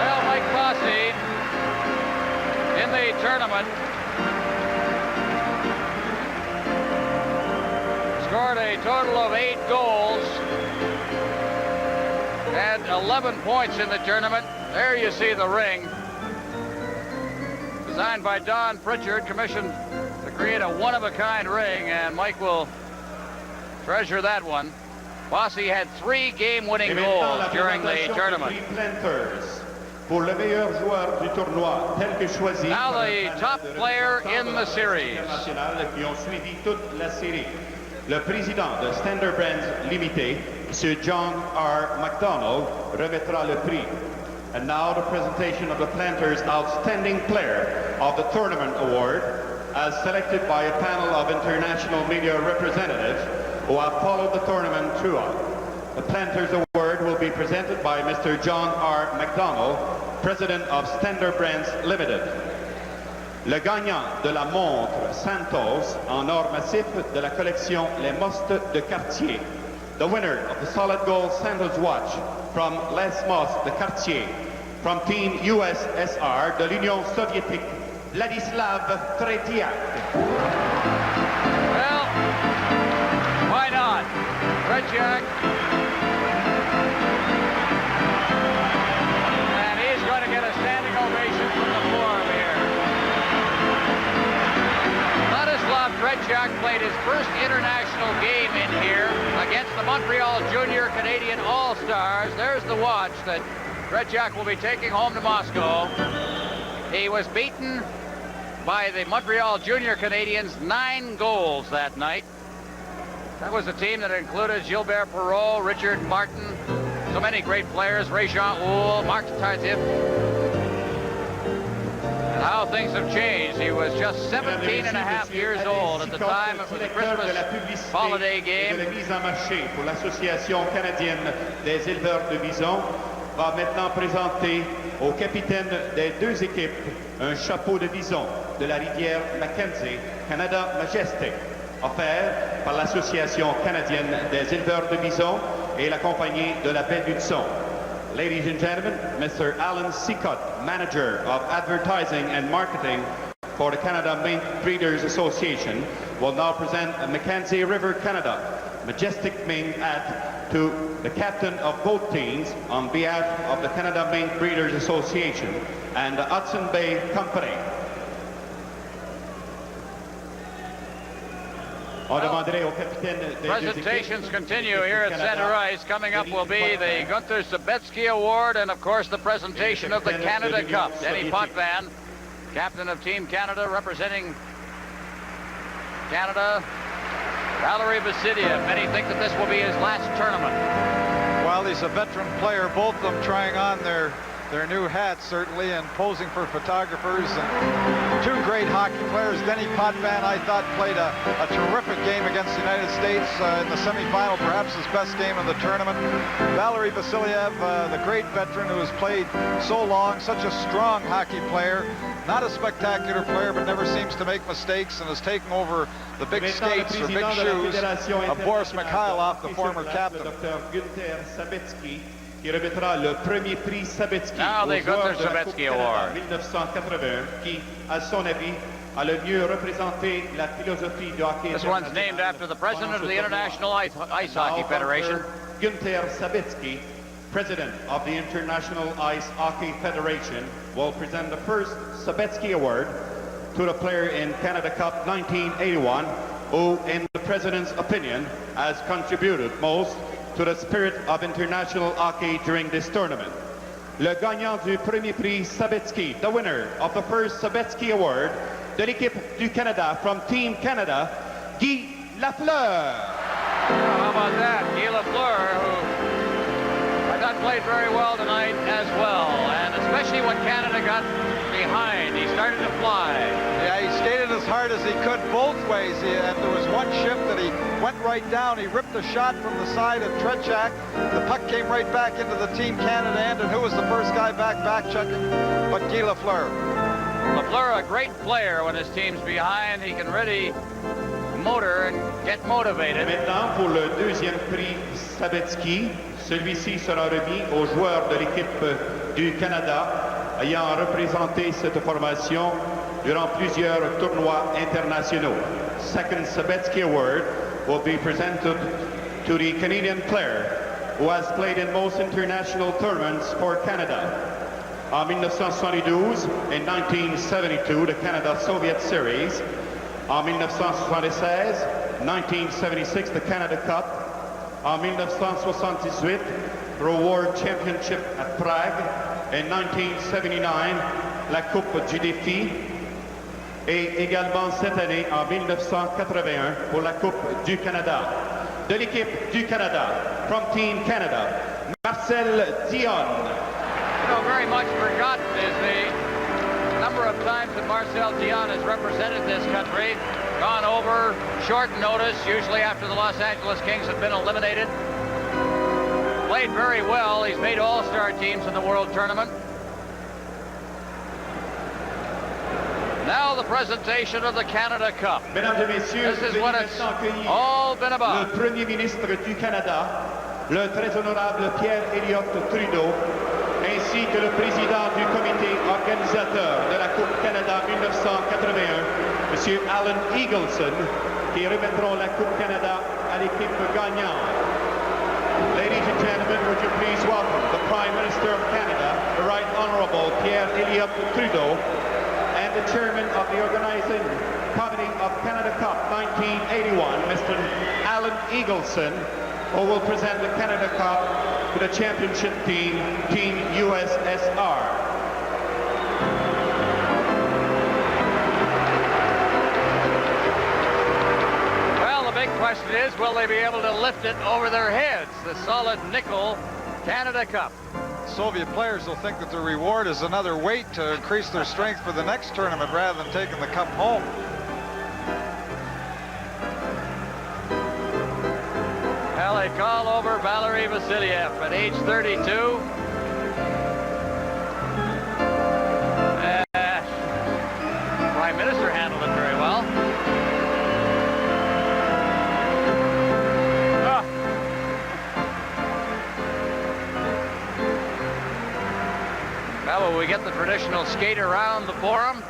Well, Mike Bossy in the tournament scored a total of 8 goals, had 11 points in the tournament. There you see the ring, designed by Don Pritchard, commissioned to create a one-of-a-kind ring, and Mike will treasure that one. Bossy had 3 game-winning goals during the tournament. Pour le meilleur joueur du tournoi, tel que choisi. Now the top player in the series. Qui ont suivi toute la série. Le président de Standard Brands Limité, Monsieur John R. McDonald, remettra le prix. And now the presentation of the Planters' Outstanding Player of the Tournament Award, as selected by a panel of international media representatives who have followed the tournament throughout. The Planters Award will be presented by Mr. John R. McDonald, President of Standard Brands Limited. Le gagnant de la montre Santos en or massif de la collection Les Mostes de Cartier. The winner of the solid gold Santos watch from Les Mostes de Cartier. From Team USSR de l'Union soviétique, Vladislav Tretiak. Well, why not? Tretiak. And he's going to get a standing ovation from the forum here. Vladislav Tretiak played his first international game in here against the Montreal Junior Canadian All-Stars. There's the watch that Tretiak will be taking home to Moscow. He was beaten by the Montreal Junior Canadians 9 goals that night. That was a team that included Gilbert Perreault, Richard Martin, so many great players, Ray-Jean Houle, Marc Tardif. And how things have changed. He was just 17 and a half years old at the time. It was a Christmas holiday game. De la mise en marché pour l'Association canadienne des éleveurs de bisons va maintenant présenter au capitaine des 2 équipes un chapeau de bison de la rivière Mackenzie, Canada Majestic, offert par l'Association canadienne des éleveurs de bisons et la compagnie de la baie d'Hudson. Ladies and gentlemen, Mr. Alan Seacott, Manager of Advertising and Marketing for the Canada Mink Breeders Association, will now present a Mackenzie River Canada Majestic Mink hat to the captain of both teams on behalf of the Canada Mink Breeders Association and the Hudson Bay Company. Presentations continue here at center ice. Coming up will be the Gunther Sabetsky Award and, of course, the presentation of the Canada Cup. Denny Potvin, captain of Team Canada, representing Canada. Valery Vasiliev. Many think that this will be his last tournament. Well, he's a veteran player, both of them trying on their new hats, certainly, and posing for photographers. And 2 great hockey players. Denny Potvin, I thought, played a terrific game against the United States in the semifinal, perhaps his best game of the tournament. Valery Vasiliev, the great veteran who has played so long, such a strong hockey player. Not a spectacular player, but never seems to make mistakes, and has taken over the big skates or big shoes of Boris Mikhailov, the former captain. Qui remettra le premier prix Sabetsky now the Gunther Sabetsky Award. 1981, qui, à son avis, a le mieux représenté la philosophie du hockey. This one's named after the president of the International Ice Hockey Federation. Gunther Sabetsky, president of the International Ice Hockey Federation, will present the first Sabetsky Award to the player in Canada Cup 1981, who, in the president's opinion, has contributed most to the spirit of international hockey during this tournament. Le gagnant du premier prix Sabetsky, the winner of the first Sabetsky Award de l'équipe du Canada from Team Canada, Guy Lafleur. How about that? Guy Lafleur, who I thought played very well tonight as well, and especially when Canada got behind, he started to fly. Yeah, he skated as hard as he could both ways. And there was one shift that he went right down. He ripped a shot from the side of Tretiak. The puck came right back into the Team Canada end, and who was the first guy back checking? But Guy Lafleur. Lafleur, a great player when his team's behind. He can really motor and get motivated. Et maintenant, pour le deuxième prix Sabetsky, celui-ci sera remis aux joueurs de l'équipe du Canada ayant représenté cette formation durant plusieurs tournois internationaux. Second Sabetsky Award will be presented to the Canadian player who has played in most international tournaments for Canada. En 1972 et 1972, the Canada-Soviet Series. En 1976, 1976, the Kanada Cup. En 1978, the World Championship at Prague. En 1979, la Coupe du Défi. Et également cette année, en 1981, pour la Coupe du Canada. De l'équipe du Canada, from Team Canada, Marcel Dion. You know, very much forgotten is the number of times that Marcel Dion has represented this country, gone over short notice, usually after the Los Angeles Kings have been eliminated. Played very well. He's made all-star teams in the World Tournament. Now the presentation of the Canada Cup. Mesdames et messieurs, This is what it's all been about. Le Premier ministre du Canada, le très honorable Pierre Elliott Trudeau, ainsi que le président du comité organisateur de la Coupe Canada 1981, M. Alan Eagleson, qui remettront la Coupe Canada à l'équipe gagnante. Ladies and gentlemen, would you please welcome the Prime Minister of Canada, the Right Honourable Pierre Elliott Trudeau, and the Chairman of the Organizing Committee of Canada Cup 1981, Mr. Alan Eagleson, who will present the Canada Cup to the championship team, Team USSR. Well, the big question is, will they be able to lift it over their heads? The solid nickel Canada Cup. Soviet players will think that the reward is another weight to increase their strength for the next tournament rather than taking the cup home. Well, they call over Valery Vasiliev at age 32. Prime Minister handled it very well. Well, will we get the traditional skate around the forum?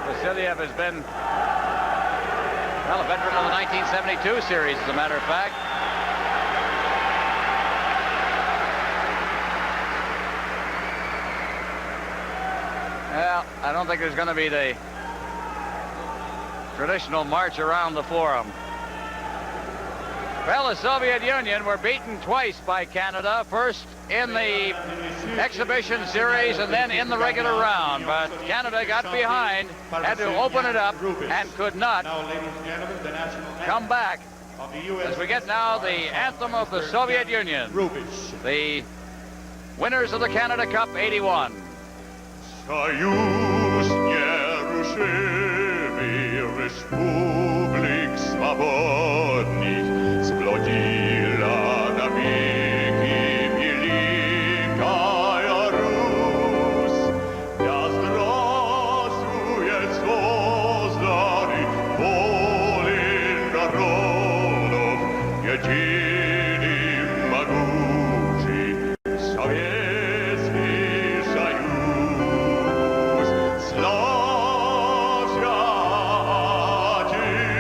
Vasiliev has been, well, a veteran of the 1972 series, as a matter of fact. Well, I don't think there's going to be the traditional march around the forum. Well, the Soviet Union were beaten twice by Canada, first in the exhibition series and then in the regular round. But Canada got behind, had to open it up, and could not come back. As we get now the anthem of the Soviet Union, the winners of the Canada Cup 81. Republik swobodnych splodzila na wieki wielka Rus. Ja zdrożuję sozdany wolę narodów, jedynym mogący Sowiecki Союз. Славься Отечество,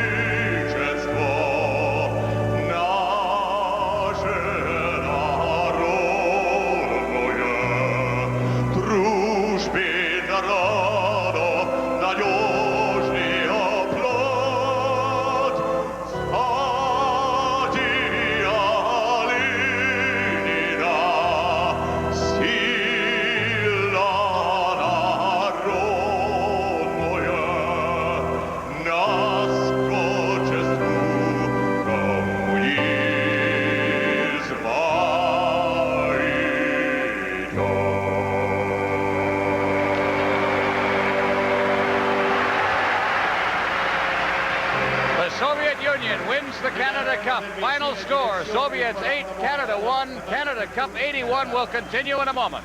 Soviet Union wins the Canada Cup. Final score, Soviets 8, Canada 1. Canada Cup 81 will continue in a moment.